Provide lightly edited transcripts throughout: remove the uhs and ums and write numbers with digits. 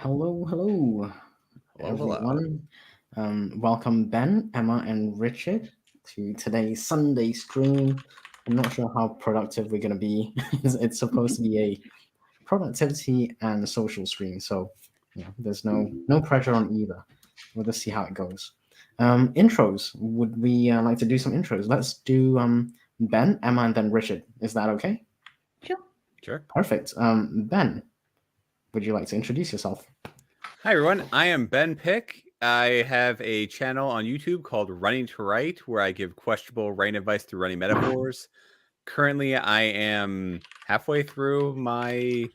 Hello, Hello, hello. everyone. Welcome, Ben, Emma, and Richard, to today's Sunday stream. I'm not sure how productive we're going to be. It's supposed to be a productivity and social stream, so there's no pressure on either. We'll just see how it goes. Intros. Would we like to do some intros? Let's do Ben, Emma, and then Richard. Is that okay? Sure. Sure. Perfect. Ben, would you like to introduce yourself? Hi, everyone. I am Ben Pick. I have a channel on YouTube called Running to Write, where I give questionable writing advice through running metaphors. Currently, I am halfway through my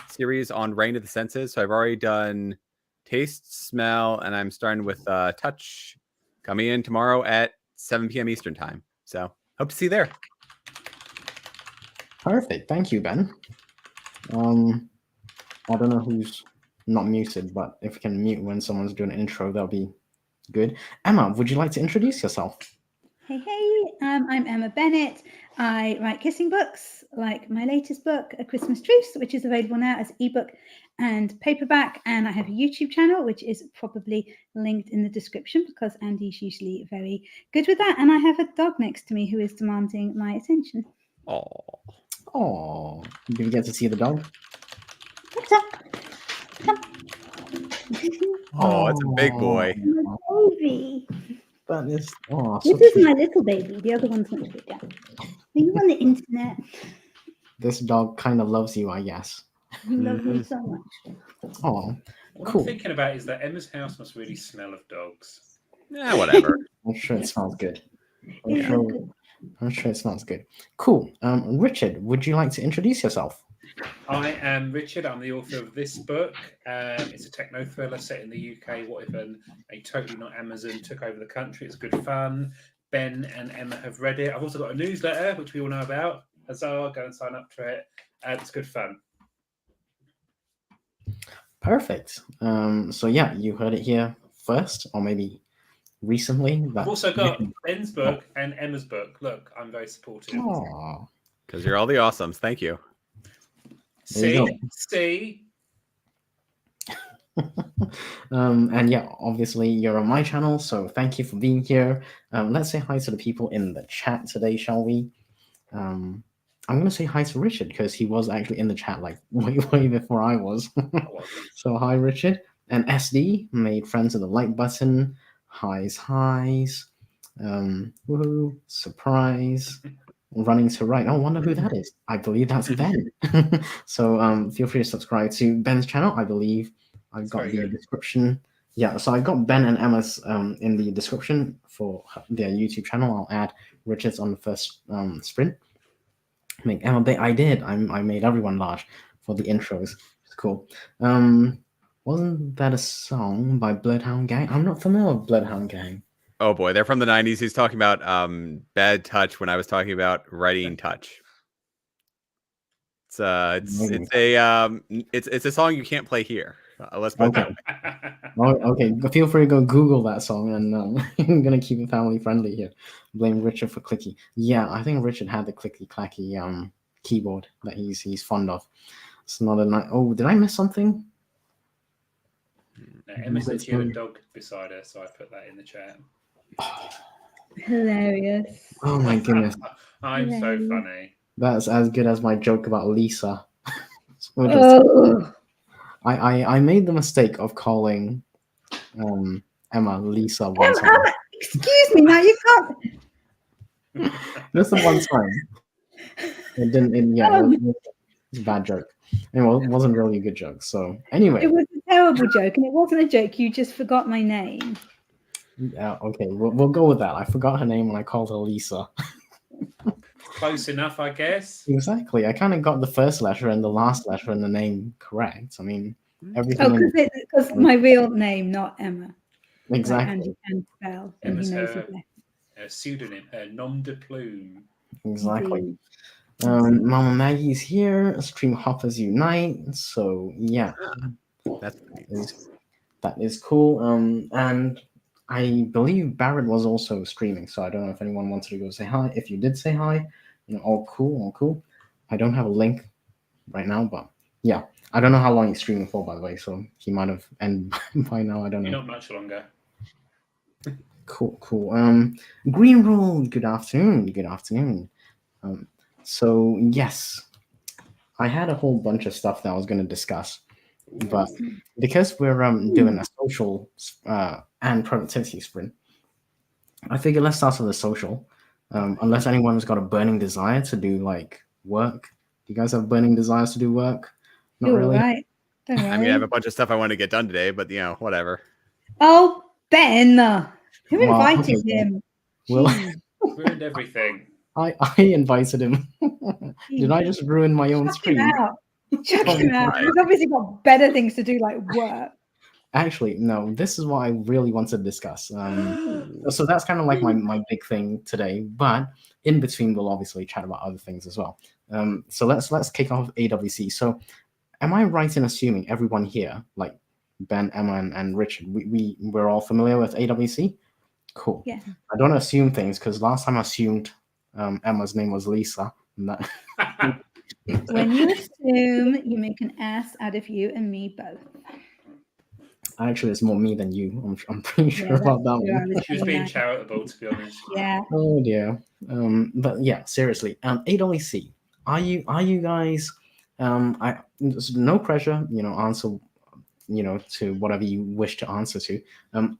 series on writing to the senses. So I've already done taste, smell, and I'm starting with touch, coming in tomorrow at 7 p.m. Eastern time. So hope to see you there. Perfect. Thank you, Ben. I don't know who's not muted, but if we can mute when someone's doing an intro, that'll be good. Emma, would you like to introduce yourself? Hey, I'm Emma Bennett. I write kissing books, like my latest book, A Christmas Truce, which is available now as ebook and paperback. And I have a YouTube channel, which is probably linked in the description because Andy's usually very good with that. And I have a dog next to me who is demanding my attention. Oh, did you get to see the dog? What's up? Come. Oh, it's a big boy. My baby. That is. Oh, This is my little baby. The other one's much bigger. Are you on the internet? This dog kind of loves you, I guess. You love me so much. Oh, What cool. I'm thinking about is that Emma's house must really smell of dogs. Yeah, whatever. I'm sure it smells good. Yeah, I'm sure it smells good. Cool. Richard, would you like to introduce yourself? I am Richard. I'm the author of this book. It's a techno thriller set in the UK. What if a totally not Amazon took over the country? It's good fun. Ben and Emma have read it. I've also got a newsletter, which we all know about. Huzzah, go and sign up for it. It's good fun. Perfect. So yeah, you heard it here first, or maybe recently. I've also got Ben's book and Emma's book. Look, I'm very supportive. Oh, Because you're all the awesomes. Thank you. See. And yeah, obviously you're on my channel, so thank you for being here. Let's say hi to the people in the chat today, shall we? I'm gonna say hi to Richard because he was actually in the chat like way before I was. So hi, Richard. And SD made friends with the like button. Highs. Woohoo! Surprise. Running to write. Oh, I wonder who that is. I believe that's Ben. So feel free to subscribe to Ben's channel. I believe I've got the description. Yeah, so I got Ben and Emma's in the description for their YouTube channel. I'll add Richard's on the first sprint. Make Emma big. I did. I made everyone large for the intros. It's cool. Wasn't that a song by Bloodhound Gang? I'm not familiar with Bloodhound Gang. Oh boy, they're from the 90s. He's talking about bad touch when I was talking about writing touch. It's a song you can't play here. Let's put it that way. Okay, feel free to go Google that song, and I'm gonna keep it family friendly here. Blame Richard for clicky. Yeah, I think Richard had the clicky clacky keyboard that he's fond of. It's not a night. Oh, did I miss something? Emma said she had a dog beside her, so I put that in the chat. Hilarious. Oh my goodness. I'm so funny. That's as good as my joke about Lisa. I made the mistake of calling Emma Lisa one time. Emma, excuse me, now you can't. Just the one time. It didn't. It was a bad joke. Anyway, it wasn't really a good joke. So anyway, it was a terrible joke, and it wasn't a joke. You just forgot my name. Yeah. Okay. We'll go with that. I forgot her name when I called her Lisa. Close enough, I guess. Exactly. I kind of got the first letter and the last letter in the name correct. I mean, everything. Oh, because my real name, not Emma. Exactly. Like Andy can spell. Emma's her pseudonym, her nom de plume. Exactly. Mama Maggie's here. Stream Hoppers Unite. So yeah, that is cool. And I believe Barrett was also streaming, so I don't know if anyone wanted to go say hi. If you did say hi, all cool. I don't have a link right now, but Yeah, I don't know how long he's streaming for, by the way. So he might have ended by now. I don't You're know. not much longer. Cool, cool. Green Roll. Good afternoon. Good afternoon. So yes, I had a whole bunch of stuff that I was going to discuss, but because we're doing a social and productivity sprint, I figured let's start with the social. Unless anyone's got a burning desire to do like work. Do you guys have burning desires to do work? Not You're really. right. Don't worry. I mean, I have a bunch of stuff I want to get done today, but whatever. Oh, Ben, who Well, invited okay, Ben. him? Well, Jeez. Ruined everything. I invited him. Did I just ruin my own Chuck him stream? out. Chuck Oh him out. my He's obviously got better things to do, like work. Actually, no. This is what I really want to discuss. So that's kind of like my big thing today. But in between, we'll obviously chat about other things as well. So let's kick off AWC. So, am I right in assuming everyone here, like Ben, Emma, and Richard, we're all familiar with AWC? Cool. Yeah. I don't assume things because last time I assumed Emma's name was Lisa. And that When you assume, you make an ass out of you and me both. actually, it's more me than you. I'm pretty sure Yeah, about that that's one. true. She was being charitable, to be honest. Yeah. Oh dear. But yeah, seriously. AWC. Are you guys? There's no pressure. Answer. To whatever you wish to answer to.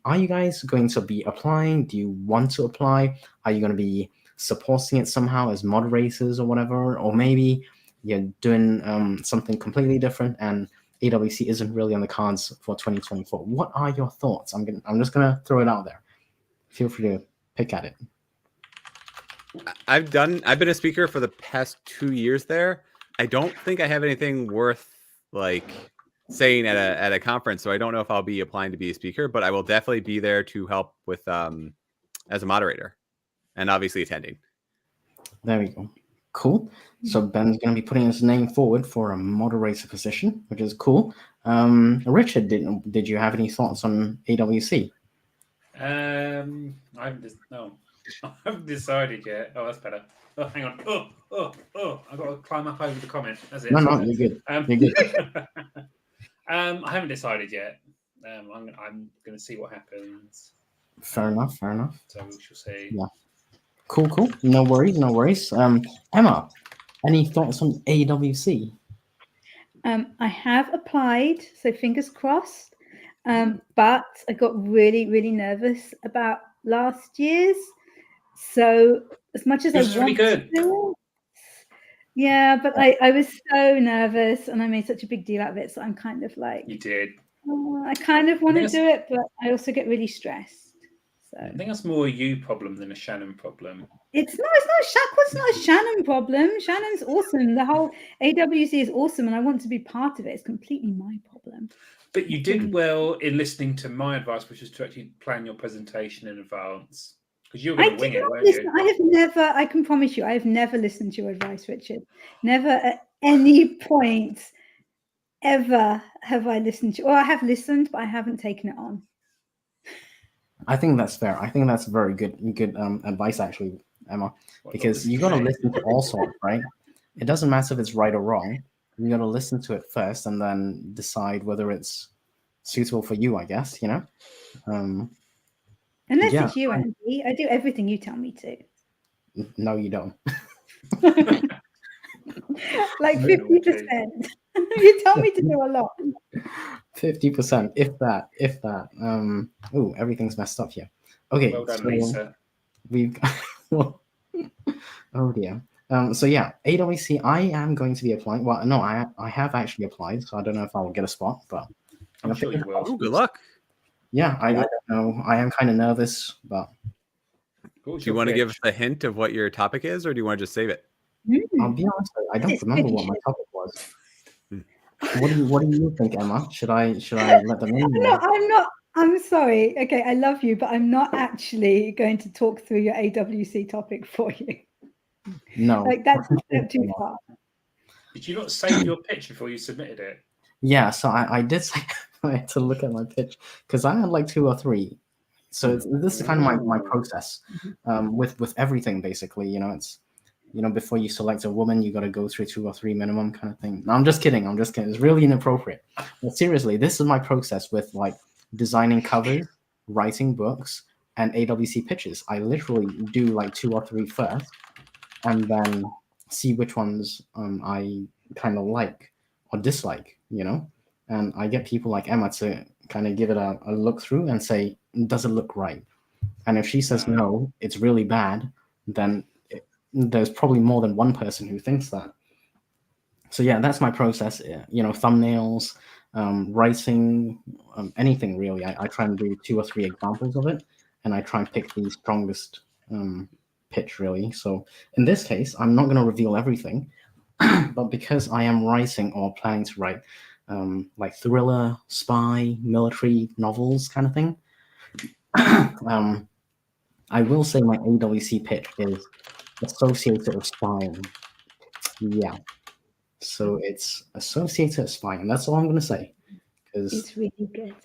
Are you guys going to be applying? Do you want to apply? Are you going to be supporting it somehow as moderators or whatever? Or maybe you're doing something completely different and AWC isn't really on the cards for 2024. What are your thoughts? I'm just gonna throw it out there. Feel free to pick at it. I've been a speaker for the past 2 years there. I don't think I have anything worth like saying at a conference, so I don't know if I'll be applying to be a speaker, but I will definitely be there to help with as a moderator and obviously attending. There we go. Cool. So Ben's going to be putting his name forward for a moderator position, which is cool. Richard, did you have any thoughts on AWC? I haven't decided yet. Oh, that's better. Oh, hang on. I've got to climb up over the comment. That's it. No, That's you're good. right. You're good. I haven't decided yet. I'm going to see what happens. Fair enough. So we shall see. Yeah. Cool. No worries. Emma, any thoughts on AWC? I have applied, so fingers crossed. But I got really, really nervous about last year's. So as much as This is I want really good. to do it, yeah, but I was so nervous and I made such a big deal out of it. So I'm kind of like, You did. I kind of want to Yes. do it, but I also get really stressed. So I think that's more a you problem than a Shannon problem. it's not a Shannon problem. Shannon's awesome. The whole AWC is awesome, and I want to be part of it. It's completely my problem. But you did well in listening to my advice, which is to actually plan your presentation in advance. Because you were I going to wing did it, not weren't listen. you? I can promise you, I have never listened to your advice, Richard. Never at any point ever have I listened to, or I have listened, but I haven't taken it on. I think that's fair. I think that's very good advice, actually, Emma, because you got to listen to all sorts, right? It doesn't matter if it's right or wrong. You got to listen to it first and then decide whether it's suitable for you, I guess, Unless Yeah. it's you, Andy. I do everything you tell me to. No, you don't. Like Very 50%. You tell me to do a lot. 50%, if that. Everything's messed up here. Okay, Well done, so Lisa. we've oh dear. So yeah, AWC, I am going to be applying. Well, no, I have actually applied, so I don't know if I will get a spot, but I'm sure you will. Oh, good luck. yeah, I don't know. I am kind of nervous, but Do you want to give us a hint of what your topic is, or do you want to just save it? I'll be honest, I don't It's remember what my topic was. What do you think, Emma? Should I let them in? No, I'm not. I'm sorry. Okay, I love you, but I'm not actually going to talk through your AWC topic for you. No. Like that's a step too far. Did you not save your pitch before you submitted it? Yeah, so I did say I had to look at my pitch because I had like 2 or 3. So this is kind of my process with everything basically. before you select a woman, you got to go through 2 or 3 minimum kind of thing. No, I'm just kidding. It's really inappropriate. But seriously, this is my process with like designing covers, writing books, and AWC pitches. I literally do like 2 or 3 first, and then see which ones I kind of like or dislike, and I get people like Emma to kind of give it a look through and say, does it look right? And if she says no, it's really bad, then there's probably more than one person who thinks that. So yeah, that's my process. Thumbnails, writing, anything really. I try and do 2 or 3 examples of it, and I try and pick the strongest pitch really. So in this case, I'm not going to reveal everything, but because I am writing or planning to write like thriller, spy, military novels kind of thing, I will say my AWC pitch is associated with spying. Yeah. So it's associated with spying. That's all I'm going to say. Because It's really good.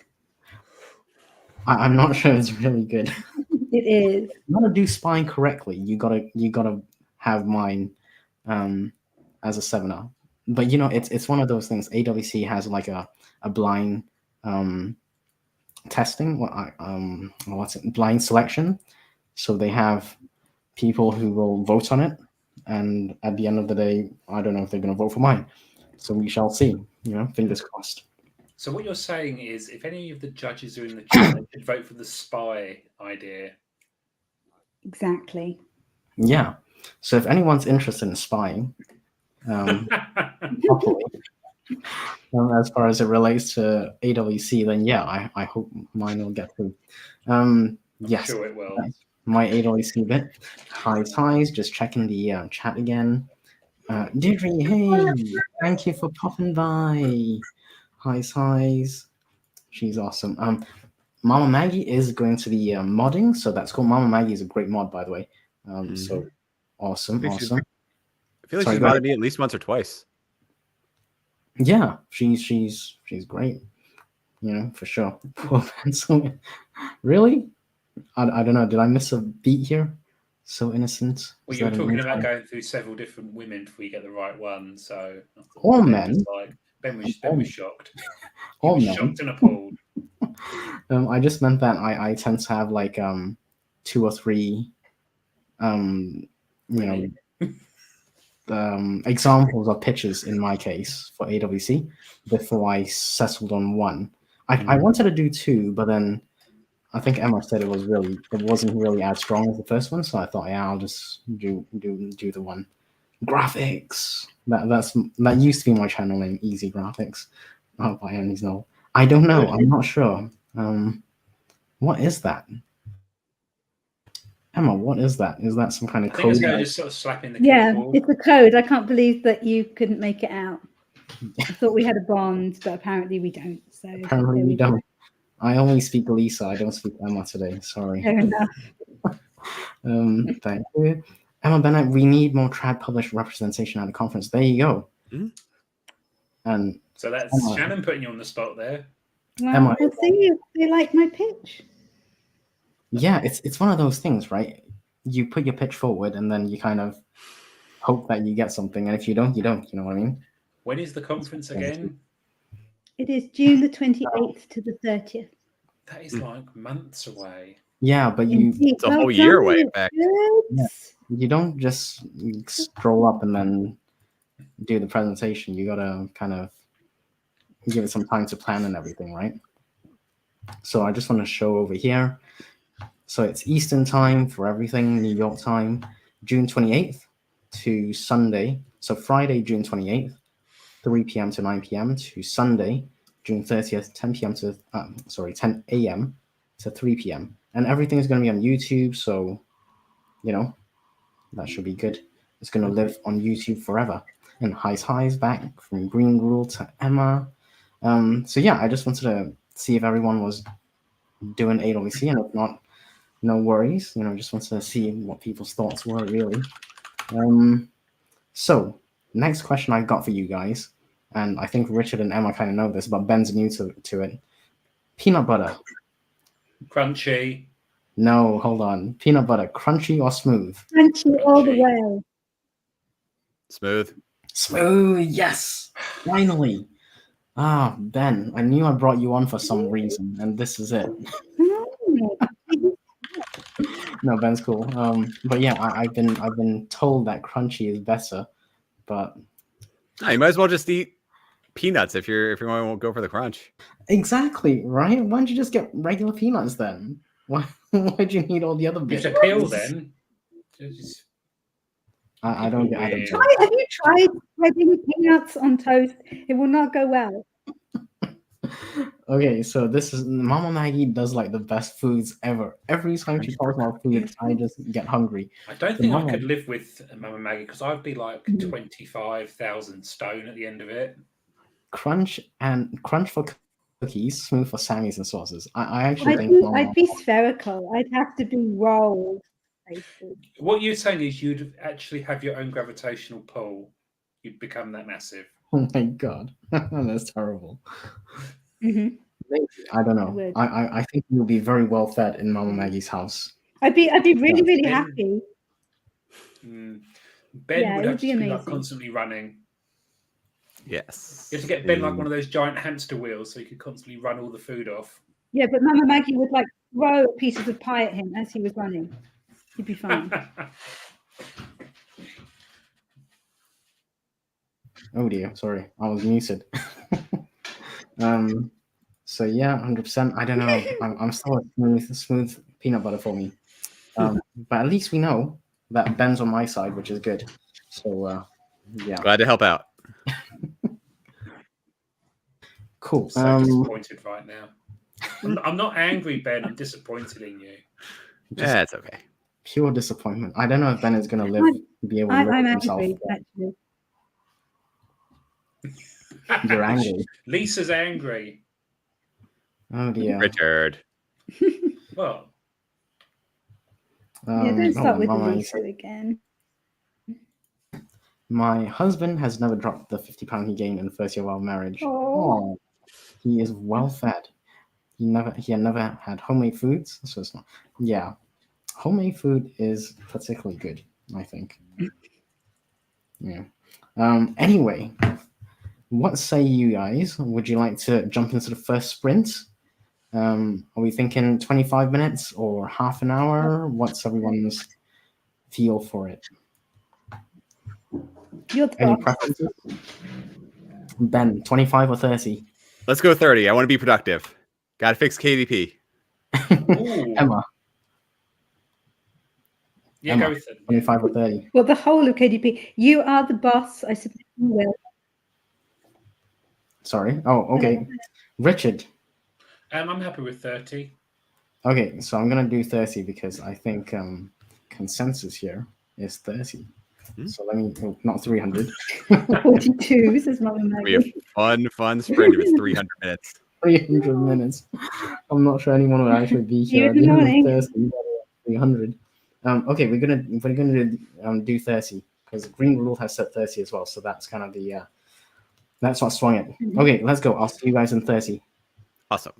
I'm not sure it's really good. It is. You gotta do spying correctly. You gotta have mine as a 7-0. But it's one of those things. AWC has like a blind testing. What's it? Blind selection. So they have people who will vote on it, and at the end of the day, I don't know if they're going to vote for mine. So we shall see. Fingers crossed. So what you're saying is, if any of the judges are in the chat, they should vote for the spy idea. Exactly. Yeah. So if anyone's interested in spying, properly, as far as it relates to AWC, then yeah, I hope mine will get through. Yes, sure it will. My AWC bit. Hi, just checking the chat again. Deirdre, hey, thank you for popping by. Hi. She's awesome. Mama Maggie is going to be modding, so that's cool. Mama Maggie is a great mod, by the way. So awesome. I feel like Sorry, she's modded me at least once or twice. Yeah, she's great. For sure. Poor pencil. Really? I don't know. Did I miss a beat here? So innocent. Well, you were talking about going through several different women before you get the right one. So or men. Ben was shocked. Or was men. shocked and appalled. I just meant that I tend to have like 2 or 3 examples of pitches in my case for AWC before I settled on one. I wanted to do 2, but then I think Emma said it wasn't really as strong as the first one, so I thought, yeah, I'll just do the one. Graphics. That used to be my channel name, Easy Graphics. Oh, by any means, no. I don't know. I'm not sure. What is that? Emma, what is that? Is that some kind of code? I think it's just sort of slapping the keyboard. It's a code. I can't believe that you couldn't make it out. I thought we had a bond, but apparently we don't. So apparently we don't. I only speak Lisa. I don't speak Emma today. Sorry. Fair enough. Thank you. Emma Bennett, we need more trad published representation at the conference. There you go. And so that's Emma. Shannon putting you on the spot there. Well, Emma, we'll see if they like my pitch. Yeah, it's one of those things, right? You put your pitch forward and then you kind of hope that you get something. And if you don't, you don't. You know what I mean? When is the conference again? It is June the 28th to the 30th. That is like months away. Yeah, but it's a whole year away back. Yeah. You don't just scroll up and then do the presentation. You gotta kind of give it some time to plan and everything, right? So I just want to show over here. So it's Eastern time for everything, New York time, June 28th to Sunday. So Friday, June 28th, 3 p.m. to 9 p.m. to Sunday, June 30th, 10 p.m. to 10 a.m. to 3 p.m. And everything is going to be on YouTube, so that should be good. It's going to live on YouTube forever. And highs back from Green Rule to Emma. So yeah, I just wanted to see if everyone was doing AWC, and if not, no worries. Just wanted to see what people's thoughts were really. So next question I've got for you guys, and I think Richard and Emma kind of know this, but Ben's new to it. Peanut butter. Crunchy. No, hold on. Peanut butter, crunchy or smooth? Crunchy all the way. Smooth. Smooth, yes, finally. Ah, Ben, I knew I brought you on for some reason, and this is it. Mm. No, Ben's cool. But yeah, I've been told that crunchy is better, but You might as well just eat peanuts if you're going to go for the crunch. exactly, right? Why don't you just get regular peanuts then? Why do you need all the other You bits? have to peel then. Just- I don't get. I don't People get. Have you tried spreading peanuts on toast? It will not go well. Okay, so this is Mama Maggie does like the best foods ever. Every time she talks about food, I just get hungry. I don't So think I Mama, could live with Mama Maggie because I'd be like 25,000 stone at the end of it. crunch for cookies, smooth for Sammys and sauces. I actually think I'd be spherical. I'd have to be rolled. Basically. What you're saying is you'd actually have your own gravitational pull. You'd become that massive. Oh my god, that's terrible. Mm-hmm. Maybe, I don't know. would. I think you'll be very well fed in Mama Maggie's house. I'd be really, really Ben- happy. Ben Yeah, would it have would be to be like amazing. constantly running. Yes. You have to get Ben like one of those giant hamster wheels so he could constantly run all the food off. Yeah, but Mama Maggie would like throw pieces of pie at him as he was running. He'd be fine. Oh dear, sorry, I was muted. So yeah, 100%. I don't know. I'm still a smooth peanut butter for me. But at least we know that Ben's on my side, which is good. So yeah, Glad to help out. cool. I'm so disappointed right now. I'm not angry, Ben. I'm disappointed in you. Yeah, it's okay. Pure disappointment. I don't know if Ben is gonna be able to live I'm with himself. angry, actually. You're angry. Lisa's angry. Oh dear. Richard. Well, Yeah, don't start with Mama, Lisa again. my husband has never dropped the 50 pound he gained in the first year of our marriage. Oh. He is well fed. He had never had homemade foods, so it's not. Yeah, homemade food is particularly good, I think. Yeah. Anyway, what say you guys? Would you like to jump into the first sprint? Are we thinking 25 minutes or half an hour? What's everyone's feel for it? Any preferences? Ben, 25 or 30? Let's go 30. I want to be productive. Got to fix KDP. Emma. Yeah, Emma, go with it. 25 or 30? Well, the whole of KDP. You are the boss. I suppose you will. Sorry. Oh, okay. Richard. I'm happy with 30. Okay, so I'm gonna do 30 because I think consensus here is 30. So let me not 300. 42, says Mama It'll be a fun sprint if it's 300 minutes. 300 minutes. I'm not sure anyone would actually be here at Good the end morning. of 30. 300. Okay, we're gonna do 30 because Green Rule has set 30 as well. So that's kind of the that's what swung it. Okay, let's go. I'll see you guys in 30. Awesome.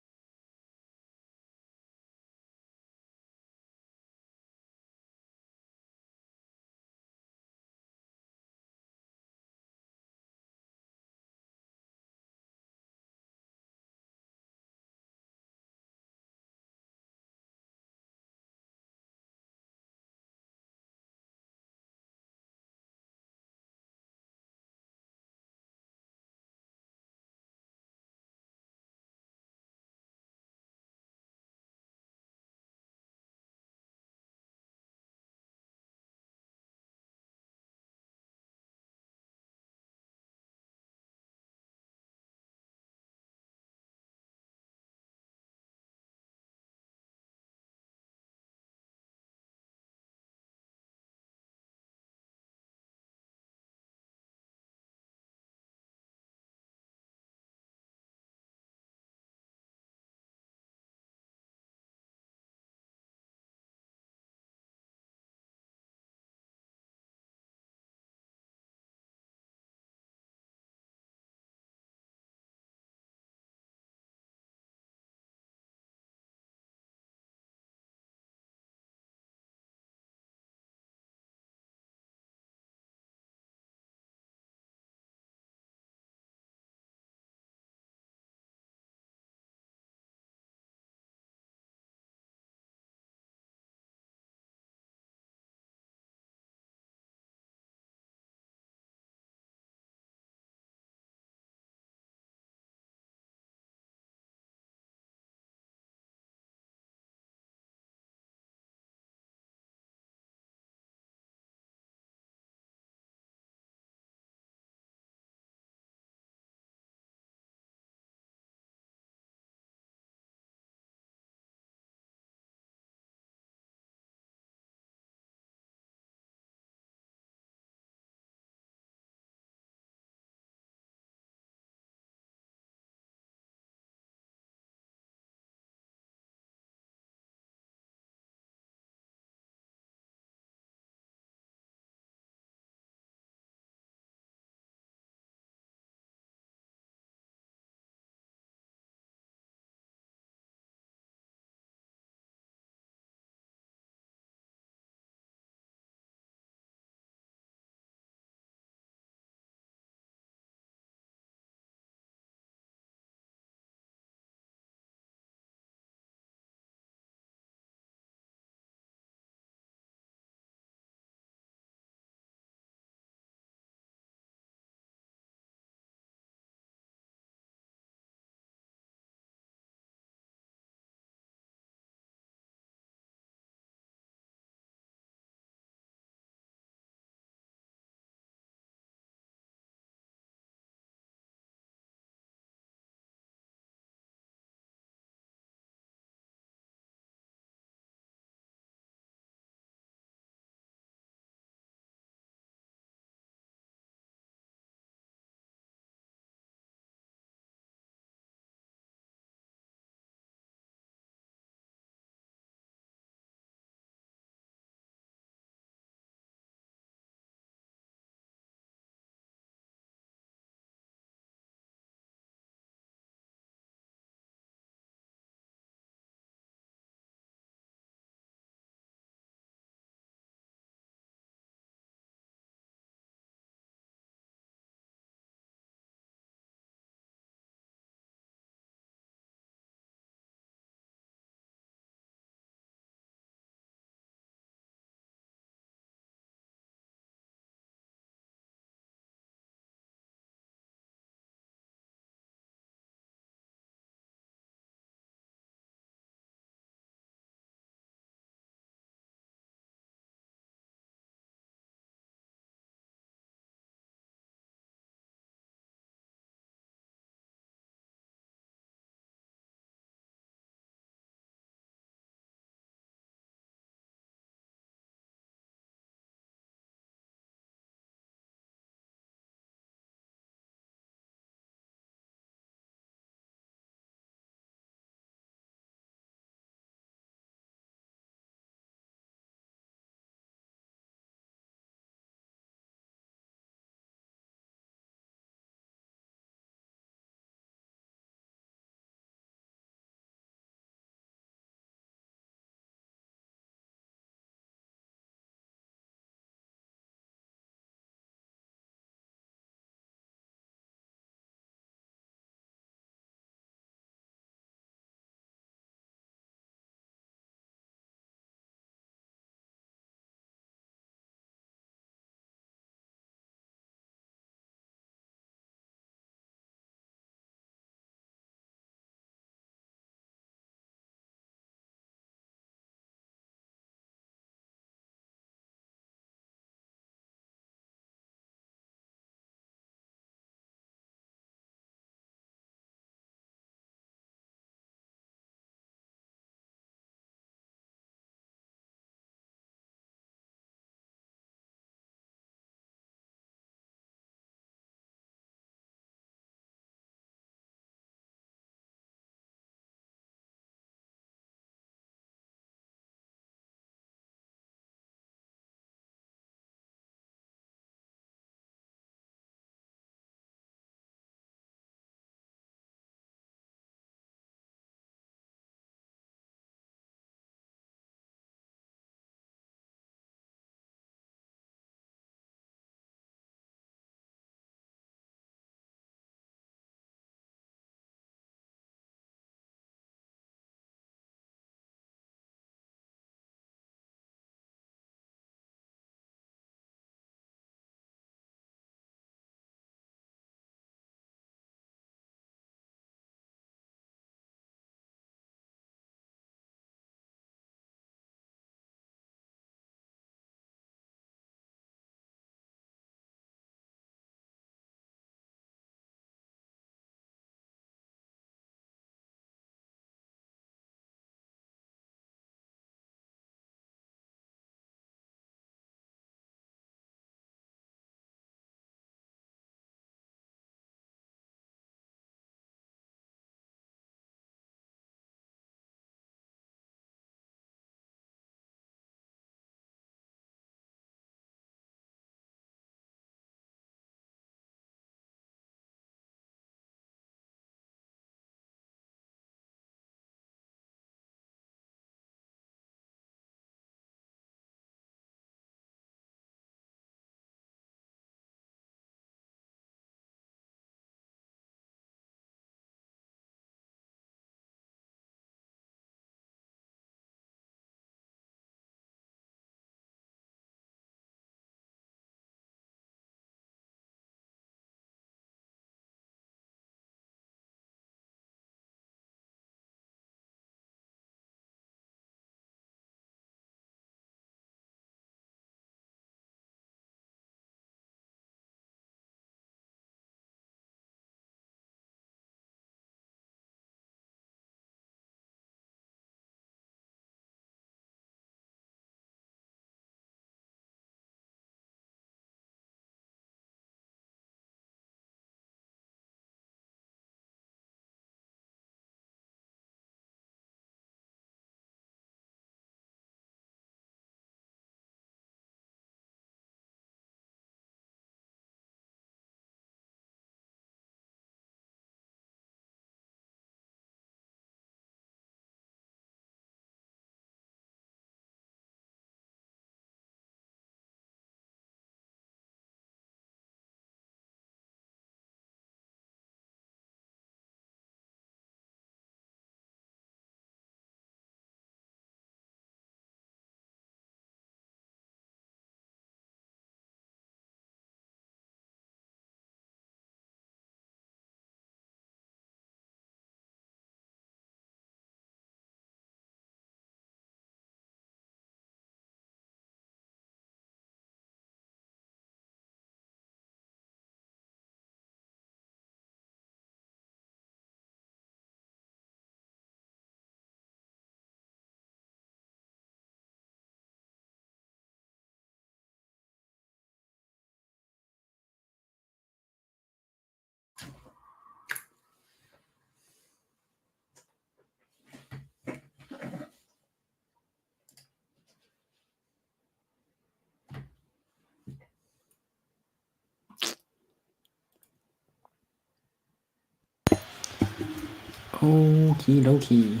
Okie dokie.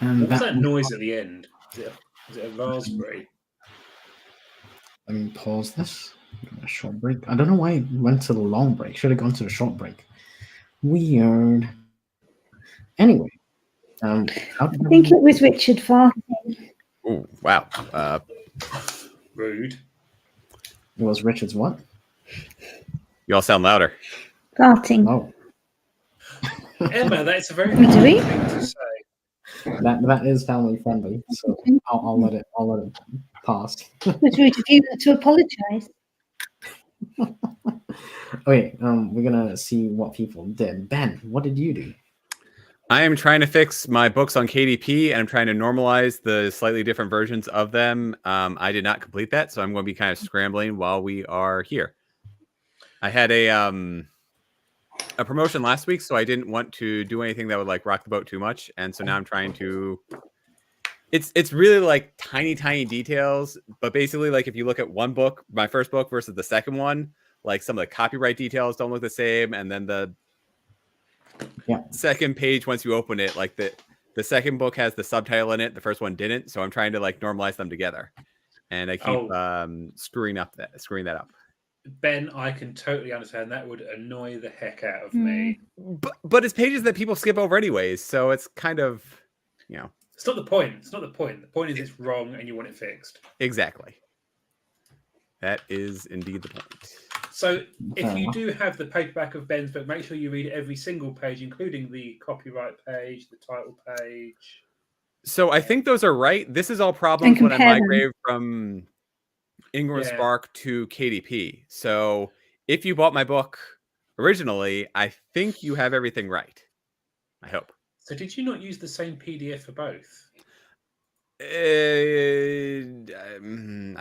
And What was that that noise at the end? Was it a raspberry? Let me pause this. A short break. I don't know why it went to the long break. Should have gone to the short break. Weird. Anyway, how did I think it was Richard farting. Oh, wow. Rude. it was Richard's what? You all sound louder. Farting. Oh, Emma, that's a very Do we? good thing to say. that is family friendly, so I'll let it pass. It was rude of you to apologise. Okay, we're gonna see what people did. Ben, what did you do? I am trying to fix my books on KDP, and I'm trying to normalize the slightly different versions of them. I did not complete that, so I'm going to be kind of scrambling while we are here. I had a promotion last week, so I didn't want to do anything that would like rock the boat too much, and so now I'm trying to. It's really like tiny details, but basically, like if you look at one book, my first book versus the second one, like some of the copyright details don't look the same, and then the second page, once you open it, like the second book has the subtitle in it, the first one didn't, so I'm trying to like normalize them together, and I keep screwing that up. Ben, I can totally understand. That would annoy the heck out of me. But it's pages that people skip over anyways, so it's kind of, It's not the point. It's not the point. The point is it's wrong and you want it fixed. Exactly. That is indeed the point. So if you do have the paperback of Ben's book, make sure you read every single page, including the copyright page, the title page. So I think those are right. This is all problems when I migrate from Ingram Spark to KDP. So if you bought my book originally, I think you have everything right. I hope. So did you not use the same PDF for both? I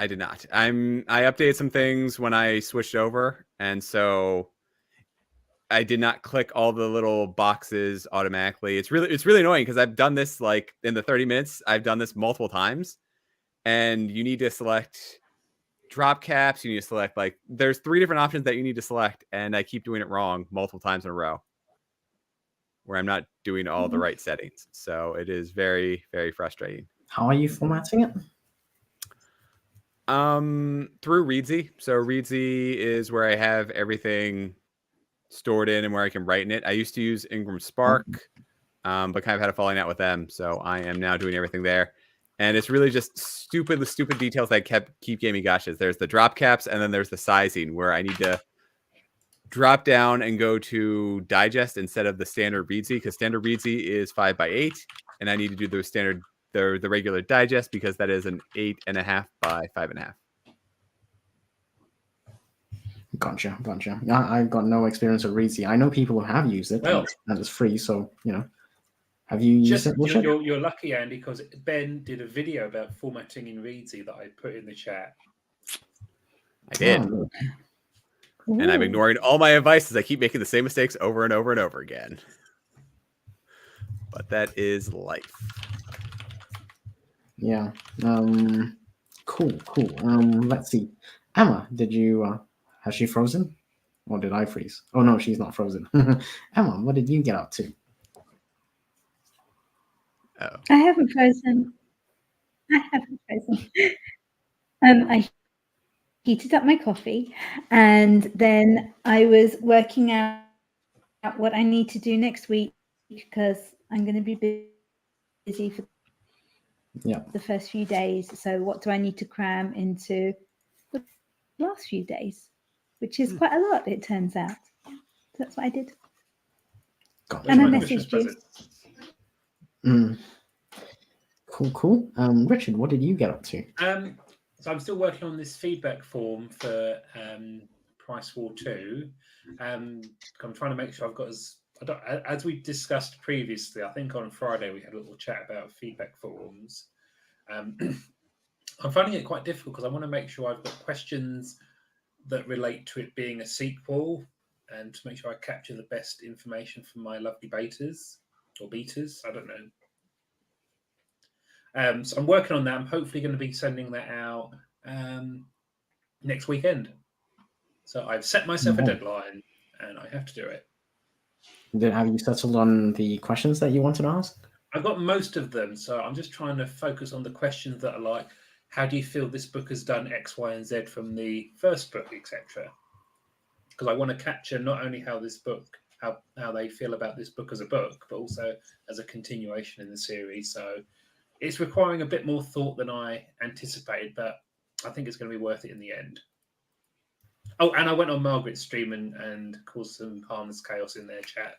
did not. I updated some things when I switched over, and so I did not click all the little boxes automatically. It's really annoying because I've done this like in the 30 minutes. I've done this multiple times, and you need to select drop caps. You need to select like there's 3 different options that you need to select, and I keep doing it wrong multiple times in a row, where I'm not doing all the right settings. So it is very, very frustrating. How are you formatting it? Through Readsy. So Readsy is where I have everything stored in and where I can write in it. I used to use Ingram Spark, but kind of had a falling out with them. So I am now doing everything there. And it's really just stupid details that keep giving me gotchas. There's the drop caps, and then there's the sizing where I need to drop down and go to digest instead of the standard Readsy, because standard Readsy is 5x8, and I need to do the standard the regular digest because that is an 8.5 by 5.5. Gotcha. Yeah, I've got no experience with Readsy. I know people who have used it, and it's free. So have you used it? You're lucky, Andy, because Ben did a video about formatting in Readsy that I put in the chat. I did. And I'm ignoring all my advice as I keep making the same mistakes over and over and over again. But that is life. Yeah. Cool. Let's see. Emma, did you has she frozen? Or did I freeze? Oh no, she's not frozen. Emma, what did you get up to? Oh. I haven't frozen. I heated up my coffee, and then I was working out what I need to do next week because I'm going to be busy for the first few days. So what do I need to cram into the last few days, which is quite a lot, it turns out. So that's what I did. And I messaged you. Cool. Richard, what did you get up to? So I'm still working on this feedback form for Price War 2. I'm trying to make sure I've got as we discussed previously, I think on Friday we had a little chat about feedback forms. I'm finding it quite difficult because I want to make sure I've got questions that relate to it being a sequel and to make sure I capture the best information from my lovely betas or beaters. I don't know. So I'm working on that. I'm hopefully going to be sending that out next weekend. So I've set myself a deadline and I have to do it. Have you settled on the questions that you wanted to ask? I've got most of them, so I'm just trying to focus on the questions that are like, how do you feel this book has done X, Y, and Z from the first book, etc. Because I want to capture not only how this book, how they feel about this book as a book, but also as a continuation in the series. So it's requiring a bit more thought than I anticipated, but I think it's going to be worth it in the end. Oh, and I went on Margaret's stream and caused some harmless chaos in their chat.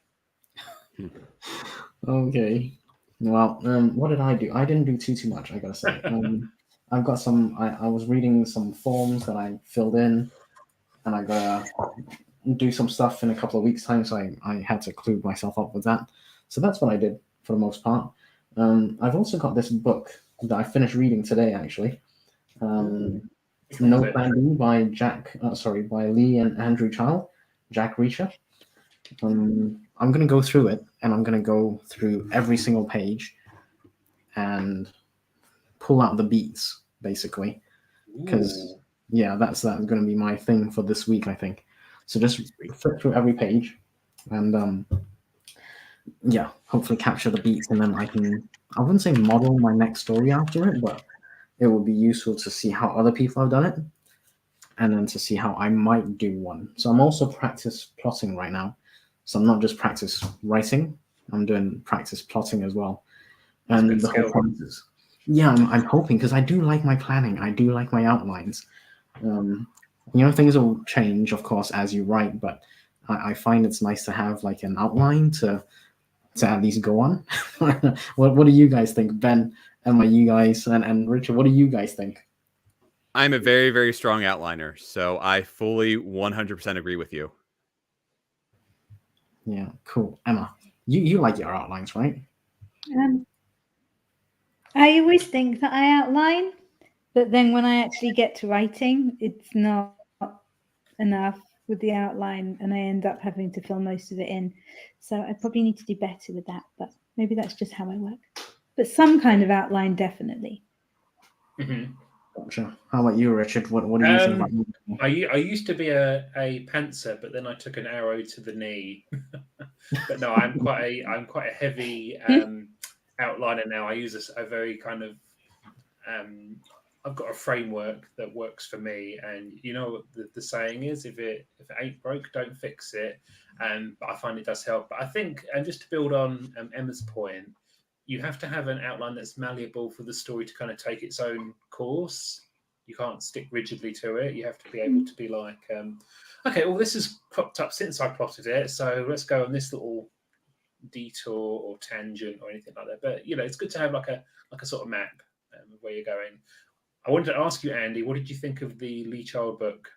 Okay. Well, what did I do? I didn't do too much, I gotta say. I've got some. I was reading some forms that I filled in, and I gotta do some stuff in a couple of weeks' time. So I had to clue myself up with that. So that's what I did for the most part. I've also got this book that I finished reading today, actually. No Plan B by by Lee and Andrew Child, Jack Reacher. I'm going to go through it, and I'm going to go through every single page and pull out the beats, basically. Because that's going to be my thing for this week, I think. So just flip through every page, and hopefully capture the beats, and then I wouldn't say model my next story after it, but it would be useful to see how other people have done it, and then to see how I might do one. So I'm also practice plotting right now. So I'm not just practice writing, I'm doing practice plotting as well. And the whole process. Yeah, I'm hoping, because I do like my planning. I do like my outlines. Things will change, of course, as you write, but I find it's nice to have like an outline to at least go on. What do you guys think? Ben, Emma, you guys, and Richard, what do you guys think? I'm a very, very strong outliner, so I fully 100% agree with you. Yeah, cool. Emma, you like your outlines, right? I always think that I outline, but then when I actually get to writing, it's not enough with the outline, and I end up having to fill most of it in. So I probably need to do better with that, but maybe that's just how I work. But some kind of outline, definitely. Mm-hmm. Gotcha. How about you, Richard? What do you think about me? I used to be a pantser, but then I took an arrow to the knee. But no, I'm quite a heavy outliner now. I use a very kind of I've got a framework that works for me, and you know what the saying is: if it ain't broke, don't fix it. But I find it does help. But I think, and just to build on Emma's point, you have to have an outline that's malleable for the story to kind of take its own course. You can't stick rigidly to it. You have to be able to be like, okay, well, this has cropped up since I plotted it, so let's go on this little detour or tangent or anything like that. But it's good to have like a sort of map of where you're going. I wanted to ask you, Andy, what did you think of the Lee Child book?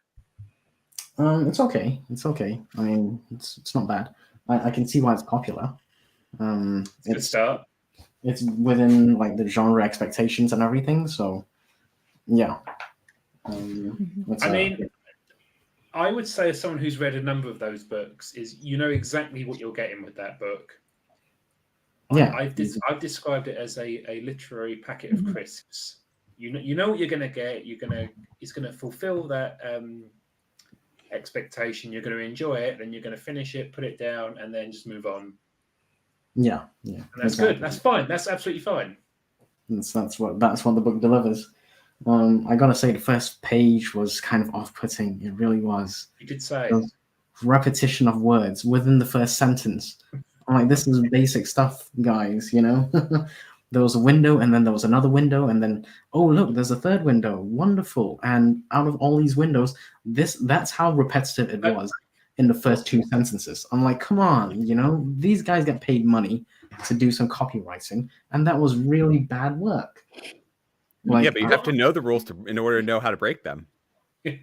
It's okay. It's okay. I mean, it's not bad. I can see why it's popular. It's a good start. It's within like the genre expectations and everything. So, yeah. I would say, as someone who's read a number of those books, is exactly what you're getting with that book. Yeah, I've described it as a literary packet of crisps. You know what you're going to get. It's going to fulfill that expectation. You're going to enjoy it, then you're going to finish it, put it down, and then just move on. Yeah. And that's good. That's fine. That's absolutely fine. That's what the book delivers. I gotta say, the first page was kind of off-putting. It really was. You did say repetition of words within the first sentence. I'm like, this is basic stuff, guys. There was a window, and then there was another window, and then look, there's a third window. Wonderful! And out of all these windows, that's how repetitive it was in the first two sentences. I'm like, come on, these guys get paid money to do some copywriting, and that was really bad work. But you have to know the rules in order to know how to break them.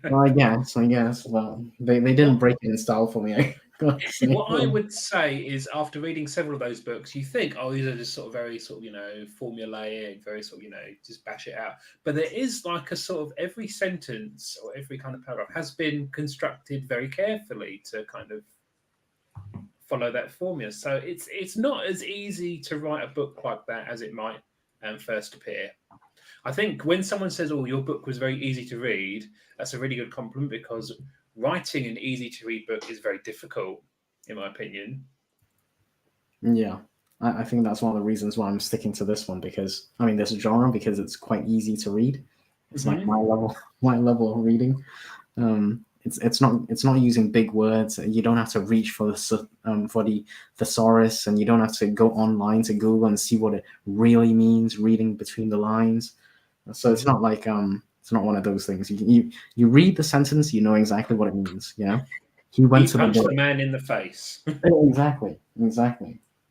Well, I guess. Well, they didn't break it in style for me. What I would say is, after reading several of those books, you think, these are just sort of very sort of, formulaic, very sort of, just bash it out. But there is like a sort of every sentence or every kind of paragraph has been constructed very carefully to kind of follow that formula. So it's not as easy to write a book like that as it might first appear. I think when someone says, your book was very easy to read, that's a really good compliment, because writing an easy to read book is very difficult, in my opinion. Yeah, I think that's one of the reasons why I'm sticking to this one because I mean this genre because it's quite easy to read. It's like Mhm. my level of reading. It's not using big words. You don't have to reach for for the thesaurus, and you don't have to go online to Google and see what it really means. Reading between the lines, so it's not like it's not one of those things. You read the sentence, you know exactly what it means. You know, he went You to the punched the book. man in the face. Exactly.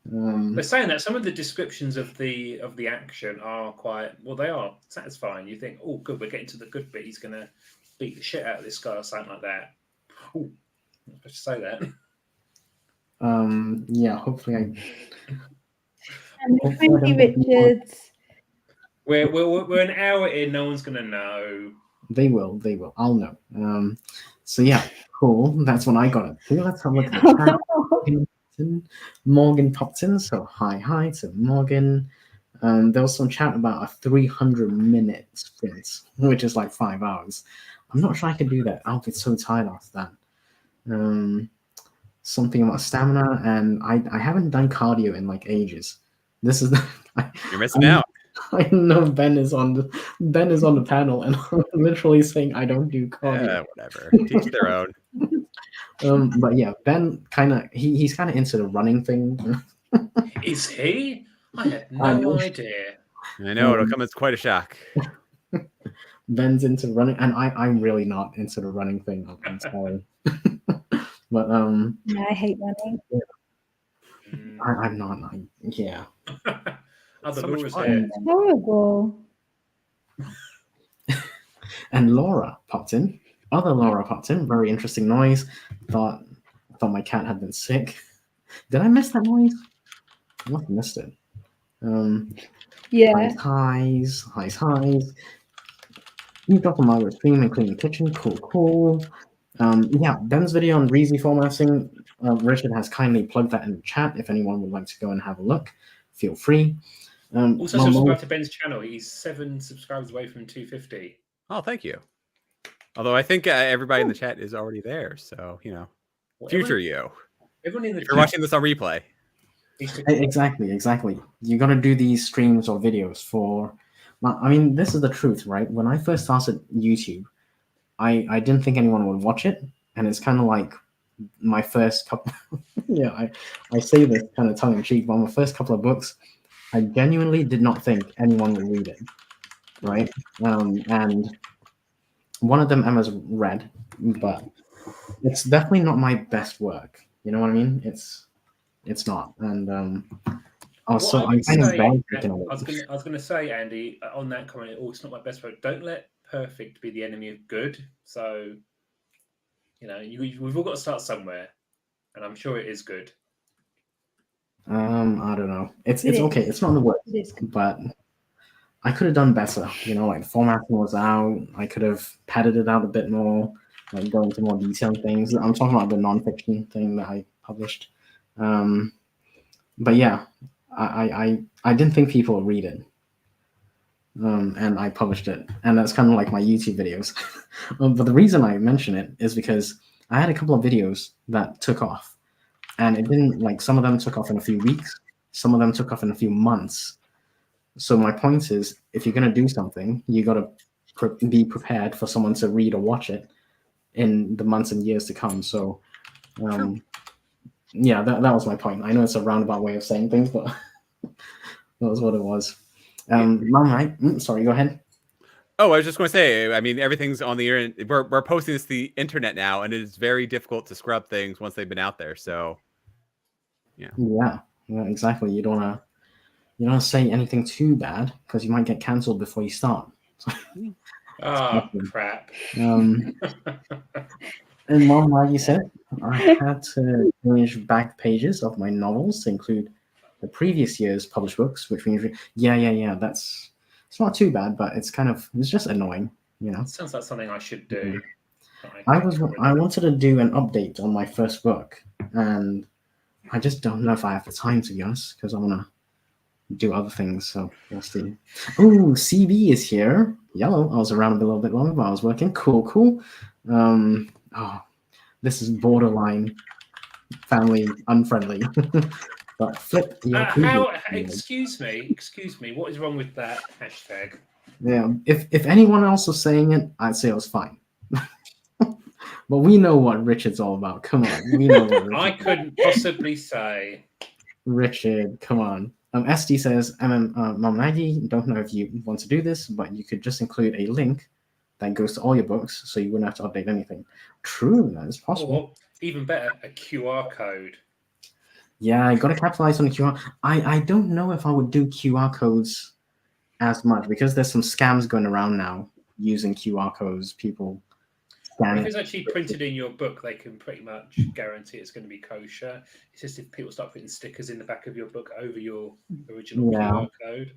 But saying that, some of the descriptions of the action are quite well. They are satisfying. You think, oh, good, we're getting to the good bit. He's gonna beat the shit out of this guy or something like that. Oh, I'm not supposed to say that. Yeah. Hopefully, And Hopefully I thank you, don't get people- Richard. We're an hour in. No one's gonna know. They will. They will. I'll know. So yeah, cool. That's what I got it. Let's have a look at the chat. Morgan popped in. So hi to Morgan. There was some chat about a 300-minute sprint, which is like 5 hours. I'm not sure I could do that. I'll be so tired after that. Something about stamina, and I haven't done cardio in like ages. This is You're missing out. I know Ben is on the panel, and I'm literally saying I don't do cardio. Whatever. Teach their own. But yeah, Ben he's kind of into the running thing. Is he? I had I no know. idea. I know it'll come as quite a shock. Ben's into running, and I'm really not into the running thing. I'm sorry, but Yeah, I hate running. I'm not. Yeah. Other So much Laura's fun. here. It's horrible. And Laura popped in. Other Laura popped in. Very interesting noise. Thought my cat had been sick. Did I miss that noise? I must have missed it. Yeah. Highs. You got from Margaret's stream and clean the kitchen. Cool. Yeah, Ben's video on Reezy formatting. Richard has kindly plugged that in the chat. If anyone would like to go and have a look, feel free. Also, subscribe to Ben's channel. He's 7 subscribers away from 250. Oh, thank you. Although I think everybody in the chat is already there, so you know, Well, future you. Everyone in the If you're chat watching this on replay, needs to Exactly. You got to do these streams or videos for. I mean, this is the truth, right? When I first started YouTube, I didn't think anyone would watch it, and it's kind of like my first couple. Yeah, I say this kind of tongue in cheek, but my first couple of books, I genuinely did not think anyone would read it, right? And one of them Emma's read, but it's definitely not my best work. You know what I mean? It's not, and also I'm kind of bad picking on it. I was gonna say, Andy, on that comment, oh, it's not my best work. Don't let perfect be the enemy of good. So, you know, we've all got to start somewhere, and I'm sure it is good. I don't know. It's It okay. is. It's not the worst, It is. but I could have done better. You know, like the formatting was out. I could have padded it out a bit more, like go into more detailed things. I'm talking about the nonfiction thing that I published. But yeah, I didn't think people would read it. And I published it, and that's kind of like my YouTube videos. But the reason I mention it is because I had a couple of videos that took off, and it didn't like some of them took off in a few weeks, some of them took off in a few months. So my point is, if you're gonna do something, you gotta be prepared for someone to read or watch it in the months and years to come. So, yeah, that was my point. I know it's a roundabout way of saying things, but that was what it was. Sorry, go ahead. Oh, I was just going to say, I mean, everything's on the internet. We're posting this to the internet now, and it is very difficult to scrub things once they've been out there. So, Yeah, exactly. You don't wanna say anything too bad because you might get cancelled before you start. Ah, crap. And Mom, like you said, I had to finish back pages of my novels to include the previous year's published books, which means yeah. It's not too bad, but it's just annoying, you know. Sounds like something I should do. I wanted to do an update on my first book, and I just don't know if I have the time, to be honest, because I want to do other things. So we'll see. Oh, CB is here. Yellow. I was around a little bit longer, but I was working. Cool. Oh, this is borderline family unfriendly. But flip your How? previous. Excuse me. What is wrong with that hashtag? Yeah, if anyone else was saying it, I'd say it was fine. But we know what Richard's all about. Come on, we know what Richard. I couldn't possibly say. Richard, come on. SD says, Mom Maggie, don't know if you want to do this, but you could just include a link that goes to all your books, so you wouldn't have to update anything. True, that is possible. Or even better, a QR code. Yeah, I got to capitalize on the QR. I don't know if I would do QR codes as much because there's some scams going around now using QR codes. People scan If it. it's actually printed in your book, they can pretty much guarantee it's going to be kosher. It's just if people start putting stickers in the back of your book over your original Yeah. QR code.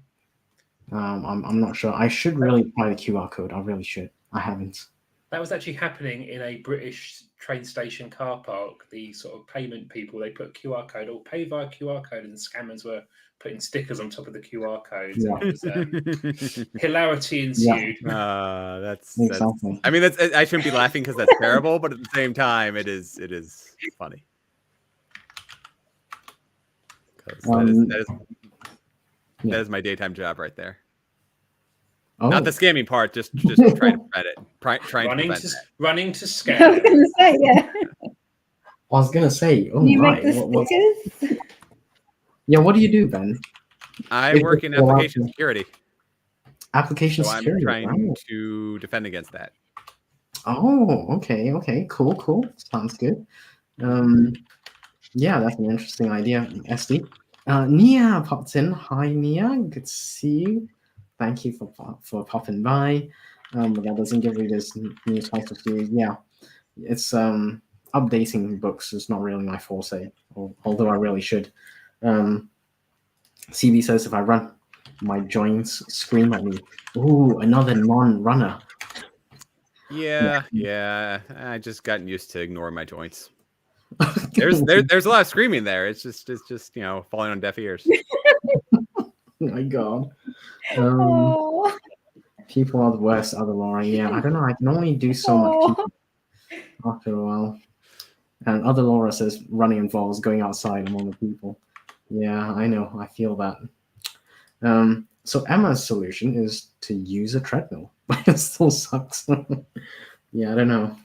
I'm not sure. I should really try the QR code. I really should. I haven't. That was actually happening in a British train station car park. The sort of payment people, they put QR code or pay via QR code, and scammers were putting stickers on top of the QR codes. Yeah. And it was, hilarity ensued. That's Exactly. I mean, I shouldn't be laughing because that's terrible, but at the same time, it is funny. 'Cause that is my daytime job right there. Oh, Not the scamming part, just trying to prevent it. Trying running to to prevent running to I was scam. going to say, yeah. I was gonna say, oh You my. make the stickers. Yeah, what do you do, Ben? that. I Is work it in allowed application to- security, Application so I'm security. trying Wow. to defend against that. Oh, okay, cool. Sounds good. Yeah, that's an interesting idea. SD. Nia popped in. Hi, Nia. Good to see you. Thank you for popping by. But that doesn't give readers new title series. Yeah, it's updating books is not really my forte, although I really should. CB says if I run, my joints scream at me. Ooh, another non-runner. Yeah. I just gotten used to ignoring my joints. There's a lot of screaming there. It's just falling on deaf ears. Oh my God. Oh. People are the worst, other Laura. Yeah, I don't know. I can only do so much Oh. after a while. And other Laura says running involves going outside among the people. Yeah, I know. I feel that. So Emma's solution is to use a treadmill, but it still sucks. Yeah, I don't know.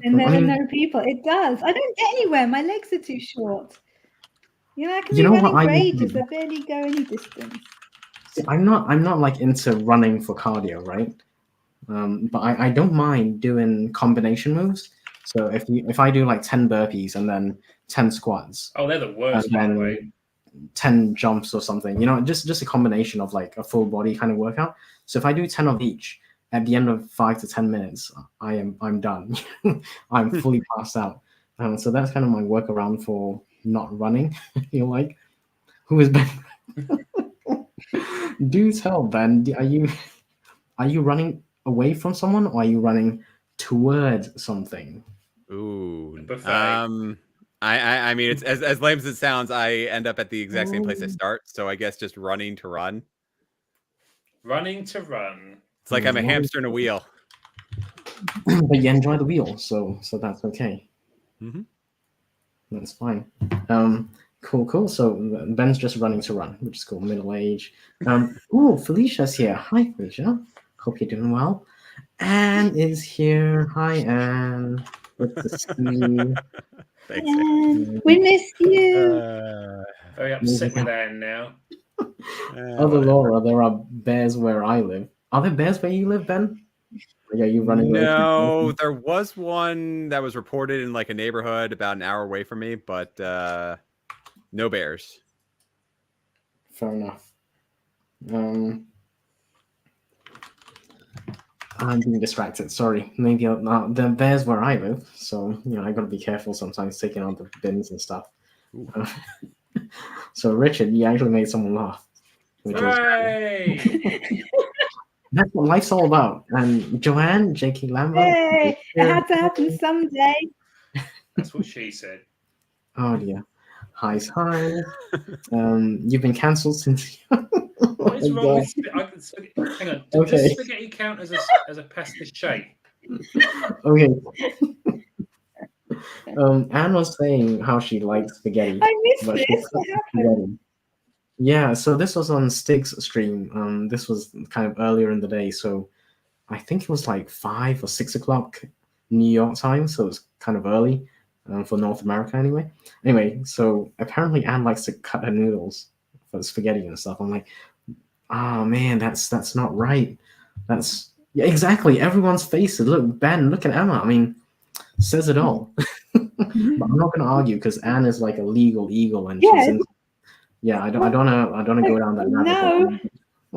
And there I are mean- no people. It does. I don't get anywhere. My legs are too short. I can You be know what running I for used to ages. do? I barely go any distance. I'm not like into running for cardio, right? But I don't mind doing combination moves. So if I do like 10 burpees and then 10 squats Oh, they're the worst, and by the then way. 10 jumps or something, just a combination of like a full body kind of workout. So if I do 10 of each, at the end of 5 to 10 minutes, I'm done. I'm fully passed out. So that's kind of my workaround for not running. You're like, who is Ben? Do tell, Ben. Are you running away from someone, or are you running toward something? Ooh. Buffet. I mean, it's as lame as it sounds. I end up at the exact same place I start. So I guess just running to run. Running to run. It's like I'm a hamster in a wheel. But you enjoy the wheel, so that's okay. Mhm. That's fine. Cool. So Ben's just running to run, which is cool. Middle age. Oh, Felicia's here. Hi, Felicia. Hope you're doing well. Anne is here. Hi, Anne. Good to see you. Thanks. Ann. And we miss you. Very upset with Anne now. Other Laura, there are bears where I live. Are there bears where you live, Ben? Are you running away from No, them? there was one that was reported in like a neighborhood about an hour away from me, but no bears. Fair enough. I'm being distracted. Sorry. Maybe the bears where I live, so I gotta be careful sometimes taking out the bins and stuff. So Richard, you actually made someone laugh. Which is Hooray! that's what life's all about. And Joanne, J.K. Lambert. Hey, it had to happen someday. That's what she said. Oh dear. Hi. You've been cancelled since. What is wrong with hang on. Okay. Does spaghetti count as a pasta shape? Okay. Anne was saying how she likes spaghetti, I missed but she this. What cooks happened? spaghetti. Yeah, so this was on Stig's stream. This was kind of earlier in the day, so I think it was like 5 or 6 o'clock New York time, so it's kind of early for North America anyway. Anyway, so apparently Anne likes to cut her noodles for spaghetti and stuff. I'm like, oh man, that's not right. That's yeah, exactly. Everyone's faces. Look, Ben, look at Emma. I mean, says it all. But I'm not going to argue because Anne is like a legal eagle, and she's Yeah. in. Yeah, I don't wanna go down that rabbit hole. No.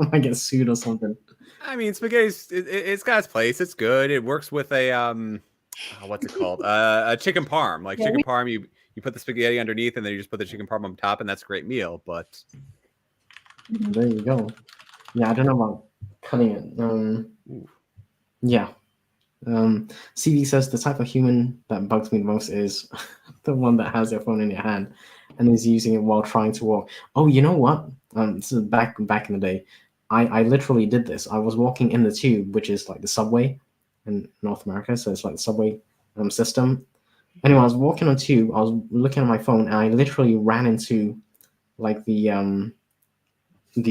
I might get sued or something. I mean, spaghetti's it's got its place. It's good. It works with a what's it called? A chicken parm. Like Yeah, chicken parm, you put the spaghetti underneath, and then you just put the chicken parm on top, and that's a great meal. But There you go. Yeah, I don't know about cutting it. Yeah. CD says the type of human that bugs me the most is the one that has their phone in their hand and is using it while trying to walk. Oh, you know what? This is back in the day. I literally did this. I was walking in the tube, which is like the subway in North America, so it's like the subway system. Anyway, I was walking on tube. I was looking at my phone, and I literally ran into like the what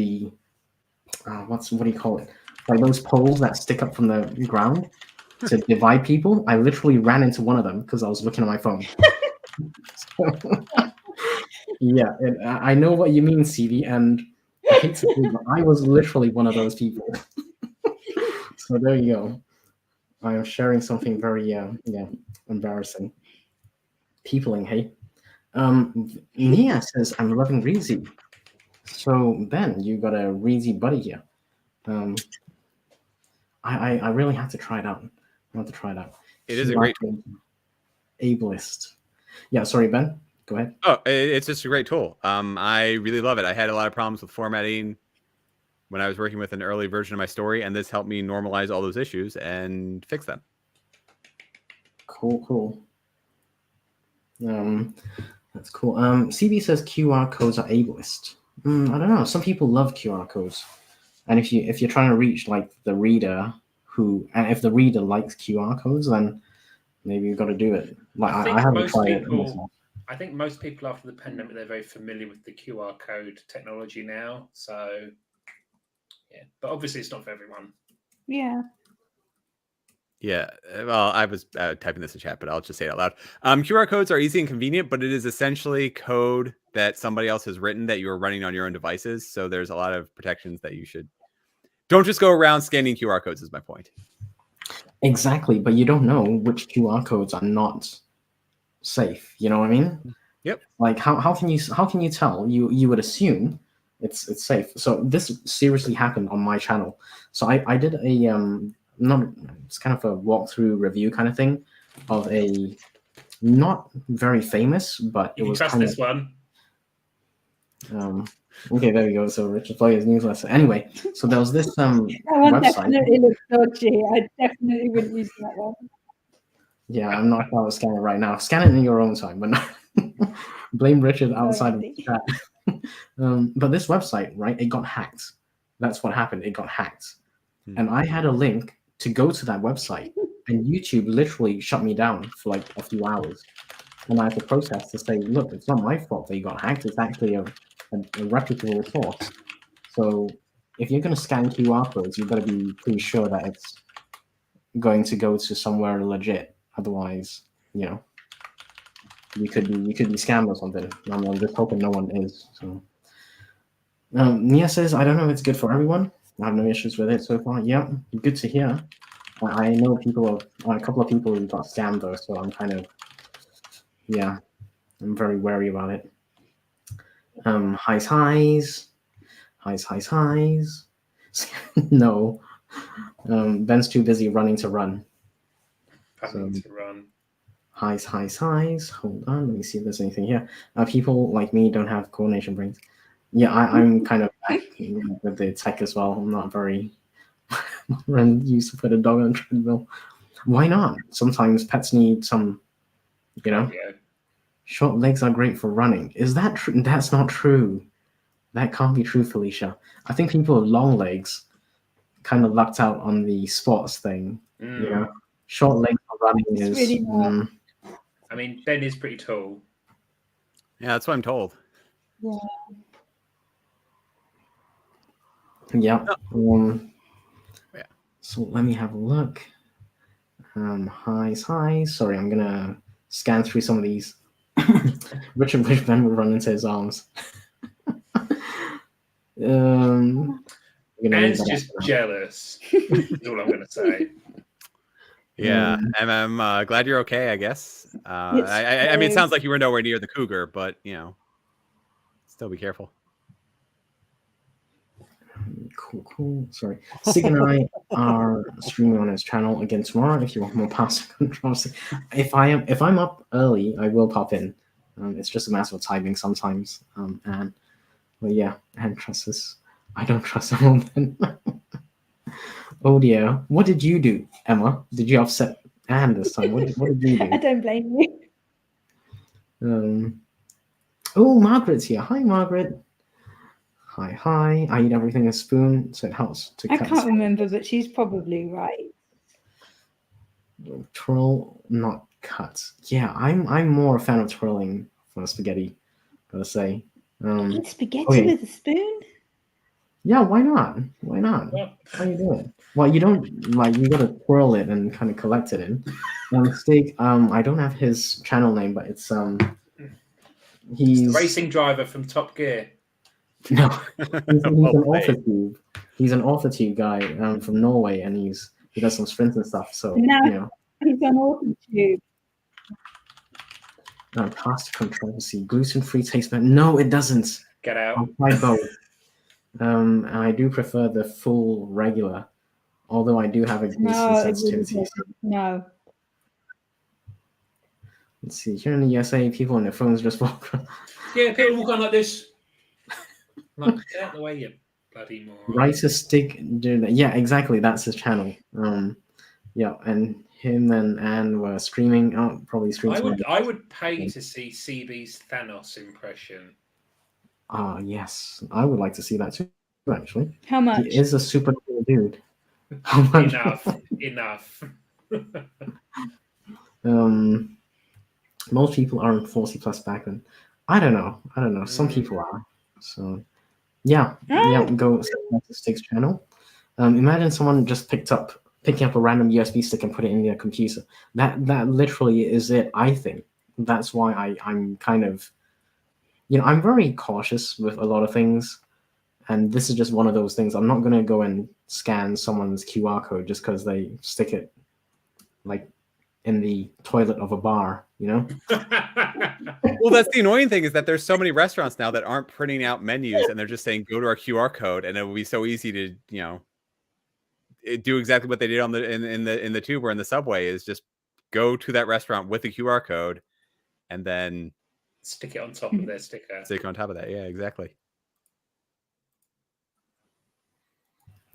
do you call it? Like those poles that stick up from the ground to divide people. I literally ran into one of them because I was looking at my phone. Yeah, I know what you mean, CD, and I hate to say, but I was literally one of those people. So there you go. I am sharing something very embarrassing. Peopling, hey. Nia says I'm loving Reezy. So Ben, you got a Reezy buddy here. I really have to try it out. I want to try it out. it is a great ableist. Yeah, sorry, Ben. Go ahead. Oh, it's just a great tool. I really love it. I had a lot of problems with formatting when I was working with an early version of my story, and this helped me normalize all those issues and fix them. Cool. That's cool. CB says QR codes are ableist. I don't know. Some people love QR codes, and if you're trying to reach like the reader and if the reader likes QR codes, then maybe you've got to do it. Like I haven't tried it myself. I think most people after the pandemic, they're very familiar with the QR code technology now. So, yeah, but obviously it's not for everyone. Yeah. Yeah, well, I was typing this in chat, but I'll just say it out loud. QR codes are easy and convenient, but it is essentially code that somebody else has written that you are running on your own devices. So there's a lot of protections that you don't just go around scanning QR codes is my point. Exactly, but you don't know which QR codes are not safe. You know what I mean? Yep. Like how can you tell? You would assume it's safe. So this seriously happened on my channel. So I did a it's kind of a walkthrough review kind of thing of a not very famous, but it was kind this one. Okay, there we go. So Richard Player's newsletter. Anyway, so there was this That one website. definitely looks dodgy. I definitely wouldn't use that one. Yeah, I'm not about to scan it right now. Scan it in your own time, but no. Blame Richard outside of the chat. But this website, right? It got hacked. That's what happened. It got hacked, and I had a link to go to that website, and YouTube literally shut me down for like a few hours, and I had to protest to say, look, it's not my fault that you got hacked. It's actually a reputable source. So if you're going to scan QR codes, you better be pretty sure that it's going to go to somewhere legit. Otherwise, you could be scammed or something. I'm just hoping no one is. So, Nia says, I don't know if it's good for everyone. I have no issues with it so far. Yeah, good to hear. I know a couple of people who got scammed though, so I'm kind of, I'm very wary about it. Highs. No. Ben's too busy running to run. Highs. Hold on, let me see if there's anything here. People like me don't have coordination brains. Yeah, I'm kind of back with the tech as well. I'm not very used to put a dog on a treadmill. Why not? Sometimes pets need some, short legs are great for running. Is that true? That's not true. That can't be true, Felicia. I think people with long legs kind of lucked out on the sports thing. Short legs for running is. I I mean, Ben is pretty tall. Yeah, that's what I'm told. Yeah. Yeah. Yeah. So let me have a look. Hi. Sorry, I'm gonna scan through some of these. Richard wish Ben would run into his arms. Ben's just jealous. Is all I'm going to say. Yeah, and I'm glad you're okay, I guess. I mean, it sounds like you were nowhere near the cougar, but, you know, still be careful. Cool. Sorry. Sig and I are streaming on his channel again tomorrow if you want more past controversy. If I'm up early, I will pop in. It's just a matter of timing sometimes. But yeah, and trust us. I don't trust anyone then. Oh dear. What did you do, Emma? Did you upset Anne this time? What did you do? I don't blame you. Oh, Margaret's here. Hi, Margaret. Hi. I eat everything in a spoon, so it helps to I cut. can't remember, but she's probably right. Twirl, not cut. Yeah, I'm more a fan of twirling for spaghetti. Gotta say. Eat spaghetti okay. with a spoon? Yeah, why not? Why not? How you doing? Well, you don't like you gotta twirl it and kind of collect it in. Steak. I don't have his channel name, but it's he's the racing driver from Top Gear. No, he's an author tube. He's an author tube guy from Norway, and he does some sprints and stuff. So Now you know, he's on author tube. Past controversy, gluten-free taste better. No, it doesn't. Get out. I'll try both. And I do prefer the full regular, although I do have a gluten sensitivity. No. Let's see. Here in the USA, people on their phones just walk. Yeah, people walk on like this. Like, get out the way, you bloody moron. Writer Stick doing that. Yeah, exactly. That's his channel. Yeah, and him and Anne were streaming. Oh, probably streaming. I would pay to see CB's Thanos impression. Ah, yes. I would like to see that too, actually. How much? He is a super cool dude. How much? Enough. Most people aren't 40 plus back then. I don't know. Some people are. So, yeah. Go to Stig's channel. Imagine someone just picking up a random USB stick and put it in their computer. That literally is it. I think that's why I'm kind of, I'm very cautious with a lot of things, and this is just one of those things. I'm not gonna go and scan someone's QR code just because they stick it like in the toilet of a bar, Well, that's the annoying thing, is that there's so many restaurants now that aren't printing out menus, and they're just saying go to our QR code, and it will be so easy to do exactly what they did on in the tube or in the subway, is just go to that restaurant with the QR code and then stick it on top of their sticker. Stick it on top of that. Yeah, exactly.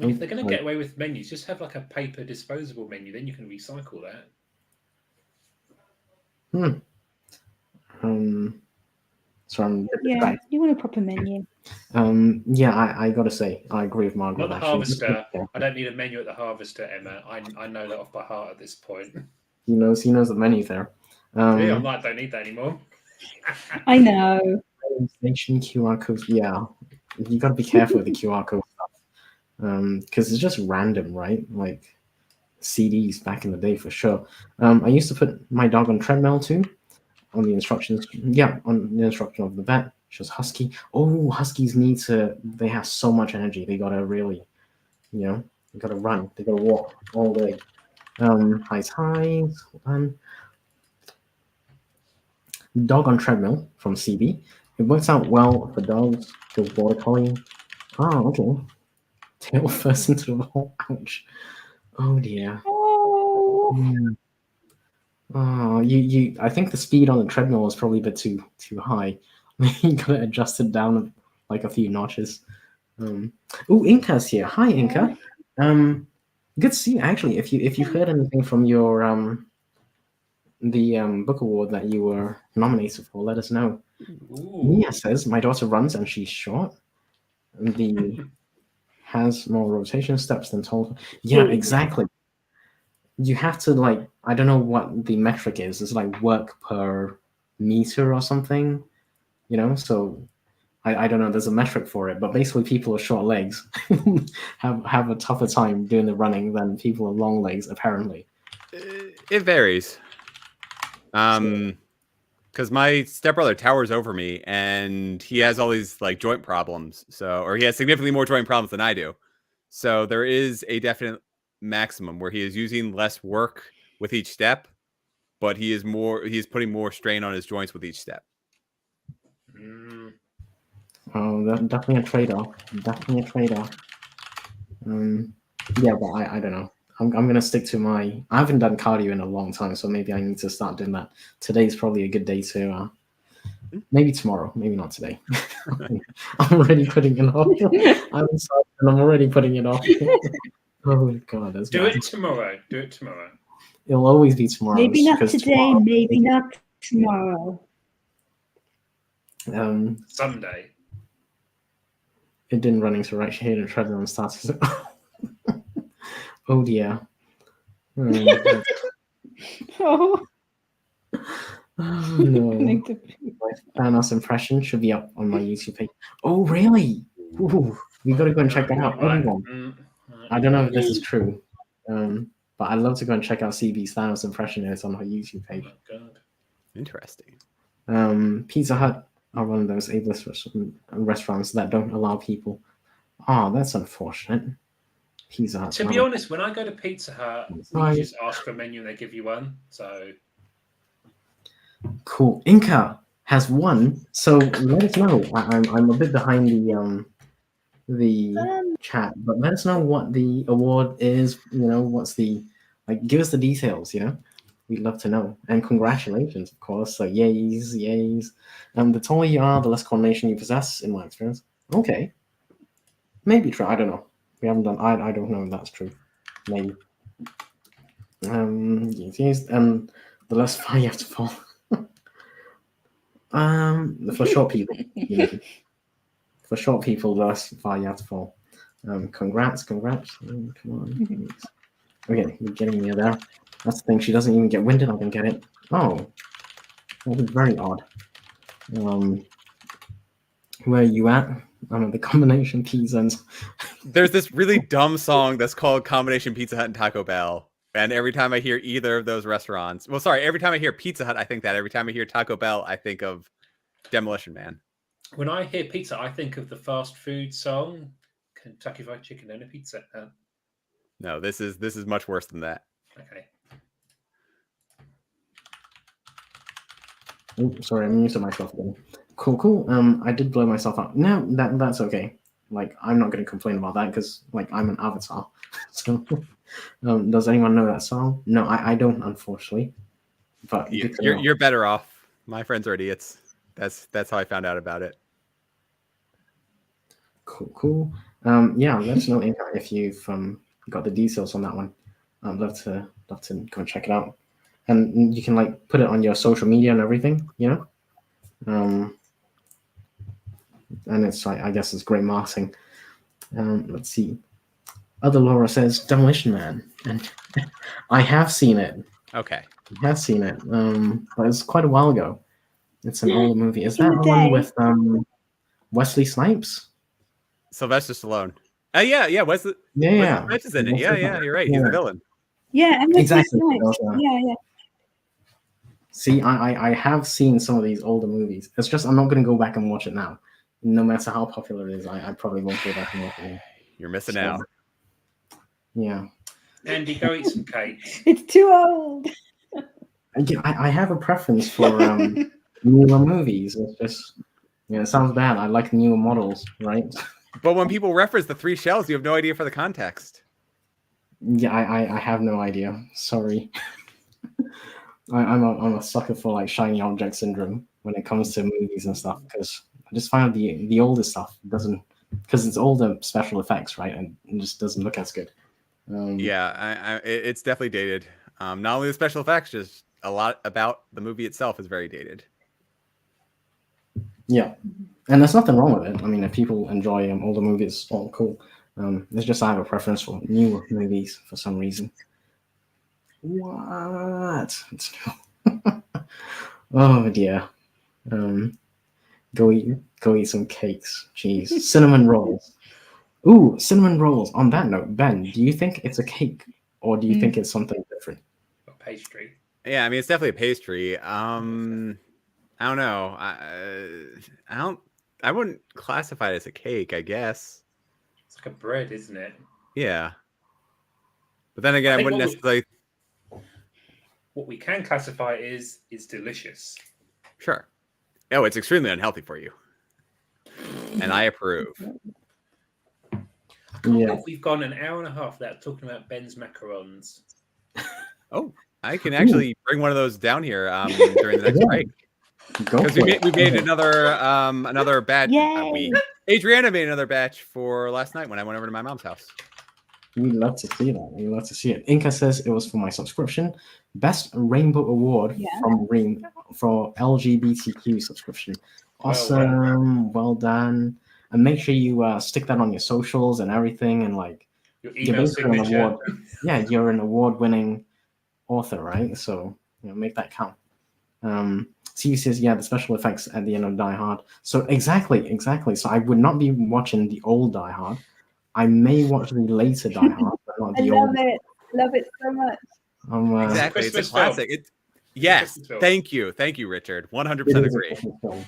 If they're going to get away with menus, just have like a paper disposable menu. Then you can recycle that. So yeah, you want a proper menu. Yeah, I gotta say, I agree with Margaret. Not the harvester. I don't need a menu at the harvester, Emma. I know that off by heart at this point. He knows the menu there. Yeah, I'm like, don't need that anymore. I know. Station QR codes. Yeah, you gotta be careful with the QR code stuff, because it's just random, right? Like CDs back in the day for sure. I used to put my dog on treadmill too. On the instructions, on the instruction of the vet, which was husky. Oh, huskies they have so much energy. They gotta really, they gotta run. They gotta walk all day. Highs. Hold on. Dog on treadmill from CB. It works out well for dogs. The border collie. Oh, okay. Tail first into the hole. Ouch. Oh dear. Oh. Oh, you! I think the speed on the treadmill is probably a bit too high. You gotta adjust it down like a few notches. Inca's here. Hi, Inca. Good to see you. Actually, if you heard anything from your the book award that you were nominated for, let us know. Mia says my daughter runs and she's short. Has more rotation steps than told. Yeah, exactly. you have to like, I don't know what the metric is. It's like work per meter or something, you know. So I don't know. There's a metric for it, but basically, people with short legs have a tougher time doing the running than people with long legs, apparently. It varies. Because my stepbrother towers over me, and he has all these like joint problems. So, or he has significantly more joint problems than I do. So there is a definite maximum where he is using less work with each step, but he is putting more strain on his joints with each step. Oh, definitely a trade-off. Definitely a trade-off. Yeah, but I don't know. I'm gonna stick to my. I haven't done cardio in a long time, so maybe I need to start doing that. Today's probably a good day to. Maybe tomorrow, maybe not today. I'm already putting it off. I'm sorry, and I'm already putting it off. Oh God, that's Do bad. it tomorrow. Do it tomorrow. It'll always be tomorrow. Maybe not because today, tomorrow- maybe not tomorrow. Sunday. It didn't running to right here and treadmill and started. Oh dear. Oh, Oh, no. My Thanos impression should be up on my YouTube page. Oh really? Ooh, we gotta go and check that out, everyone. I don't know if this is true, but I'd love to go and check out CB's Thanos impression. It's on her YouTube page. Oh, God. Interesting. Pizza Hut are one of those ableist restaurants that don't allow people. Oh, that's unfortunate. Pizza Hut. To be honest, when I go to Pizza Hut, we just ask for a menu and they give you one. So cool. Inca has won, so let us know. I'm a bit behind the chat, but let us know what the award is. You know, what's the like? Give us the details. You know, we'd love to know. And congratulations, of course. So yays, yays. The taller you are, the less coordination you possess, in my experience. Okay, maybe true. I don't know. We haven't done. I don't know if that's true. Maybe. Yes, and the less far you have to fall. For short people, you know. For short people, the less far you have to fall. Congrats. Come on. Okay, we're getting near there. That's the thing. She doesn't even get winded. I can get it. Oh, that was very odd. Where are you at? I don't know, the combination pizzas. There's this really dumb song that's called Combination Pizza Hut and Taco Bell. And every time I hear either of those restaurants, well, sorry, every time I hear Pizza Hut, I think that. Every time I hear Taco Bell, I think of Demolition Man. when I hear pizza, I think of the fast food song Kentucky Fried Chicken and a Pizza Hut. No, this is much worse than that. Okay. Oh, sorry, I'm using myself again. Cool. I did blow myself up. No, that's okay. Like, I'm not going to complain about that because, like, I'm an avatar. So, does anyone know that song? No, I don't, unfortunately. But You're better off. My friends are idiots. That's how I found out about it. Cool. Yeah, let us know if you've got the details on that one. I'd love to go and check it out. And you can like put it on your social media and everything, you know. And it's like, I guess it's great marketing. Let's see. Other Laura says Demolition Man, and I have seen it. Okay. I have seen it. But it's quite a while ago. It's an older movie. Is that In the the one day. with Wesley Snipes? Sylvester Stallone. Yeah. Wesley Yeah. Snipes is in it. Yeah. You're right. He's the villain. Yeah, and Exactly. Yeah. See, I have seen some of these older movies. It's just I'm not going to go back and watch it now. No matter how popular it is, I probably won't go back and watch it. You're missing So, out. Yeah. Andy, go eat some cakes. It's too old. I have a preference for newer movies. It's just, it sounds bad. I like newer models, right? But when people reference the 3 shells, you have no idea for the context. Yeah, I have no idea. Sorry. I'm a sucker for like shiny object syndrome when it comes to movies and stuff because I just find the older stuff doesn't, because it's older special effects, right, and it just doesn't look as good. Yeah, it's definitely dated. Not only the special effects, just a lot about the movie itself is very dated. Yeah, and there's nothing wrong with it. I mean, if people enjoy older movies, all cool. It's just I have a preference for newer movies for some reason. What? Oh dear. Go eat some cakes. Jeez, cinnamon rolls. Ooh, cinnamon rolls. On that note, Ben, do you think it's a cake or do you think it's something different? A pastry. Yeah, I mean it's definitely a pastry. I don't know. I don't. I wouldn't classify it as a cake. I guess. It's like a bread, isn't it? Yeah. But then again, I think wouldn't necessarily. What we can classify is delicious. Sure. Oh, it's extremely unhealthy for you, and I approve. I can't Yeah. believe we've gone an hour and a half without talking about Ben's macarons. Oh, I can actually bring one of those down here during the next Yeah. break. Go Because for we it. made another batch. Yay! Adriana made another batch for last night when I went over to my mom's house. We'd love to see that. We'd love to see it. Inca says it was for my subscription. Best Rainbow Award Yeah. from Reem for LGBTQ subscription. Awesome. Well done. And make sure you stick that on your socials and everything. And like, Your you're email basically an signature. award. Yeah, you're an award-winning author, right? So make that count. Steve says, yeah, the special effects at the end of Die Hard. So exactly. So I would not be watching the old Die Hard. I may watch the later Die Hard, but not I the love old. it. Love it so much. Exactly, it's a Christmas film. classic. Yes, Christmas film. thank you, Richard. 100% It is a agree. Christmas film.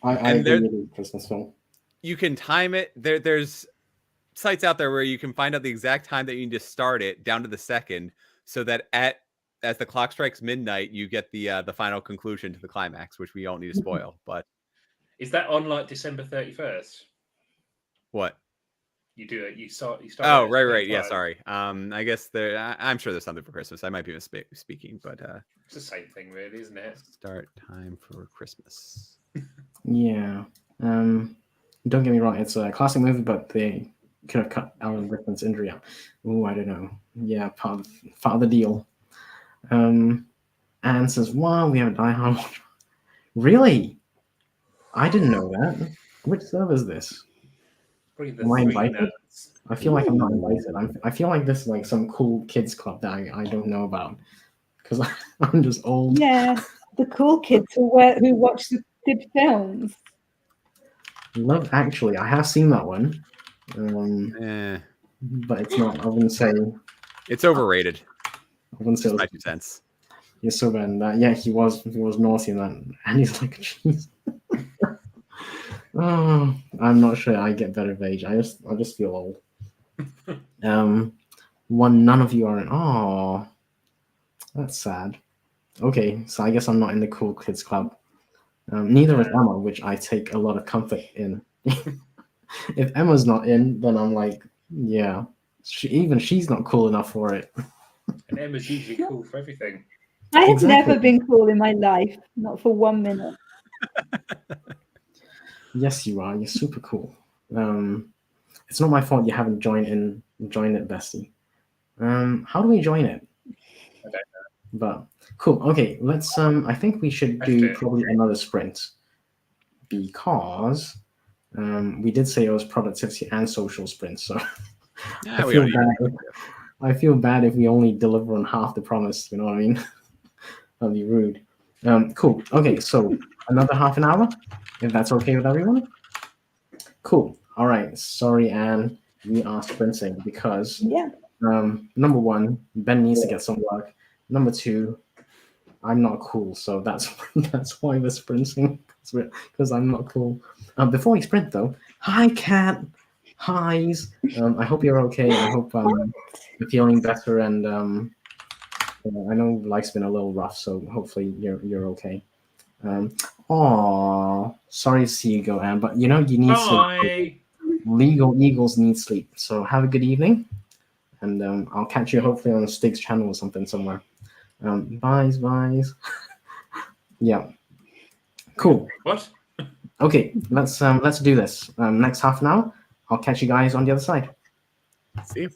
I And agree with you, Christmas film. You can time it. There's sites out there where you can find out the exact time that you need to start it down to the second, so that as the clock strikes midnight, you get the final conclusion to the climax, which we don't need to spoil. But Is that on like December 31st? what? You do it. You start. Oh, right. Yeah, sorry. I guess I'm sure there's something for Christmas. I might be speaking, but it's the same thing, really, isn't it? Start time for Christmas. Yeah. Don't get me wrong. It's a classic movie, but they could have cut Alan Rickman's injury out. Oh, I don't know. Yeah, part of the deal. Anne says, "Wow, we have a Die Hard." Really? I didn't know that. Which server is this? Probably the Am I three invited? nerds. I feel like I'm not invited. I feel like this is like some cool kids club that I don't know about because I'm just old. Yeah, the cool kids who watch the good films. Love Actually, I have seen that one, but it's not. I wouldn't say. It's overrated. I wouldn't say. Just my 2 cents. You're so bad in that. Yeah, he was naughty in that, and he's like, jeez. Oh, I'm not sure I get better of age. I just feel old. None of you are in. Oh, that's sad. Okay, so I guess I'm not in the cool kids club. Neither is Emma, which I take a lot of comfort in. If Emma's not in, then I'm like, yeah, she's not cool enough for it. And Emma's usually cool for everything. I have Exactly. never been cool in my life, not for 1 minute. Yes, you are. You're super cool. It's not my fault you haven't joined it, bestie. How do we join it? I don't know. But cool. Okay, let's. I think we should do probably another sprint because we did say it was productivity and social sprint. So I feel bad. I feel bad if we only deliver on half the promise. You know what I mean? That'd be rude. Cool. Okay, so another half an hour, if that's okay with everyone. Cool. All right. Sorry, Anne. We are sprinting because number one, Ben needs to get some work. Number two, I'm not cool, so that's why we're sprinting because I'm not cool. Before we sprint, though, hi, Kat. Highs. I hope you're okay. I hope you're feeling better, and I know life's been a little rough, so hopefully you're okay. Sorry to see you go, Anne, but you need sleep. Legal Eagles need sleep. So have a good evening, and I'll catch you hopefully on Stig's channel or something somewhere. Byes. Yeah. Cool. What? Okay, let's do this. Next half an hour, I'll catch you guys on the other side. See you.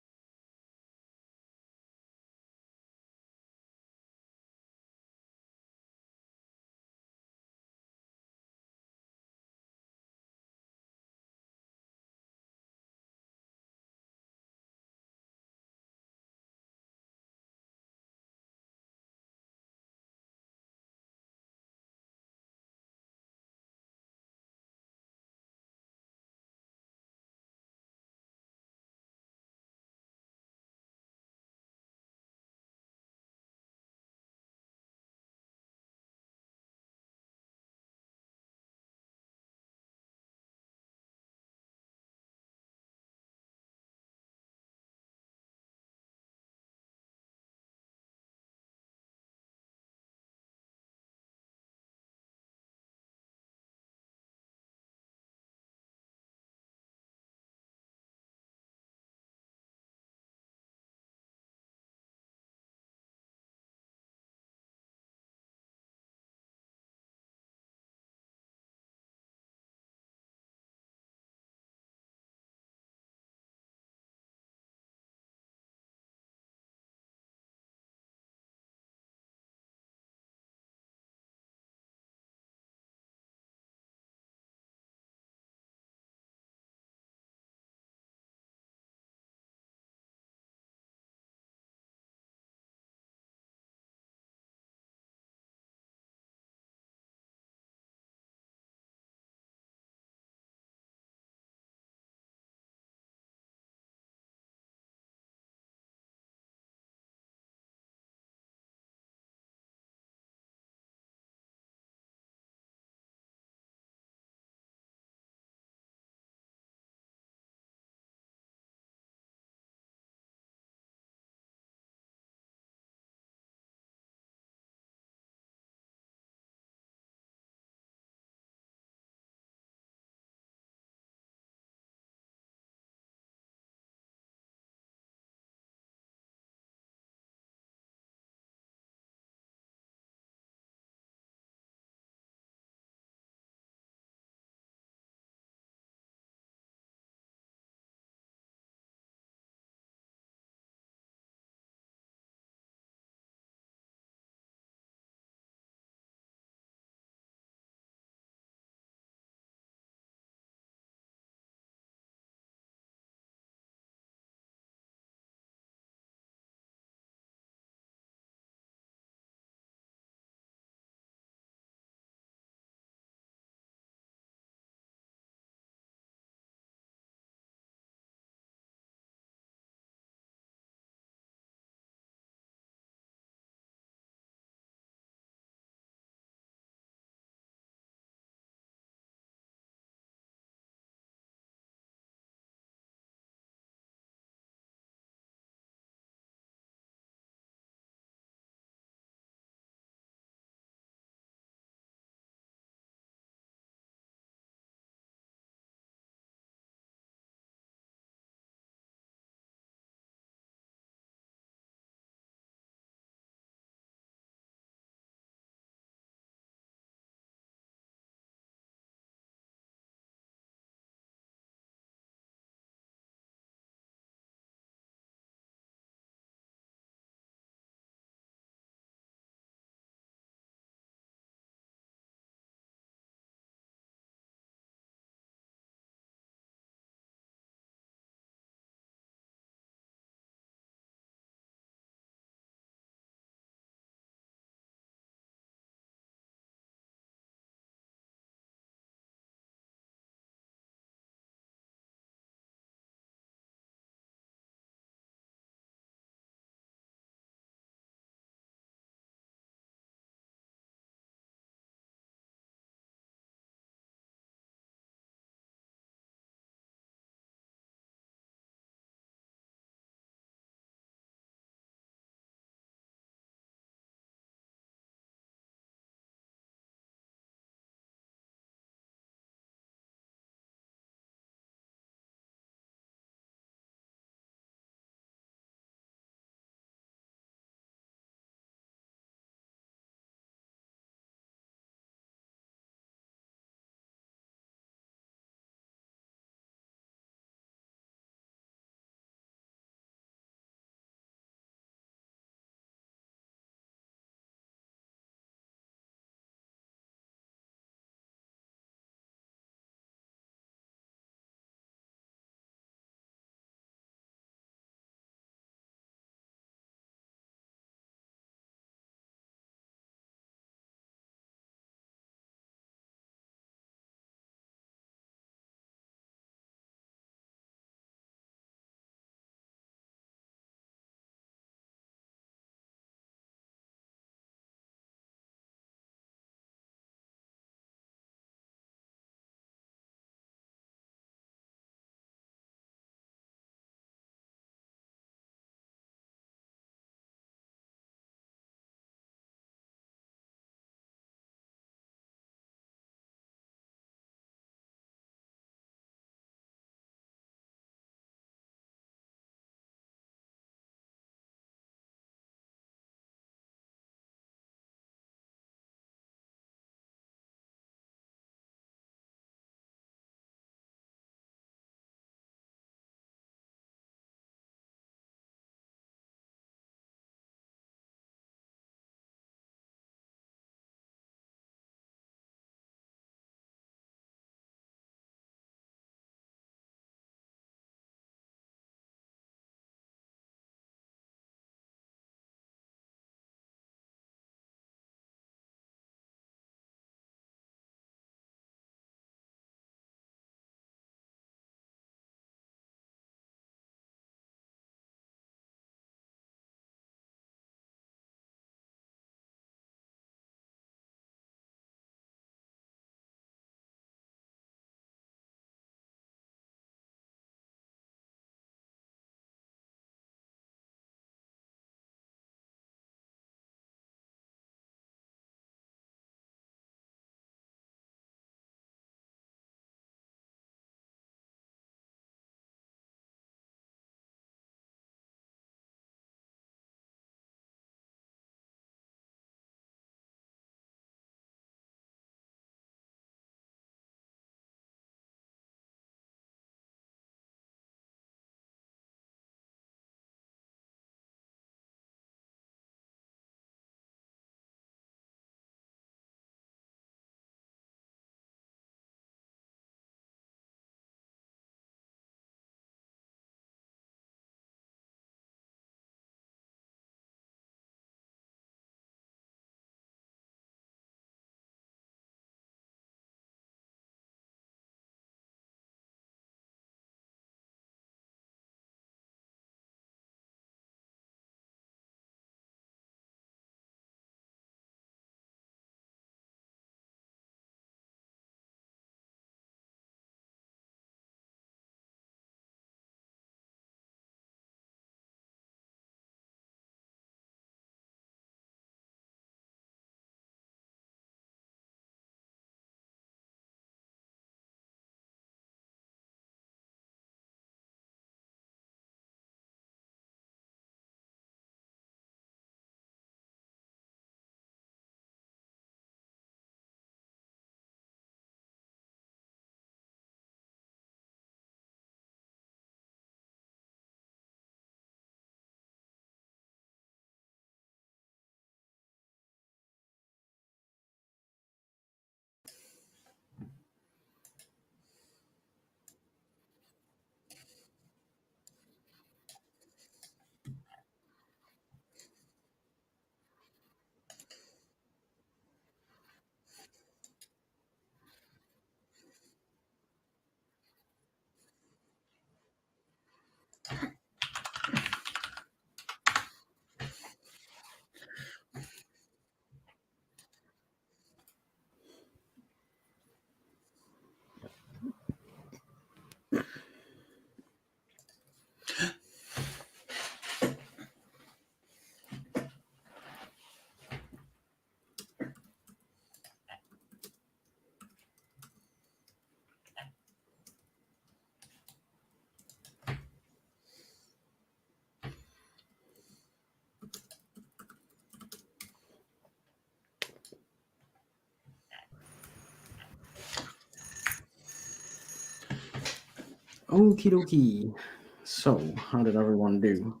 Okie dokie. So, how did everyone do?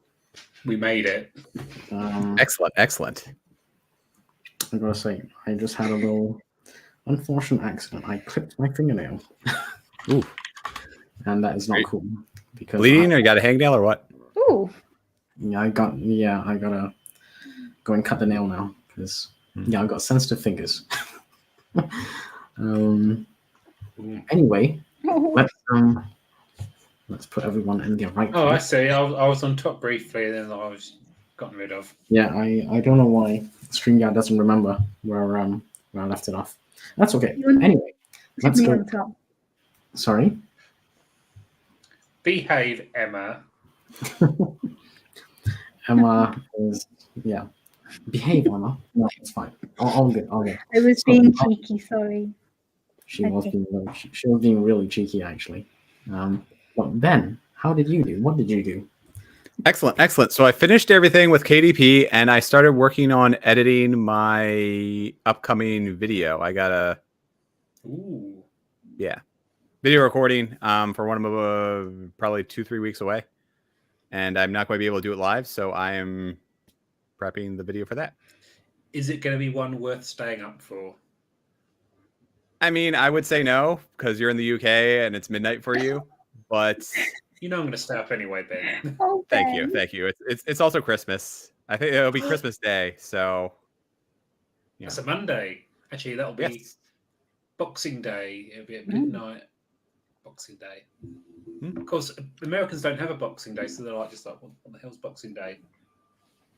We made it. Excellent, excellent. I gotta say, I just had a little unfortunate accident. I clipped my fingernail. Ooh. And that is not Great. cool. Because Bleeding, or you got a hangnail, or what? Ooh. I gotta go and cut the nail now. Because, I got sensitive fingers. Anyway, Oh. let's put everyone in their right Oh, I place. see. I was on top briefly, and then I was gotten rid of. Yeah, I don't know why StreamYard doesn't remember where I left it off. That's okay. Anyway, let's me go. on top. Sorry. Behave, Emma. Emma is behave, Emma. No, it's fine. All good. All good. I was So, being cheeky, sorry. She was Okay. being really cheeky, actually. But Ben, how did you do? What did you do? Excellent, excellent. So I finished everything with KDP, and I started working on editing my upcoming video. I got a Ooh. video recording for one of probably 2-3 weeks away, and I'm not going to be able to do it live, so I am prepping the video for that. Is it going to be one worth staying up for? I mean, I would say no, because you're in the UK and it's midnight for you, but You know I'm going to stay up anyway, Ben. Oh, thank you, Ben. thank you. It's also Christmas. I think it'll be Christmas Day, so It's a Monday. Actually, that'll be yes. Boxing Day. It'll be at midnight. Boxing Day. Of course, Americans don't have a Boxing Day, so they're like just like, what the hell's Boxing Day?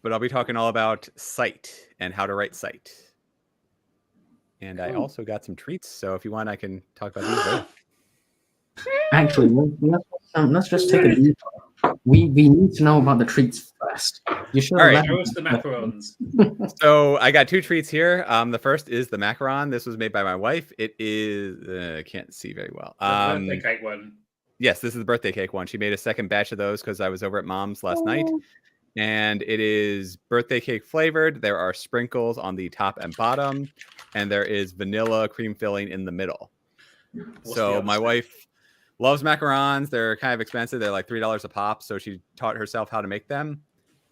But I'll be talking all about sight and how to write sight. And I also got some treats, so if you want, I can talk about these later. Actually, let's just take a deep. We need to know about the treats first. You should. All right. Show us the macarons. So I got 2 treats here. The first is the macaron. This was made by my wife. It is I can't see very well. The birthday cake one. Yes, this is the birthday cake one. She made a second batch of those because I was over at Mom's last night. And it is birthday cake flavored. There are sprinkles on the top and bottom, and there is vanilla cream filling in the middle. So my wife loves macarons. They're kind of expensive. They're like $3 a pop. So she taught herself how to make them,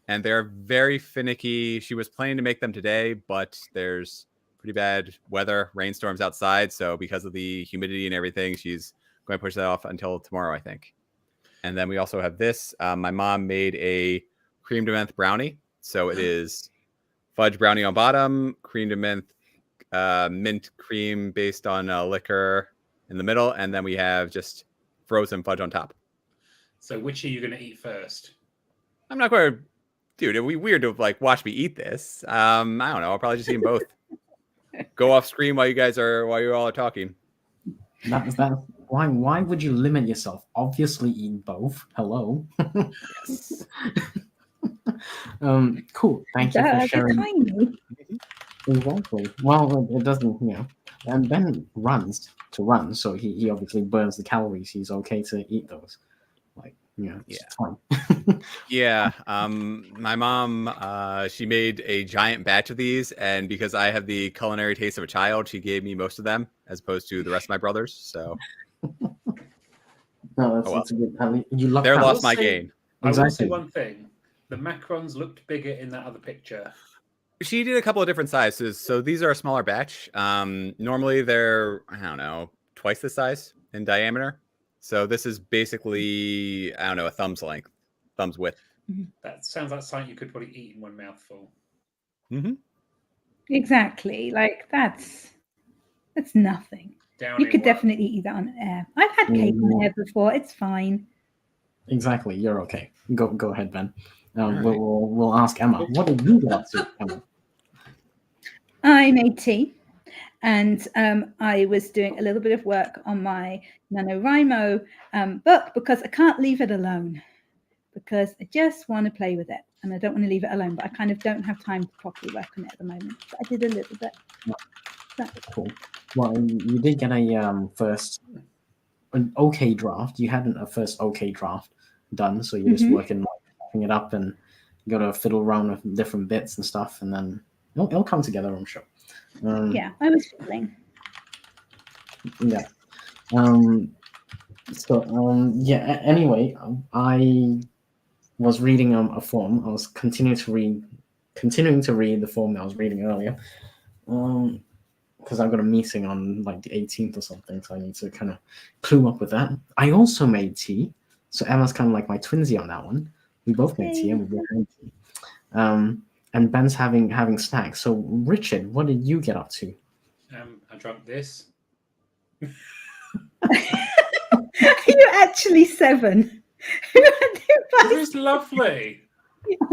and they're very finicky. She was planning to make them today, but there's pretty bad weather, rainstorms outside. So because of the humidity and everything, she's going to push that off until tomorrow, I think. And then we also have this. My mom made a cream de menthe brownie. So it is fudge brownie on bottom, cream de menthe, mint cream based on liquor in the middle, and then we have just frozen fudge on top. So which are you going to eat first? I'm not going to, dude, it'd be weird to like watch me eat this. I don't know. I'll probably just eat them both. Go off screen while you all are talking. That why would you limit yourself? Obviously eat both. Hello. Yes. Cool. Thank you for sharing. Tiny. Exactly. Well, it doesn't, And Ben runs to run, so he obviously burns the calories. He's okay to eat those. It's fine. Yeah. My mom, she made a giant batch of these, and because I have the culinary taste of a child, she gave me most of them as opposed to the rest of my brothers. So no, that's a good. I mean, you lucked They're out. lost my gain. I will say Exactly. one thing. The macarons looked bigger in that other picture. She did a couple of different sizes. So these are a smaller batch. Normally they're, I don't know, twice the size in diameter. So this is basically, I don't know, a thumb's length, thumb's width. That sounds like something you could probably eat in one mouthful. Mm-hmm. Exactly. Like that's nothing. Down You in could one. definitely eat that on air. I've had cake on air before. It's fine. Exactly. You're okay. Go ahead, Ben. right. We'll ask Emma. What did you get up to, Emma? I made tea, and I was doing a little bit of work on my NaNoWriMo book because I can't leave it alone, because I just want to play with it and I don't want to leave it alone, but I kind of don't have time to properly work on it at the moment. But I did a little bit. Cool. Well, you did get a first an okay draft. You had a first okay draft done, so you're just working it up and you got to fiddle around with different bits and stuff, and then it'll come together, I'm sure. Yeah, I was fiddling. Yeah. Yeah. Anyway, I was reading a form. I was continuing to read the form that I was reading earlier. Because I've got a meeting on like the 18th or something, so I need to kind of clue up with that. I also made tea, so Emma's kind of like my twinsy on that one. We both made tea, and we both made tea. And Ben's having snacks. So Richard, what did you get up to? I drank this. Are you actually 7? This is lovely.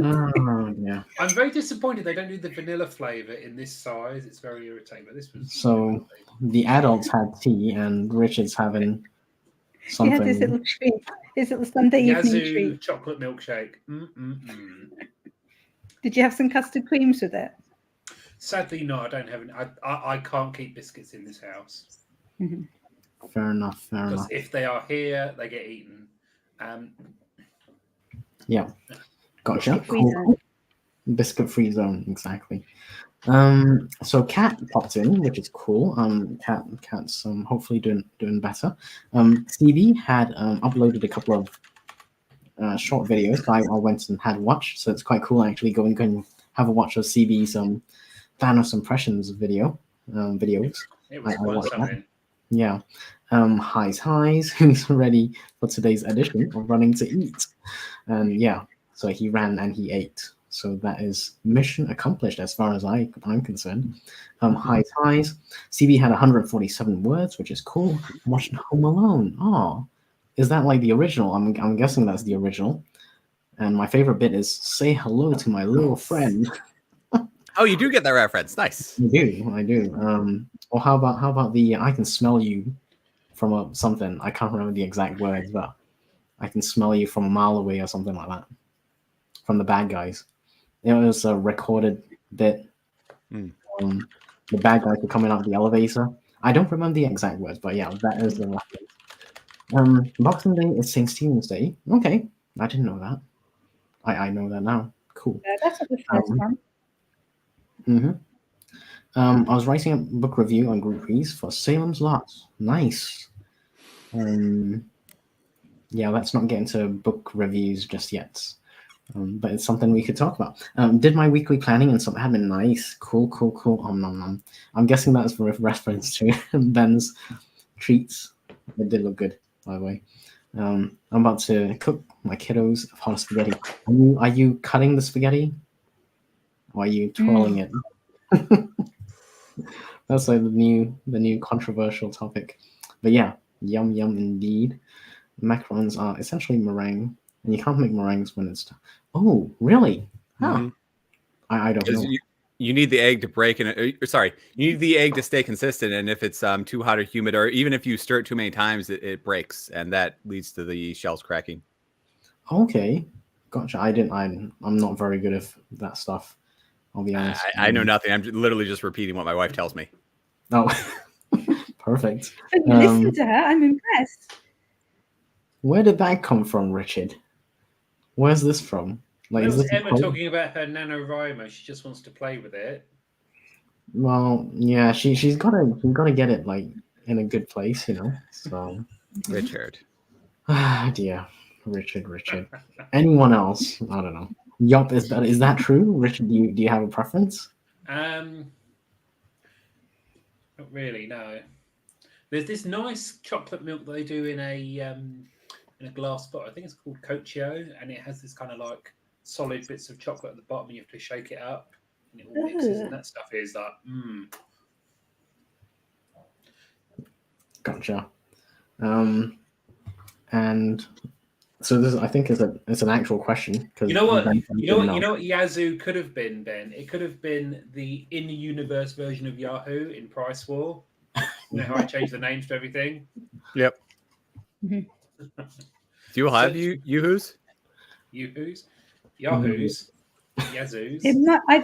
Oh, yeah. I'm very disappointed they don't do the vanilla flavour in this size. It's very irritating. But this was So the adults had tea, and Richard's having You something. had this little treat, this little Sunday evening Yazoo treat. chocolate milkshake. Did you have some custard creams with it? Sadly, no. I don't have any. I can't keep biscuits in this house. Fair enough. Because if they are here, they get eaten. Yeah, gotcha. Biscuit-free zone. Biscuit-free zone, exactly. So Kat popped in, which is cool. Kat's hopefully doing better. CB had uploaded a couple of short videos that I went and had watched, so it's quite cool actually. Go and have a watch of CB's Thanos impressions videos. It was I quite watched that. something. Yeah. Highs, who's ready for today's edition of Running to Eat. And yeah, so he ran and he ate. So that is mission accomplished as far as I'm concerned. Highs. CB had 147 words, which is cool. Watched Home Alone. Oh, is that like the original? I'm guessing that's the original. And my favorite bit is say hello to my little friend. Oh, you do get that reference. Nice. I do. Or how about the I can smell you from something. I can't remember the exact words, but I can smell you from a mile away or something like that. From the bad guys. It was a recorded bit. The bad guys were coming out of the elevator. I don't remember the exact words, but yeah, that is the reference. Boxing Day is St. Stephen's Day. Okay, I didn't know that. I know that now. Cool. Yeah, that's not the first one. I was writing a book review on Group Reads for Salem's Lot. Nice. Yeah, let's not get into book reviews just yet. But it's something we could talk about. Did my weekly planning and some admin. Nice. Cool. I'm guessing that's with reference to Ben's treats. It did look good, by the way. I'm about to cook my kiddos hot spaghetti. Are you cutting the spaghetti? Or are you twirling it? That's like the new controversial topic. But yeah, yum indeed. Macarons are essentially meringue, and you can't make meringues when it's. Oh, really? Huh. I don't know. You need the egg to break, and you need the egg to stay consistent. And if it's too hot or humid, or even if you stir it too many times, it breaks, and that leads to the shells cracking. Okay, gotcha. I'm not very good at that stuff. I'll be honest. I know nothing. I'm literally just repeating what my wife tells me. Oh, perfect. You listen to her. I'm impressed. Where did that come from, Richard? Where's this from? Like, that is was this Emma talking about her NaNoWriMo. She just wants to play with it. Well, yeah, she's gotta get it like in a good place, you know. So Richard. Ah, dear. Richard. Anyone else? I don't know. Yup, is that true? Richard, do you have a preference? Not really, no. There's this nice chocolate milk that they do in a glass bottle. I think it's called Cochio, and it has this kind of like solid bits of chocolate at the bottom. You have to shake it up, and it all mixes, and that stuff is like, Gotcha. And So this, I think, is an actual question because You know what Yazoo could have been, Ben? It could have been the in-universe version of Yahoo in Price War. You know how I changed the names to everything? Yep. Mhm. Do you have So- Yoo-hoos? Yahoo's? Yahoos? Yazoos? It might,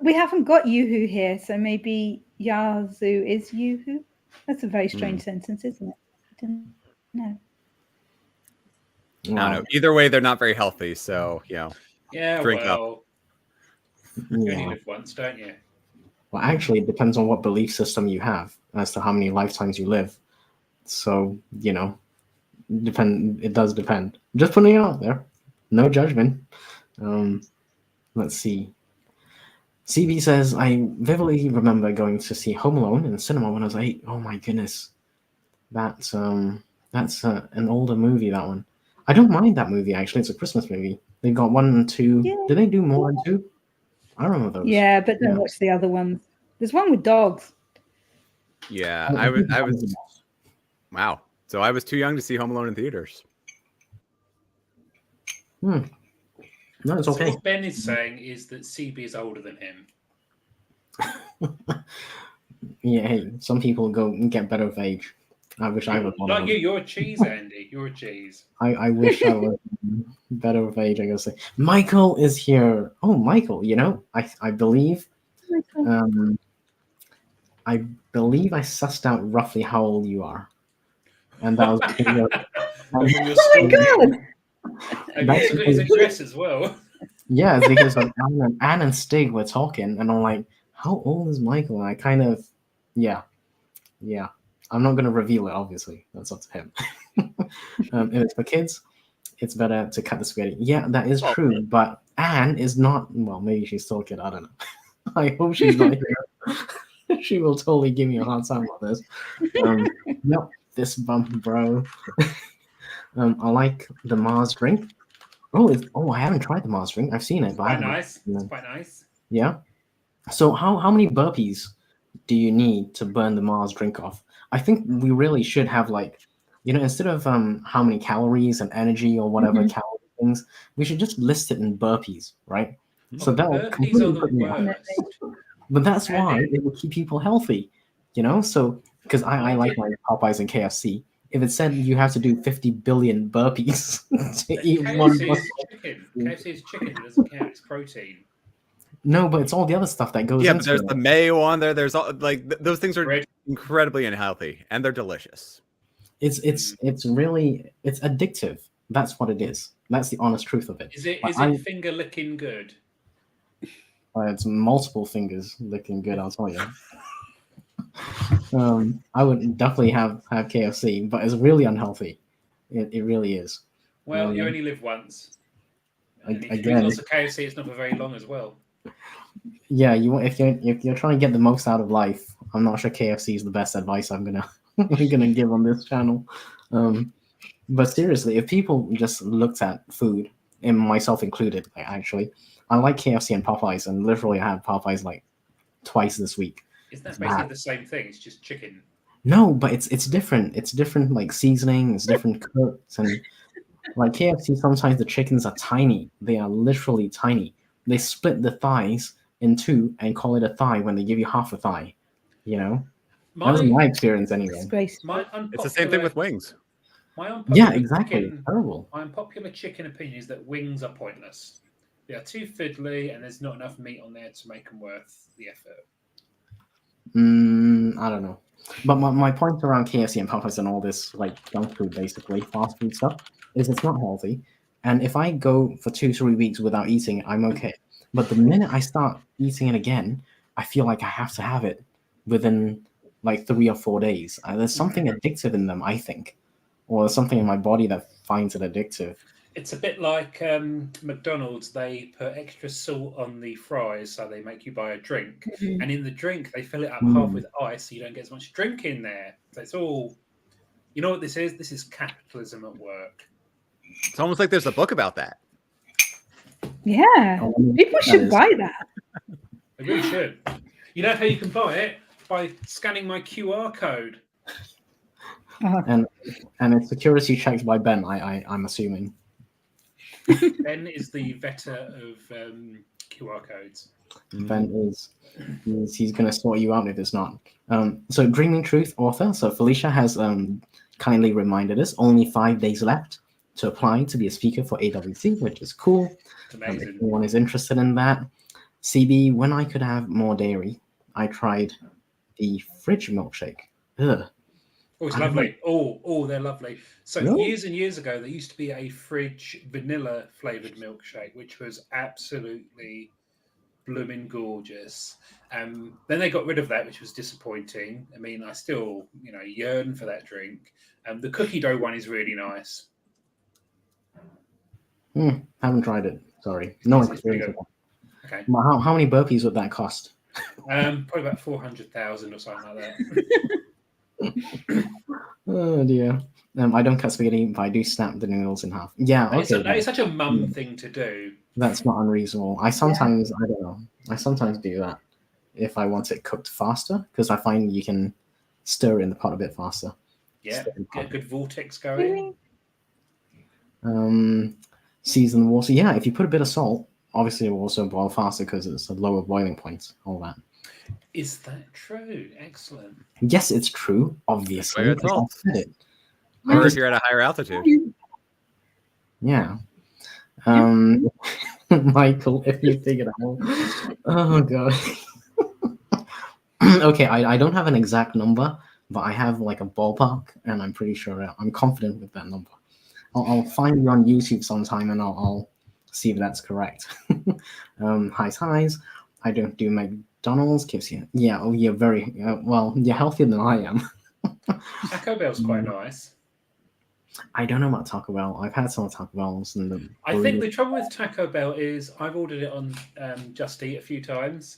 we haven't got Yoo-hoo here, so maybe Yazoo is Yoo-hoo. That's a very strange sentence, isn't it? I don't know. I don't know. Either way, they're not very healthy. So, Yeah, drink up. well, you only Yeah. live once, don't you? Well, actually, it depends on what belief system you have as to how many lifetimes you live. So, it does depend. Just putting it out there. No judgment. Let's see. CB says, I vividly remember going to see Home Alone in the cinema when I was 8. Oh my goodness. That's an older movie, that one. I don't mind that movie, actually. It's a Christmas movie. They've got 1 and 2. Yeah. Did they do more than 2? I remember those. Yeah, but don't Yeah. watch the other ones. There's one with dogs. Yeah, I was. Wow. So I was too young to see Home Alone in theaters. No, it's So okay. what Ben is saying is that CB is older than him. Yeah, hey, some people go and get better with age. I wish I was one of Like them. you're a cheese, Andy. You're a cheese. I wish I was better with age, I gotta say. Michael is here. Oh, Michael, I believe I sussed out roughly how old you are. And that was From your Oh my story. god! Have you also got his address as well? Yeah, it's because of Anne and Stig were talking, and I'm like, how old is Michael? And I kind of, yeah. I'm not going to reveal it, obviously. That's up to him. If it's for kids, it's better to cut the spaghetti. Yeah, that is true, but Anne is not, well, maybe she's still a kid. I don't know. I hope she's not here. She will totally give me a hard time on this. Yep, this bump, bro. I like the Mars drink. I haven't tried the Mars drink. I've seen it, but I Quite haven't. nice. It's quite nice. Yeah. So how many burpees do you need to burn the Mars drink off? I think we really should have instead of how many calories and energy or whatever calorie things, we should just list it in burpees, right? So that will Burpees are completely the put me off. worst. But that's And why then- it will keep people healthy, So because I like my Popeyes and KFC. If it said you have to do 50 billion burpees to eat one, KFC is chicken. KFC is chicken. It doesn't count. It's protein. no, but it's all the other stuff that goes. Yeah, into but there's it. the mayo on there. There's all those things are Bread. incredibly unhealthy, and they're delicious. It's really addictive. That's what it is. That's the honest truth of it. Is it finger licking good? It's multiple fingers looking good, I'll tell you. I would definitely have KFC, but it's really unhealthy. It really is. Well, you only live once. And if you eat Again, lots of KFC, it's not for very long as well. yeah, if you're trying to get the most out of life, I'm not sure KFC is the best advice I'm gonna give on this channel. But seriously, if people just looked at food, and myself included, actually, I like KFC and Popeyes, and literally I had Popeyes like twice this week. Isn't that basically the same thing? It's just chicken. No, but it's different. It's different, like seasoning. It's different cooks, and like KFC. Sometimes the chickens are tiny. They are literally tiny. They split the thighs in two and call it a thigh when they give you half a thigh. That was my experience anyway. Disgraceful. It's the same thing with wings. Yeah, exactly. Terrible. My unpopular chicken opinion is that wings are pointless. They are too fiddly, and there's not enough meat on there to make them worth the effort. I don't know. But my point around KFC and Popeyes and all this like junk food, basically fast food stuff, is it's not healthy. And if I go for 2-3 weeks without eating it, I'm okay. But the minute I start eating it again, I feel like I have to have it within like 3 or 4 days. There's something addictive in them, I think, or there's something in my body that finds it addictive. It's a bit like McDonald's. They put extra salt on the fries, so they make you buy a drink. And in the drink, they fill it up half with ice, so you don't get as much drink in there. So it's all... You know what this is? This is capitalism at work. It's almost like there's a book about that. Yeah, people should buy that. They really should. You know how you can buy it? By scanning my QR code. And it's security checked by Ben, I'm assuming. Ben is the vetter of QR codes. Ben is he's going to sort you out if it's not. So Dreaming Truth author. So Felicia has kindly reminded us only 5 days left to apply to be a speaker for AWC, which is cool. It's amazing. If anyone is interested in that. CB, when I could have more dairy, I tried the fridge milkshake. Ugh. Oh, it's I don't lovely. Oh, they're lovely. So Really? years and years ago, there used to be a fridge vanilla flavored milkshake, which was absolutely blooming gorgeous. Then they got rid of that, which was disappointing. I mean, I still, yearn for that drink. The cookie dough one is really nice. Haven't tried it. Sorry. No It's pretty experience good. with that. Okay. How many burpees would that cost? Probably about 400,000 or something like that. Oh dear. I don't cut spaghetti, but I do snap the noodles in half. Yeah, okay. It's such a mum thing to do. That's not unreasonable. I sometimes do that if I want it cooked faster, because I find you can stir it in the pot a bit faster. Yeah, Stir in the get a pot. good vortex going. Season water. Yeah, if you put a bit of salt, obviously it will also boil faster because it's a lower boiling point. All that. Is that true? Excellent. Yes, it's true. Obviously, That's why because it's I said it. Or if you're at a higher altitude. Yeah. Michael, if you figured out. Oh god. Okay, I don't have an exact number, but I have like a ballpark, and I'm pretty sure I'm confident with that number. I'll find you on YouTube sometime, and I'll see if that's correct. Highs. I don't do McDonald's. KFC. Yeah. Oh, you're very well. You're healthier than I am. Taco Bell's quite nice. I don't know about Taco Bell. I've had some Taco Bells, and I think the trouble with Taco Bell is I've ordered it on Just Eat a few times,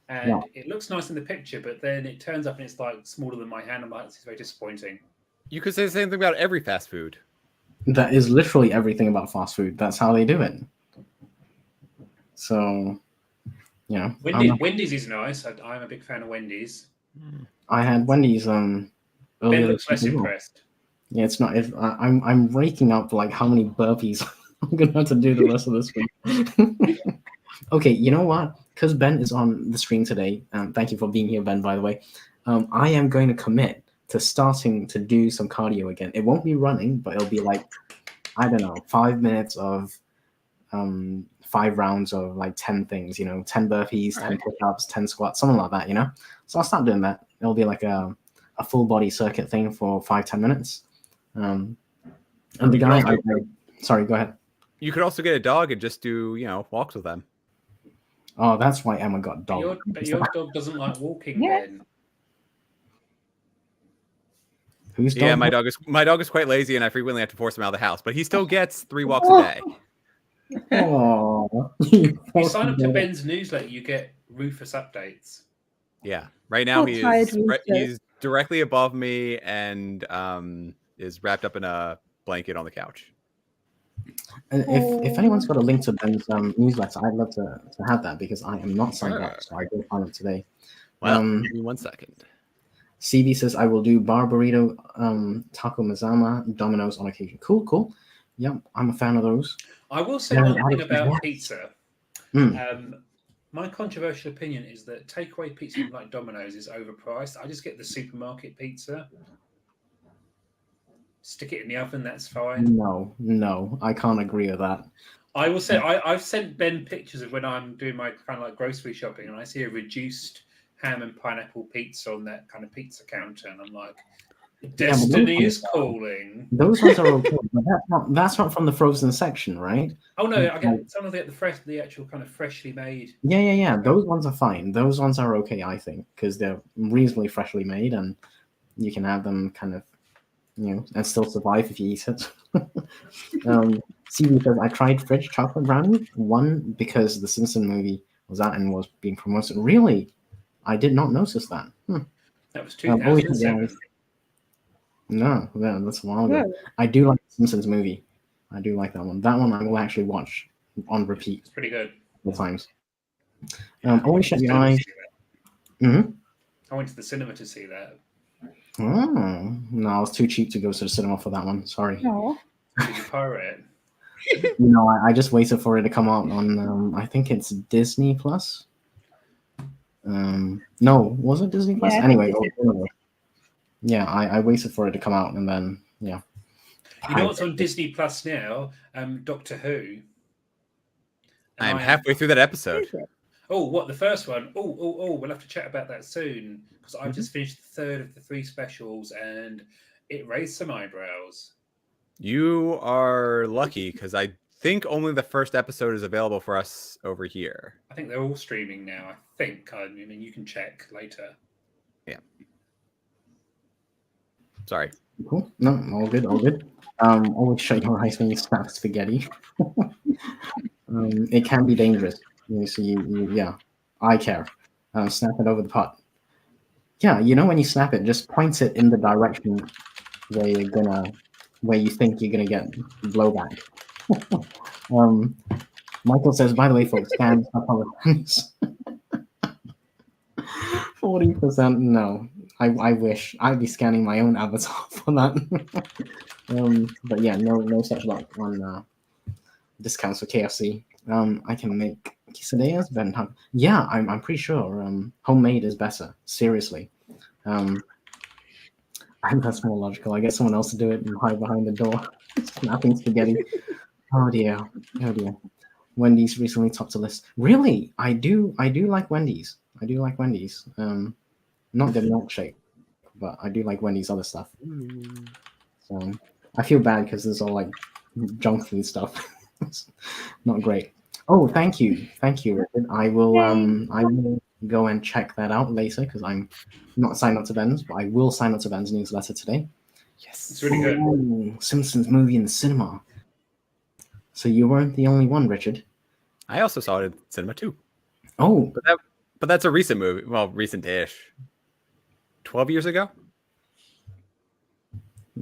and it looks nice in the picture, but then it turns up and it's like smaller than my hand. I'm like, it's very disappointing. You could say the same thing about every fast food. That is literally everything about fast food. That's how they do it. So, yeah. Wendy's is nice. I'm a big fan of Wendy's. I had Wendy's Ben earlier looks this less week. impressed. Yeah, it's not. I'm raking up like how many burpees I'm gonna have to do the rest of this week. Okay, you know what? Because Ben is on the stream today. Thank you for being here, Ben. By the way, I am going to commit to starting to do some cardio again. It won't be running, but it'll be like, I don't know, 5 minutes of 5 rounds of like 10 things. 10 burpees, 10 push-ups, 10 squats, something like that. So I'll start doing that. It'll be like a full body circuit thing for 5-10 minutes. And the guy, sorry, go ahead. You could also get a dog and just do, walks with them. Oh, that's why Emma got dog. But your dog doesn't like walking, Ben. Who's dog? Yeah, my dog is quite lazy, and I frequently have to force him out of the house. But he still gets 3 walks a day. Oh, you sign up to Ben's newsletter, you get Rufus updates. Yeah, right now he's directly above me and is wrapped up in a blanket on the couch. And if anyone's got a link to Ben's newsletter, I'd love to have that because I am not signed up, so I go find it today. Well, give me 1 second. CB says I will do bar burrito, taco mazama, Domino's on occasion. Cool. Yep, I'm a fan of those. I will say one thing about pizza. My controversial opinion is that takeaway pizza like Domino's is overpriced. I just get the supermarket pizza. Stick it in the oven, that's fine. No, I can't agree with that. I will say I've sent Ben pictures of when I'm doing my kind of like grocery shopping and I see a reduced ham and pineapple pizza on that kind of pizza counter, and I'm like, destiny is calling. Those ones are okay, but that's not from the frozen section, right? Oh no, I get some of the actual kind of freshly made. Yeah. Those ones are fine. Those ones are okay, I think, because they're reasonably freshly made, and you can have them kind of, and still survive if you eat it. See, because I tried fridge chocolate brownie, one because the Simpson movie was out and was being promoted. Really, I did not notice that. That was 2007. No, that's a while ago. I do like the Simpsons movie. I do like that one. That one I will actually watch on repeat. It's pretty good. All times. Always shut your eyes. I went to the cinema to see that. Oh, no, I was too cheap to go to the cinema for that one. Sorry. No. Did you pirate it? I just waited for it to come out on. I think it's Disney Plus. No, was it Disney Plus? Yeah, I think Anyway, Disney yeah, I waited for it to come out, and then yeah. You know what's on Disney Plus now? Doctor Who. And I'm halfway through that episode. Is it? Oh, what, the first one? Oh, we'll have to chat about that soon because I've Mm-hmm. just finished the third of the 3 specials and it raised some eyebrows. You are lucky because I think only the first episode is available for us over here. I think they're all streaming now. I think. I mean, you can check later. Sorry. Cool. No, all good, all good. Always shut your eyes when you snap spaghetti. It can be dangerous. So yeah, I care. Snap it over the pot. Yeah, when you snap it, just point it in the direction where you think you're gonna get blowback. Michael says, by the way, folks, scans are politics. 40%. No, I wish I'd be scanning my own avatar for that. But yeah, no such luck on discounts for KFC. I can make quesadillas, but yeah, I'm pretty sure homemade is better. Seriously. I think that's more logical. I get someone else to do it and hide behind the door, snapping spaghetti. Oh dear. Wendy's recently topped the list. Really, I do like Wendy's. Not the milkshake, but I do like Wendy's other stuff. So I feel bad because there's all like junk food stuff. It's not great. Oh, thank you, Richard. I will go and check that out later because I'm not signed up to Ben's, but I will sign up to Ben's newsletter today. Yes. It's really good. Oh, Simpsons movie in the cinema. So you weren't the only one, Richard. I also saw it in cinema too. Oh, But that's a recent movie. Well, recent-ish. 12 years ago?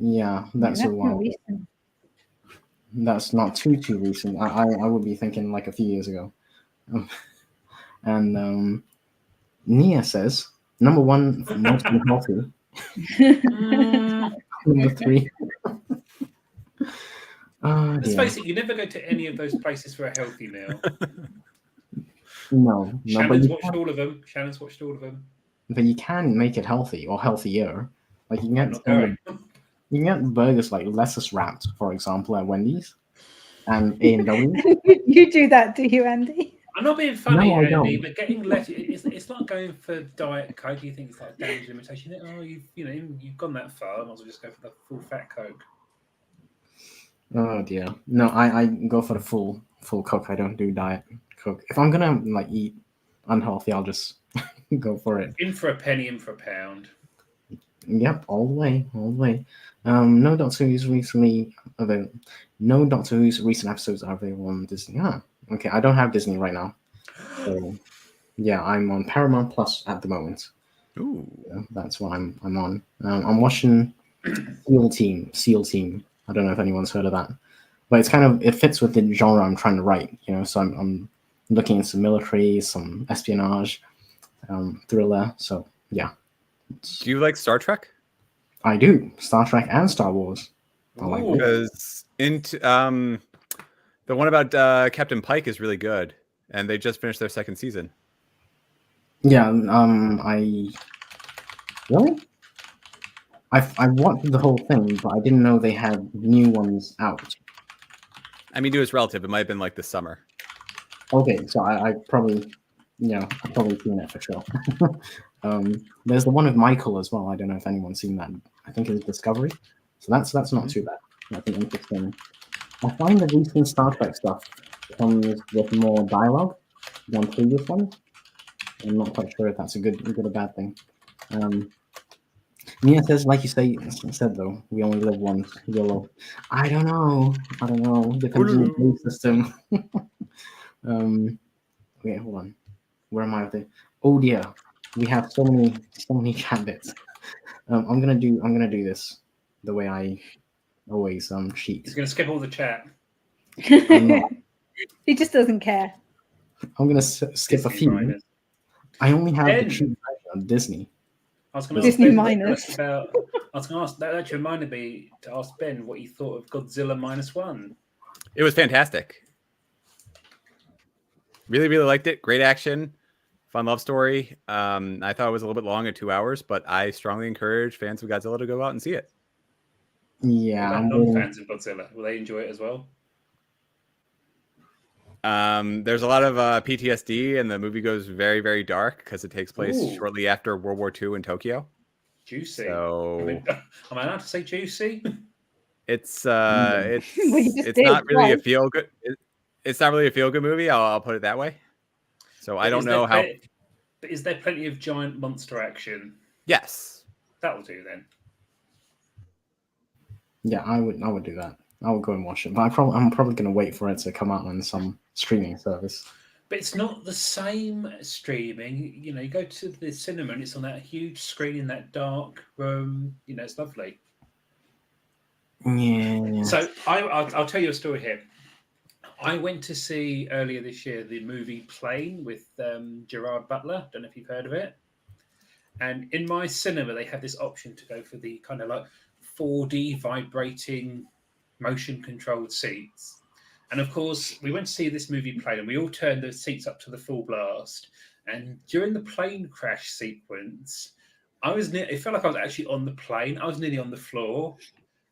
yeah, that's a more while. recent. That's not too recent. I would be thinking like a few years ago. And Nia says, number 1, most unhealthy. Number 3. Let's face it, you never go to any of those places for a healthy meal. No, Shannon's watched all of them. but you can make it healthy or healthier. Like you I'm can not going. you can get burgers like lettuce wrapped, for example, at Wendy's and A&W. You do that, do you, Andy? I'm not being funny, No, I Andy, don't. but getting lettuce, it's like going for Diet Coke. You think it's like damage limitation. Oh, you've gone that far. I might as well just go for the full fat Coke. Oh dear. No, I go for the full Coke. I don't do Diet Coke. If I'm gonna like eat unhealthy, I'll just go for it. In for a penny, in for a pound. Yep, all the way. No Doctor Who's recently available. No Doctor Who's recent episodes are available on Disney. Okay. I don't have Disney right now. So yeah, I'm on Paramount Plus at the moment. Ooh. Yeah, that's what I'm on. I'm watching SEAL Team. I don't know if anyone's heard of that, but it fits with the genre I'm trying to write. So I'm looking into military, some espionage, thriller. So yeah. Do you like Star Trek? I do. Star Trek and Star Wars. I like Ooh. both. Because the one about Captain Pike is really good, and they just finished their 2nd season. Yeah. I watched the whole thing, but I didn't know they had new ones out. I mean, it was relative. It might have been like this summer. Okay, so I probably, I've probably seen it for sure. There's the one with Michael as well. I don't know if anyone's seen that. I think it's Discovery. So that's not too bad. I think interesting. I find the recent Star Trek stuff comes with more dialogue than previous ones. I'm not quite sure if that's a good or bad thing. Nia says, like you said though, we only live once. YOLO. I don't know. Depends on the belief system. Okay, hold on. Where am I with it? Oh dear, we have so many chat bits. I'm gonna do this the way I always cheat. He's going to skip all the chat. He just doesn't care. I'm gonna skip a few. Minus. I only have Ben. the cheap version on Disney. I was going to Disney ask Ben minus. I was going to ask. That actually reminded me to ask Ben what he thought of Godzilla -1. It was fantastic. Really, really liked it. Great action, fun love story. I thought it was a little bit long at 2 hours, but I strongly encourage fans of Godzilla to go out and see it. Yeah, What I'm about really- non-fans of Godzilla? Will they enjoy it as well? There's a lot of PTSD, and the movie goes very, very dark because it takes place Ooh. shortly after World War II in Tokyo. Juicy. So I mean, am I allowed to say juicy? it's Well, you just it's did, not really a right? feel good. It's not really a feel good movie. I'll put it that way. So I But don't is there know how. But is there plenty of giant monster action? Yes. That'll do then. Yeah, I would do that. I would go and watch it, but I'm probably going to wait for it to come out on some streaming service. But it's not the same streaming. You know, you go to the cinema and it's on that huge screen in that dark room. You know, it's lovely. Yeah. So I'll tell you a story here. I went to see earlier this year the movie Plane with Gerard Butler. Don't know if you've heard of it. And in my cinema, they have this option to go for the kind of like 4D vibrating motion controlled seats. And of course, we went to see this movie Plane and we all turned the seats up to the full blast. And during the plane crash sequence, it felt like I was actually on the plane. I was nearly on the floor.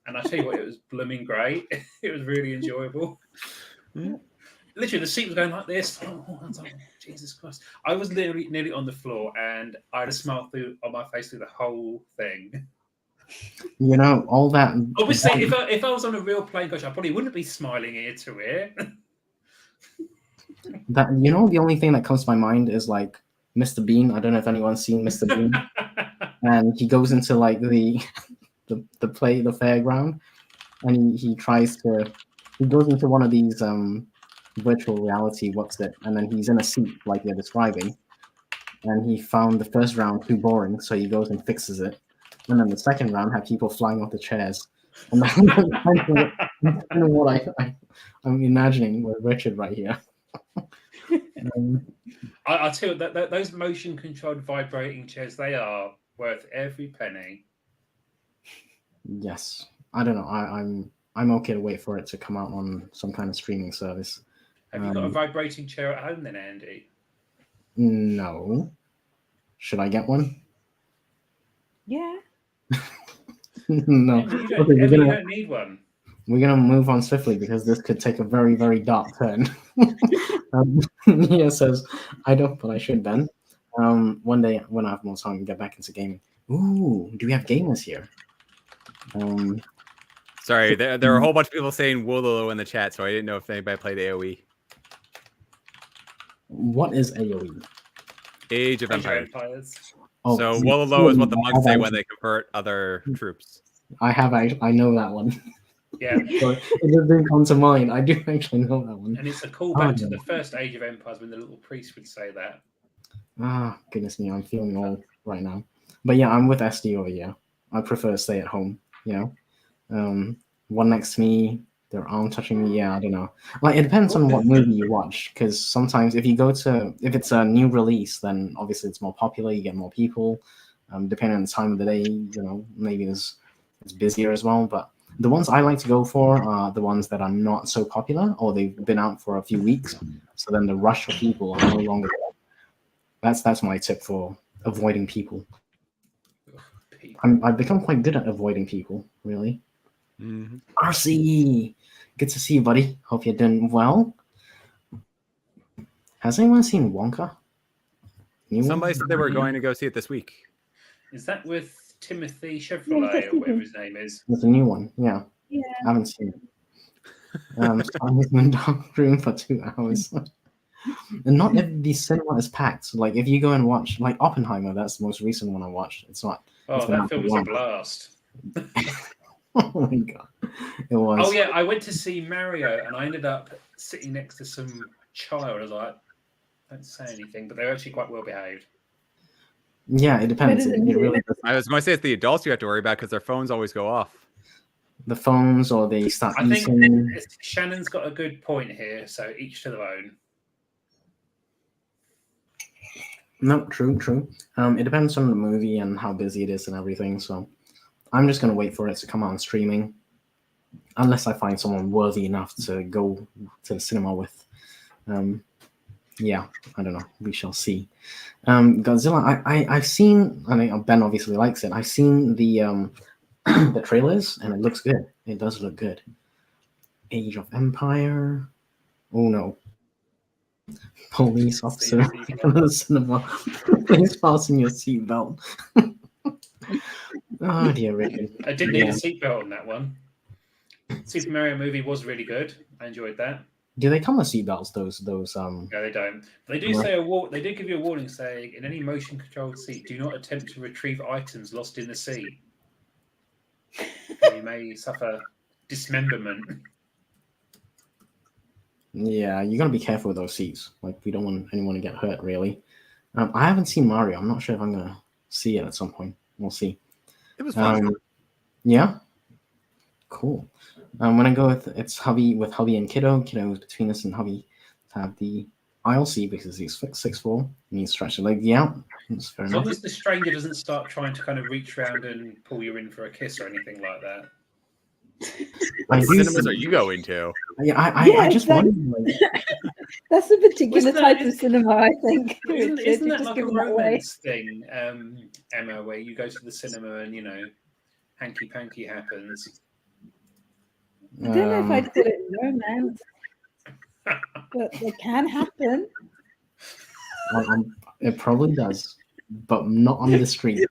And I tell you what, it was blooming great. It was really enjoyable. Literally, the seat was going like this. Oh, Jesus Christ. I was literally nearly on the floor and I had a smile on my face through the whole thing. You know, all that. Obviously, if I was on a real plane crash, I probably wouldn't be smiling ear to ear. That, you know, the only thing that comes to my mind is like Mr. Bean. I don't know if anyone's seen Mr. Bean. And he goes into like the fairground, and he goes into one of these virtual reality and then he's in a seat like you're describing, and he found the first round too boring, so he goes and fixes it, and then the second round had people flying off the chairs, and that's kind of what I'm imagining with Richard right here. I'll tell you that those motion controlled vibrating chairs, they are worth every penny. Yes, I don't know. I'm okay to wait for it to come out on some kind of streaming service. Have you got a vibrating chair at home then, Andy? No. Should I get one? Yeah. No. You Okay, don't need one. we're gonna move on swiftly because this could take a very, very dark turn. Nia says, "I don't, but I should, Ben. One day when I have more time, get back into gaming." Ooh, do we have gamers here? Sorry, there are a whole bunch of people saying Wololo in the chat, so I didn't know if anybody played AoE. What is AoE? Age of Empires. Oh, So Wololo is what the monks say when they convert other troops. I know that one. Yeah. So it just didn't come to mind. I do actually know that one. And it's a callback to the first Age of Empires when the little priest would say that. Ah, goodness me, I'm feeling old right now. But yeah, I'm with SD over here. I prefer to stay at home, you know. One next to me, their arm touching me. Yeah, I don't know. Like, it depends on what movie you watch, because sometimes if it's a new release, then obviously it's more popular, you get more people. Depending on the time of the day, you know, maybe it's busier as well. But the ones I like to go for are the ones that are not so popular, or they've been out for a few weeks. So then the rush of people are no longer there. That's my tip for avoiding people. I've become quite good at avoiding people, really. Mm-hmm. RC, good to see you, buddy. Hope you're doing well. Has anyone seen Wonka? Somebody said they were going to go see it this week. Is that with Timothy Chevrolet or whatever his name is? It's a new one, yeah. Yeah. I haven't seen it. Silence in the dark room for 2 hours. And not every cinema is packed. Like, if you go and watch, like Oppenheimer, that's the most recent one I watched. It's not. Oh, that film was a blast. Oh my god, it was. Oh yeah, I went to see Mario, and I ended up sitting next to some child. I was like, don't say anything, but they're actually quite well behaved. Yeah, it depends. It really does. I was going to say it's the adults you have to worry about because their phones always go off. The phones, or they start I think eating. Shannon's got a good point here. So each to their own. No, true. It depends on the movie and how busy it is and everything. So I'm just gonna wait for it to come out on streaming. unless I find someone worthy enough to go to the cinema with. Yeah, I don't know. We shall see. Godzilla. I've seen. I mean, Ben obviously likes it. I've seen the the trailers, and it looks good. It does look good. Age of Empire. Oh no. Police officer in the cinema. Please fasten your seatbelt. Oh dear, Richard. I didn't need a seatbelt on that one. Super Mario movie was really good. I enjoyed that. Do they come with seatbelts? Those No, they don't. They do say they do give you a warning saying, in any motion controlled seat, do not attempt to retrieve items lost in the seat. You may suffer dismemberment. Yeah, you gotta be careful with those seats. Like, we don't want anyone to get hurt, really. I haven't seen Mario. I'm not sure if I'm gonna see it at some point. We'll see. It was fun. Yeah. Cool. When I go with hubby and kiddo. Kiddo between us and hubby to have the aisle seat because he's 6'4" and he's stretched the leg out. That's fair As enough. long as the stranger doesn't start trying to kind of reach around and pull you in for a kiss or anything like that. What cinemas are you going to? Yeah, I just exactly. wonder. Like, That's a particular type of cinema, I think. Isn't that Just like a give it away. romance thing, Emma, where you go to the cinema and, hanky panky happens? I don't know if I'd call it romance, but it can happen. It probably does, but not on the street.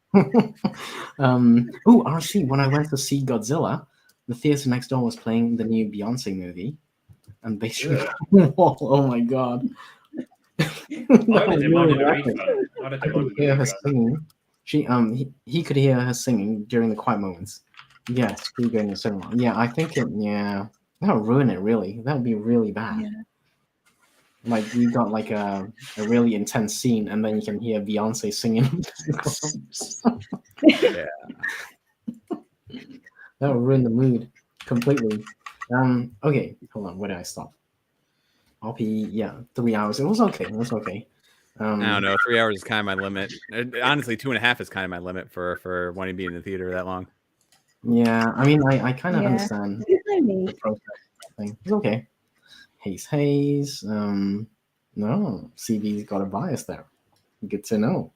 RC, when I went to see Godzilla, the theater next door was playing the new Beyonce movie, and basically, oh my god! Hear her singing. He could hear her singing during the quiet moments. Yes, going to cinema. Yeah, I think that would ruin it. Really, that would be really bad. Yeah. Like, you got like a really intense scene, and then you can hear Beyonce singing. Yeah. That would ruin the mood completely. Okay, hold on. Where did I stop? RP, 3 hours. It was okay. I don't know. 3 hours is kind of my limit. Honestly, 2.5 is kind of my limit for wanting to be in the theater that long. Yeah, I mean, I kind of understand the process thing. It's okay. Haze. No, CB's got a bias there. Good to know.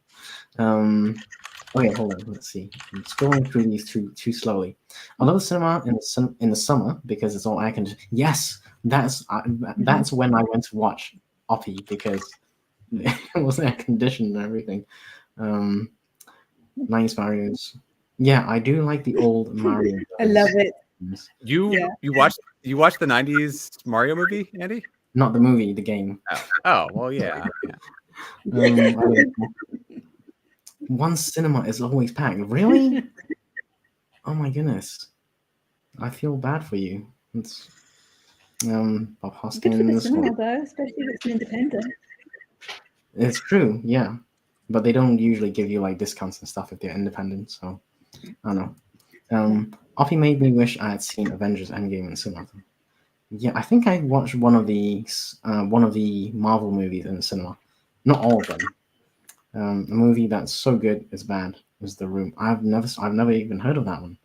Okay, hold on. Let's see. I'm scrolling through these too slowly. I love the cinema in the summer because it's all air conditioned. Yes, that's when I went to watch Oppie because it was air conditioned and everything. Nice Mario's. Yeah, I do like the old Mario. I love it. You watched the 90s Mario movie, Andy? Not the movie, the game. Oh well, yeah. One cinema is always packed. Really? Oh my goodness. I feel bad for you. It's Bob Hoskins. Good for the cinema though, especially if it's an independent. It's true, yeah. But they don't usually give you like discounts and stuff if they're independent, so I don't know. Offie made me wish I had seen Avengers Endgame in cinema. Yeah, I think I watched one of the Marvel movies in the cinema. Not all of them. A movie that's so good it's bad is The Room. I've never even heard of that one.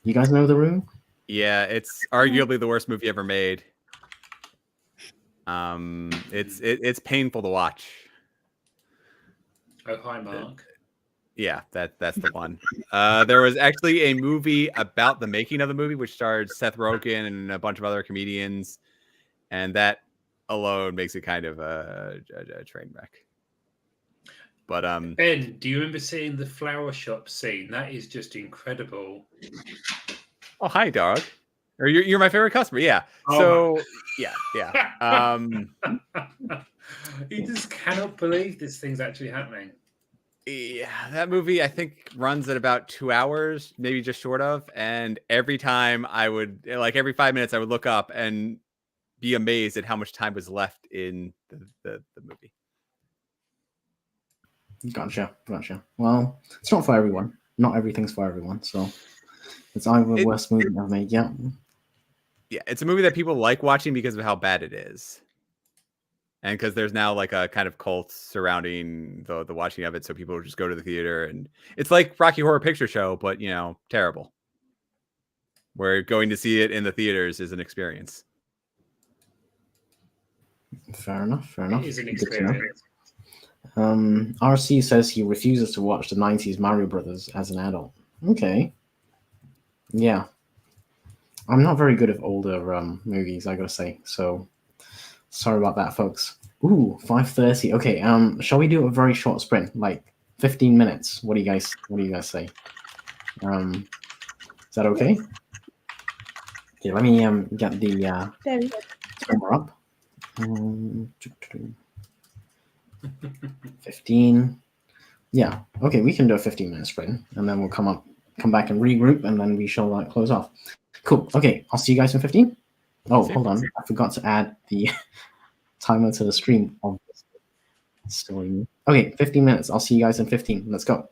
You guys know The Room? Yeah, it's arguably the worst movie ever made. It's painful to watch. Oh, hi, Mark. Yeah, that's the one. There was actually a movie about the making of the movie, which starred Seth Rogen and a bunch of other comedians, and that alone makes it kind of a train wreck. But Ben, do you remember seeing the flower shop scene? That is just incredible. Oh, hi, dog. Or you're my favorite customer. Yeah. Oh, so yeah. You just cannot believe this thing's actually happening. Yeah, that movie I think runs at about 2 hours, maybe just short of. And every time every 5 minutes, I would look up and be amazed at how much time was left in the movie. Gotcha. Well, it's not for everyone. Not everything's for everyone. So it's either the worst movie I've made. Yeah. Yeah, it's a movie that people like watching because of how bad it is. And because there's now like a kind of cult surrounding the watching of it. So people just go to the theater and it's like Rocky Horror Picture Show, but terrible. where going to see it in the theaters is an experience. Fair enough. Fair enough. It is an Good to know. experience. RC says he refuses to watch the 90s Mario Brothers as an adult. Okay. Yeah. I'm not very good at older movies, I gotta say. So sorry about that, folks. Ooh, 5:30. Okay, shall we do a very short sprint, like 15 minutes? What do you guys say? Is that okay? Okay, let me get the Very good. timer up. 15. Yeah, okay, we can do a 15-minute sprint, and then we'll come back and regroup, and then we shall close off. Cool. Okay, I'll see you guys in 15. Oh, hold on, I forgot to add the timer to the stream. Obviously. Okay, 15 minutes. I'll see you guys in 15. Let's go.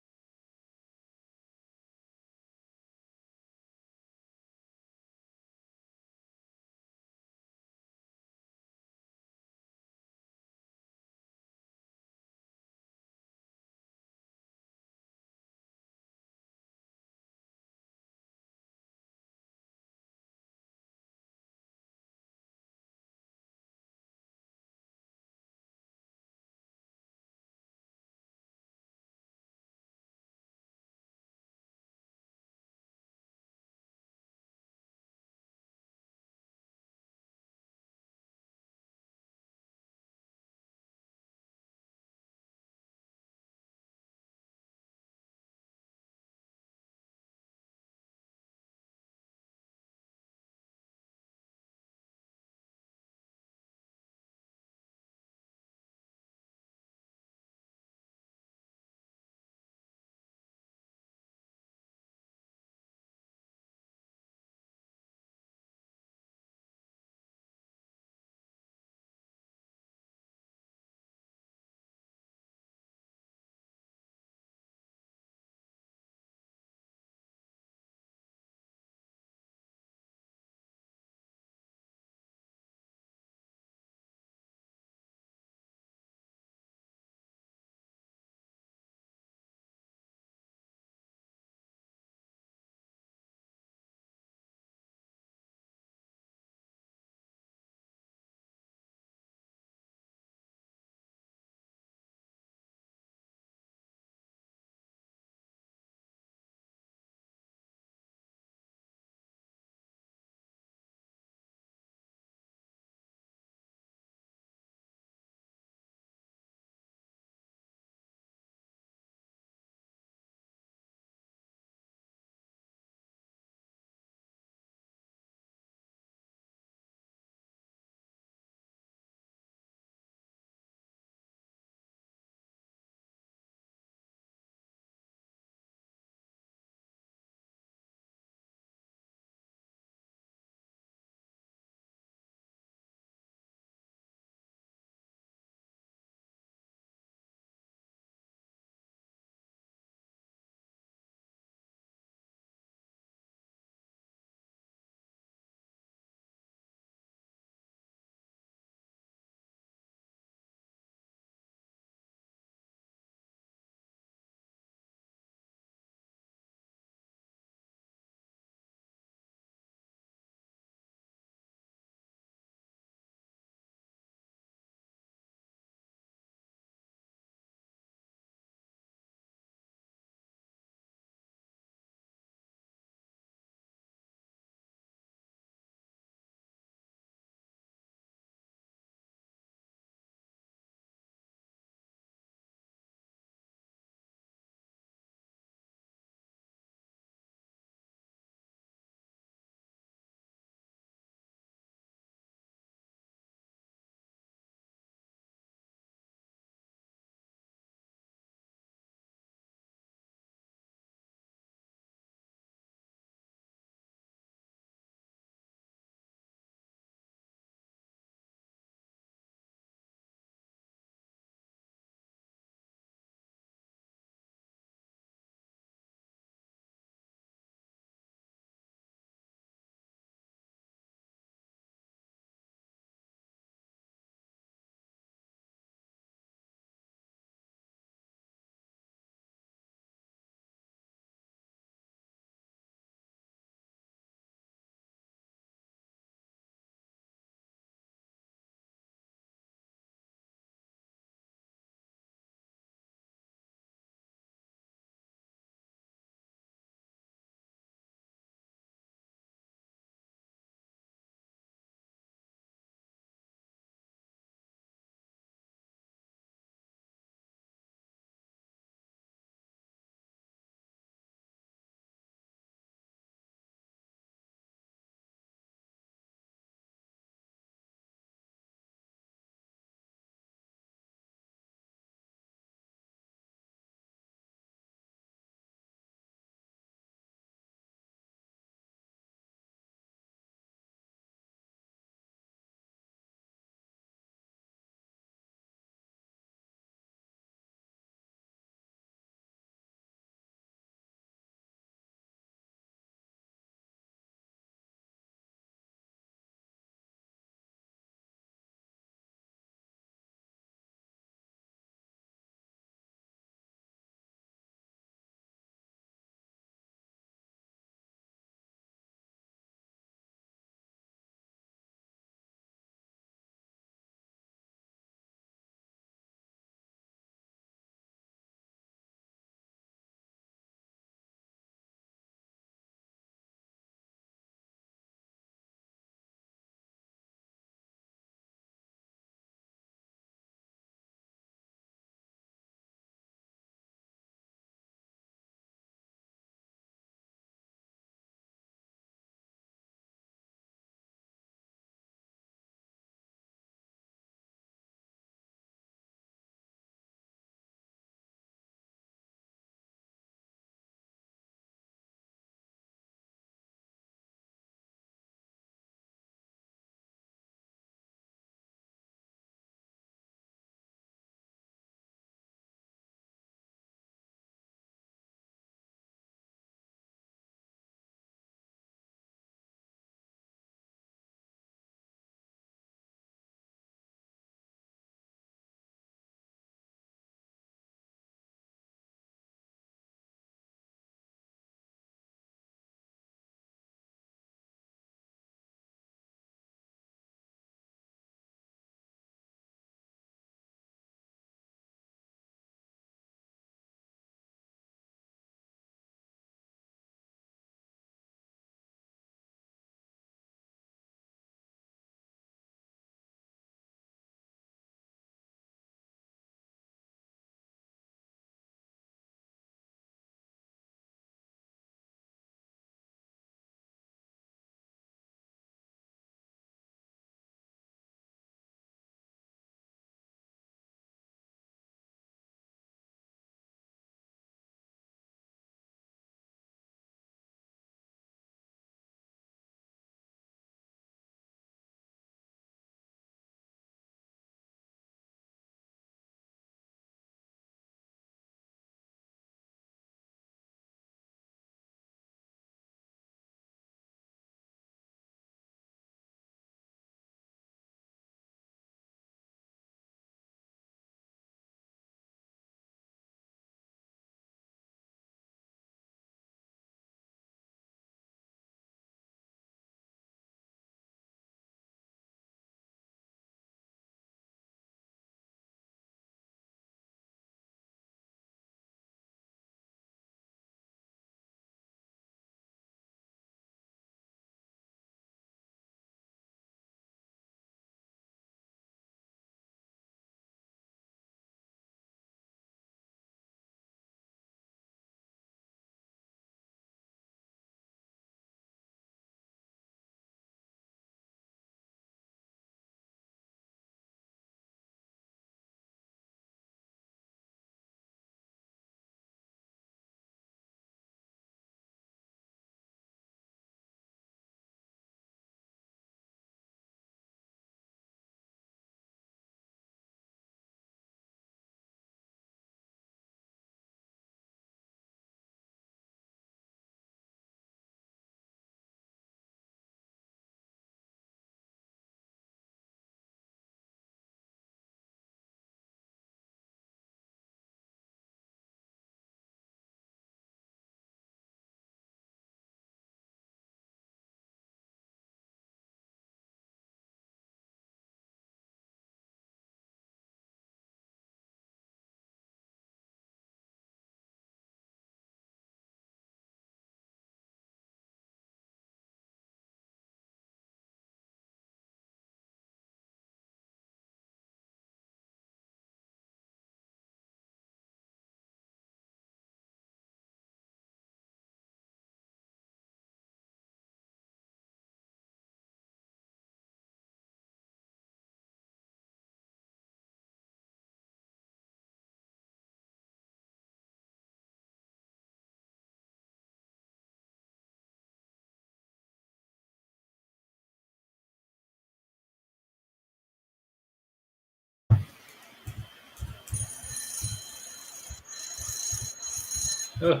Ugh.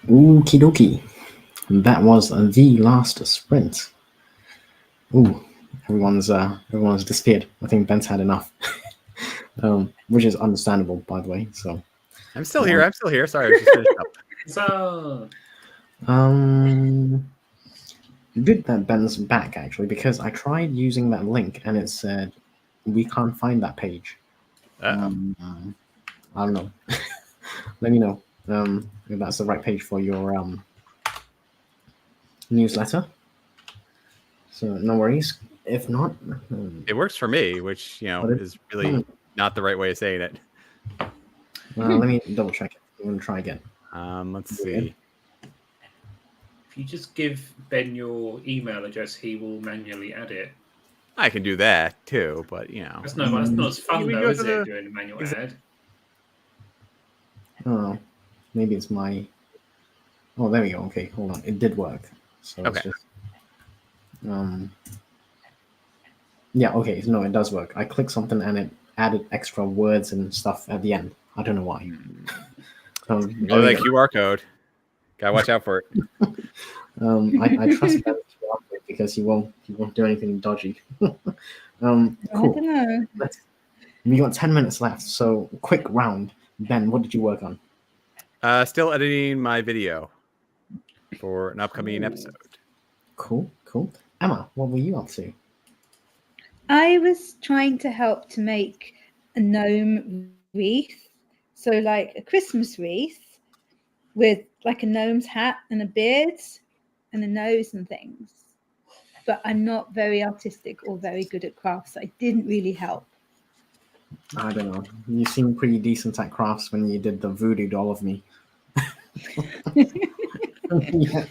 Okie dokie. That was the last sprint. Ooh, everyone's disappeared. I think Ben's had enough. Which is understandable, by the way. So I'm still here. I'm still here. Sorry, I was just finished up. So, good that Ben's back actually, because I tried using that link and it said we can't find that page. Uh-oh. I don't know. Let me know if that's the right page for your newsletter. So no worries. If not, It works for me, which is really not the right way of saying it. let me double check it. I'm gonna try again. Let's see. if you just give Ben your email address, he will manually add it. I can do that too, but That's not as fun We though, go is to it? Doing a manual ad. Oh, maybe it's my. Oh, there we go. Okay, hold on. It did work. So Okay. it's just. Yeah. Okay. No, it does work. I clicked something and it added extra words and stuff at the end. I don't know why. Oh, that QR code. Gotta watch out for it. I trust Ben to operate because he won't do anything dodgy. I Cool. don't know. We got 10 minutes left, so quick round. Ben, what did you work on? Still editing my video for an upcoming episode. Cool. Emma, what were you up to? I was trying to help to make a gnome wreath. So like a Christmas wreath with like a gnome's hat and a beard and a nose and things. But I'm not very artistic or very good at crafts. So it didn't really help. I don't know. You seemed pretty decent at crafts when you did the voodoo doll of me. Yeah.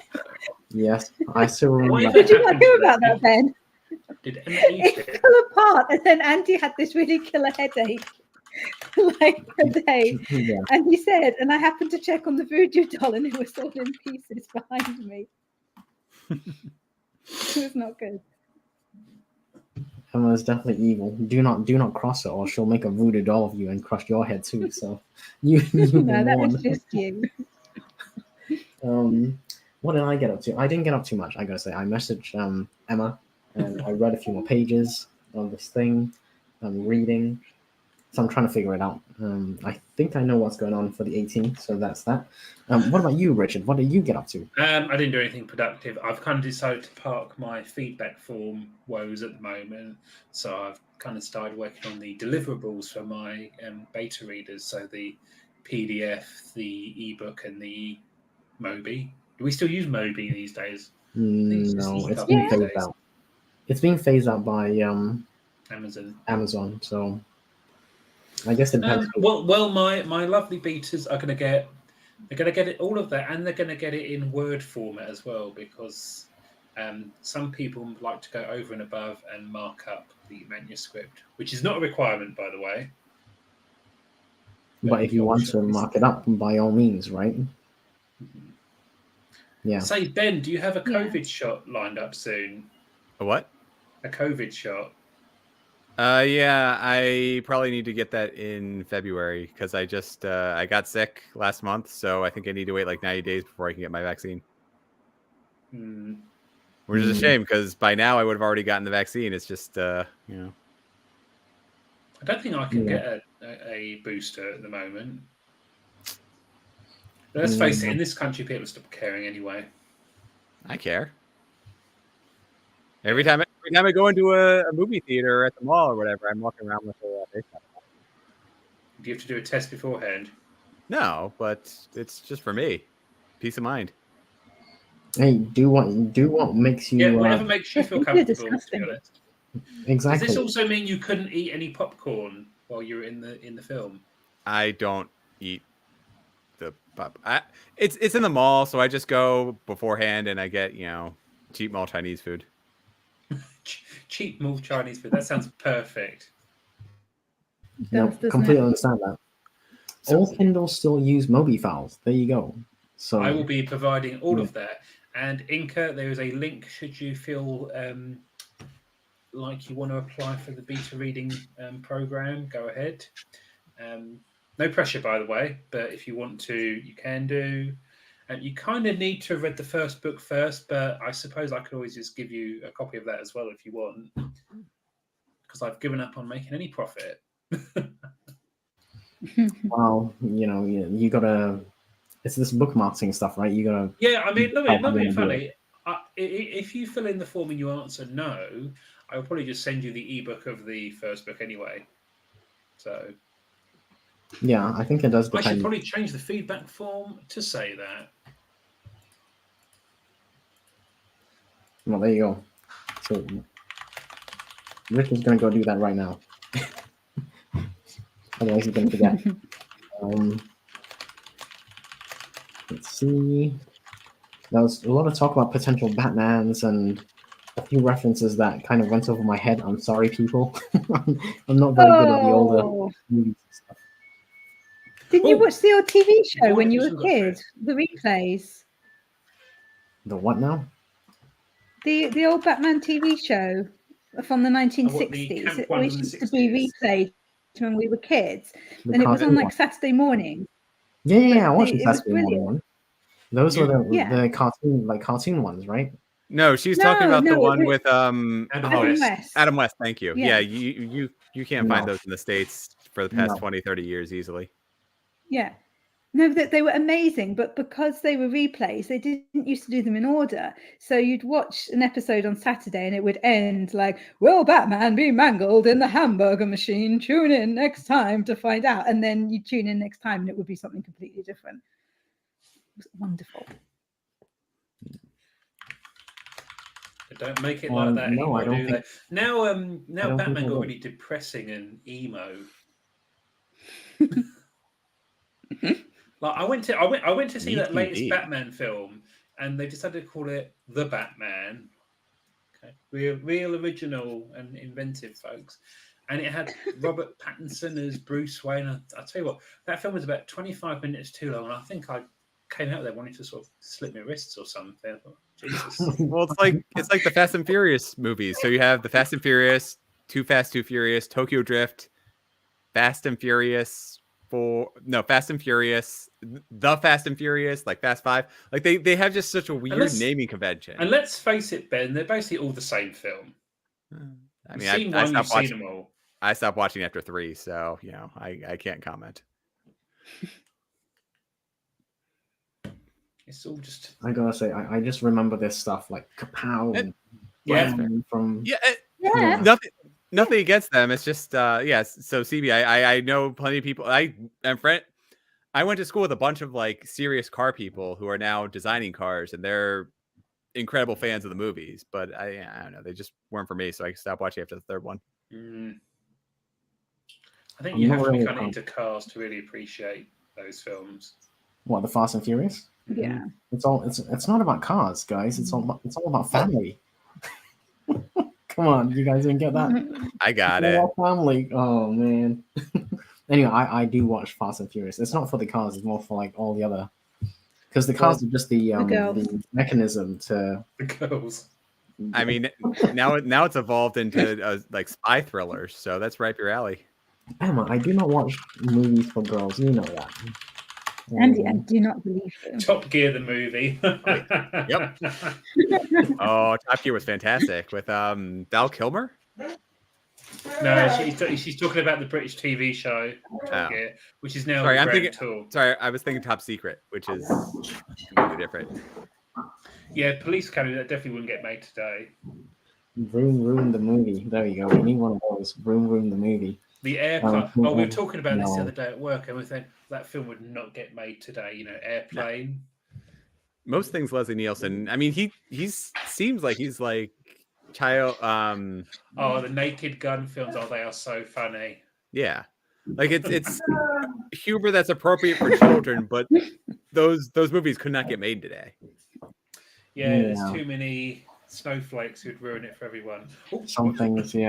Yes, I still remember. Did you not hear about that, Ben? Did Emma eat It it? fell apart, and then Andy had this really killer headache, like a day. Yeah. And he said, and I happened to check on the voodoo doll, and it was all in pieces behind me. It was not good. Emma is definitely evil. Do not cross her, or she'll make a voodoo doll of you and crush your head too. So you No, that was just you. What did I get up to? I didn't get up too much. I gotta say, I messaged Emma, and I read a few more pages on this thing. I'm reading, so I'm trying to figure it out. I think I know what's going on for the 18th, so that's that. What about you, Richard? What did you get up to? I didn't do anything productive. I've kind of decided to park my feedback form woes at the moment, so I've kind of started working on the deliverables for my beta readers. So the PDF, the ebook, and the Mobi. Do we still use Mobi these days? No, it's EPUB being these phased days. out. It's being phased out by Amazon. So I guess it depends. Well, my lovely betas are going to get. They're going to get it all of that, and they're going to get it in Word format as well, because some people like to go over and above and mark up the manuscript, which is not a requirement, by the way. But if you want to mark it up, by all means, right? Mm-hmm. Yeah. Say, Ben, do you have a COVID shot lined up soon? A what? A COVID shot. Yeah, I probably need to get that in February because I just I got sick last month, so I think I need to wait like 90 days before I can get my vaccine. Which is a shame because by now I would have already gotten the vaccine. It's just I don't think I can get a booster at the moment. But let's face it, in this country, people stop caring anyway. I care. Every time I go into a movie theater or at the mall or whatever, I'm walking around with a face mask. Do you have to do a test beforehand? No, but it's just for me. Peace of mind. Hey, do what makes you. Yeah, whatever makes you feel comfortable. To be honest. Exactly. Does this also mean you couldn't eat any popcorn while you're in the film? I don't eat the pop. It's in the mall, so I just go beforehand and I get cheap mall Chinese food. Cheap mall Chinese food. That sounds perfect. No, completely understand that. All Kindles still use Mobi files. There you go. So I will be providing all of that. And Inca, there is a link should you feel like you want to apply for the beta reading program. Go ahead. No pressure, by the way, but if you want to, you can do. And you kind of need to have read the first book first, but I suppose I could always just give you a copy of that as well if you want, because I've given up on making any profit. Well, you gotta. It's this book marketing stuff, right? You gotta. Yeah, I mean, not how being you do funny. If you fill in the form and you answer no, I will probably just send you the ebook of the first book anyway. So Yeah, I think it does I should depend. probably change the feedback form to say that. Well, there you go. So Rich is gonna go do that right now. Otherwise, he's gonna forget. Let's see. There was a lot of talk about potential Batmans and a few references that kind of went over my head. I'm sorry, people. I'm not very good at the older Oh, movies and stuff. didn't you Oh, watch the old TV show one when you were episode a got kid? through. The replays, The what now? the old Batman TV show from the 1960s. camp It one always from the used to be 60s? replayed when we were kids, The and it was on cartoon like one. Saturday morning. Yeah. I But watched the it was Saturday morning brilliant. one. Those were Yeah. the cartoon ones, right? No, she's talking No, about the no, one it- with Adam Adam West. West. Adam West. Thank you. Yeah. Yeah, you can't find No. those in the States for the past No. 20, 30 years easily. Yeah. No, that they were amazing, but because they were replays, they didn't used to do them in order. So you'd watch an episode on Saturday and it would end like, "Will Batman be mangled in the hamburger machine? Tune in next time to find out." And then you tune in next time and it would be something completely different. It was wonderful. They don't make it like that No, anymore, I don't do they? think. Now, don't Batman think I got do. really depressing and emo. Like I went to see that latest ETV. Batman film, and they decided to call it The Batman. Okay, real original and inventive, folks. And it had Robert Pattinson as Bruce Wayne. I'll tell you what, that film was about 25 minutes too long, and I think I came out there wanting to sort of slip my wrists or something. I thought, Jesus. Well, it's like the Fast and Furious movies. So you have the Fast and Furious, Too Fast, Too Furious, Tokyo Drift, Fast and Furious Fast and Furious, the Fast and Furious, like Fast 5. Like they have just such a weird naming convention. And let's face it, Ben, they're basically all the same film. I mean, You've seen I one, you've stopped watching. seen them all. I stopped watching after 3, so I can't comment. It's all just. I gotta say, I just remember this stuff like Kapow and Yeah. Blam from Yeah. Nothing against them. It's just yes. So CB, I know plenty of people. I went to school with a bunch of like serious car people who are now designing cars, and they're incredible fans of the movies. But I don't know, they just weren't for me, so I stopped watching after the third one. I think I'm you not have to be really kind of a into cars to really appreciate those films. What, the Fast and Furious? Yeah. It's not about cars, guys. It's all about family. Come on, you guys didn't get that? I got It's it. all about family. Oh man. Anyway, I do watch Fast and Furious. It's not for the cars. It's more for like all the other, because the cars are just the girls. mechanism to. The girls. I mean, now it's evolved into like spy thrillers, so that's right up your alley. Emma, I do not watch movies for girls. You know that. Andy, I do not believe you. Top Gear, the movie. Yep. Oh, Top Gear was fantastic with Val Kilmer. No, she's talking about the British TV show Top Gear, which is now Sorry, the I'm Grand thinking. Tour. Sorry, I was thinking Top Secret, which is completely different. Yeah, Police Academy, that definitely wouldn't get made today. Vroom the movie. There you go. We need one of those. Vroom the movie. The airplane. We were talking about this the no. other day at work, and we think that film would not get made today. You know, Airplane. Most things Leslie Nielsen. I mean, he seems like he's like child. Oh, the Naked Gun films. Oh, they are so funny. Yeah, like it's humor that's appropriate for children, but those movies could not get made today. Yeah, Yeah. there's too many snowflakes who'd ruin it for everyone. Ooh, Some things we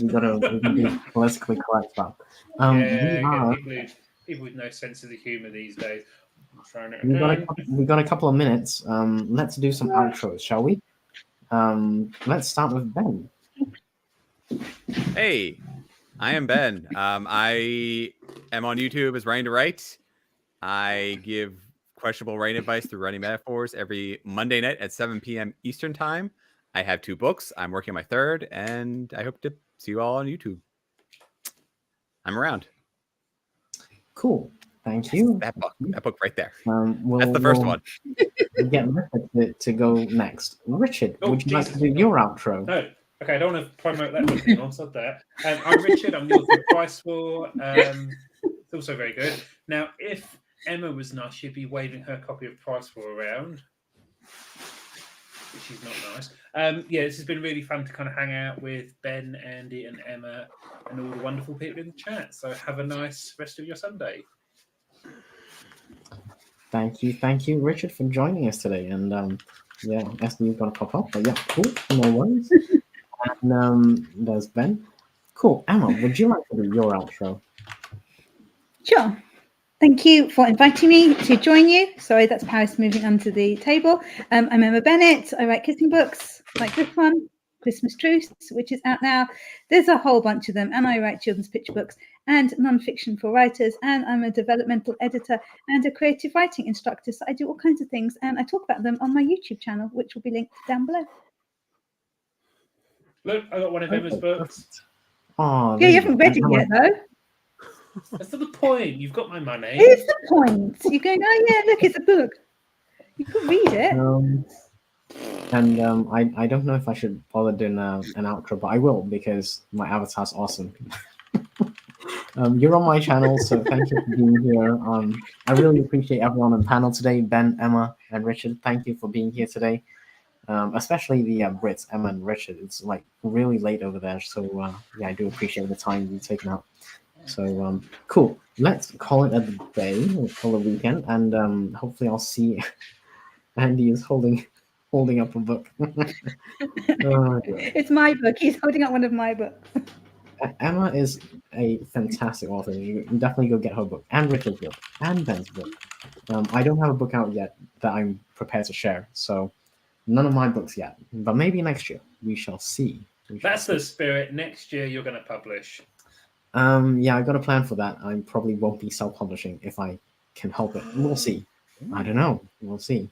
gotta be politically correct about. People with no sense of the humor these days. I'm trying to. We got a couple of minutes. Let's do some outros, shall we? Let's start with Ben. Hey, I am Ben. I am on YouTube as Running to Write. I give questionable writing advice through Running Metaphors every Monday night at 7 p.m. Eastern Time. I have 2 books. I'm working on my 3rd, and I hope to see you all on YouTube. I'm around. Cool. Thank you. That book right there. We'll, That's the first one. Get Richard to go next. Richard, Oh, would you like Jesus. to do your outro? No. Okay, I don't want to promote that book anymore. Stop that. I'm Richard. I'm the author of Price War. It's also very good. Now, if Emma was nice, she'd be waving her copy of Price War around, which is not nice. Yeah, this has been really fun to kind of hang out with Ben, Andy, and Emma, and all the wonderful people in the chat. So have a nice rest of your Sunday. Thank you, Richard, for joining us today. And yeah, Esther's gonna pop up, but yeah, cool, no worries. And there's Ben. Cool. Emma, would you like to do your outro? Sure. Thank you for inviting me to join you. Sorry, that's Paris moving under the table. I'm Emma Bennett. I write kissing books like this one, Christmas Truce, which is out now. There's a whole bunch of them, and I write children's picture books and non-fiction for writers, and I'm a developmental editor and a creative writing instructor, so I do all kinds of things, and I talk about them on my YouTube channel, which will be linked down below. Look, I got one of Emma's books. Oh, Yeah, you haven't read it yet, though. That's not the point. You've got my money. It's the point. You're going, oh yeah, look, it's a book. You could read it. I don't know if I should bother doing an outro, but I will because my avatar's awesome. You're on my channel, so thank you for being here. I really appreciate everyone on the panel today. Ben, Emma, and Richard, thank you for being here today. Especially the Brits, Emma and Richard. It's like really late over there, so yeah, I do appreciate the time you've taken out. So cool. Let's call it a day. We'll call it a weekend, and hopefully I'll see. Andy is holding up a book. It's my book. He's holding up one of my books. Emma is a fantastic author. You can definitely go get her book, and Richard's book, and Ben's book. I don't have a book out yet that I'm prepared to share, so none of my books yet. But maybe next year. We shall see. That's the spirit. Next year you're going to publish. Yeah, I got a plan for that. I probably won't be self-publishing if I can help it. We'll see. I don't know. We'll see.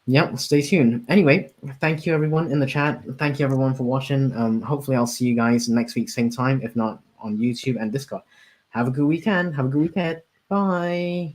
Yeah, stay tuned. Anyway, thank you everyone in the chat. Thank you everyone for watching. Hopefully I'll see you guys next week, same time, if not on YouTube and Discord. Have a good weekend. Have a good weekend. Bye.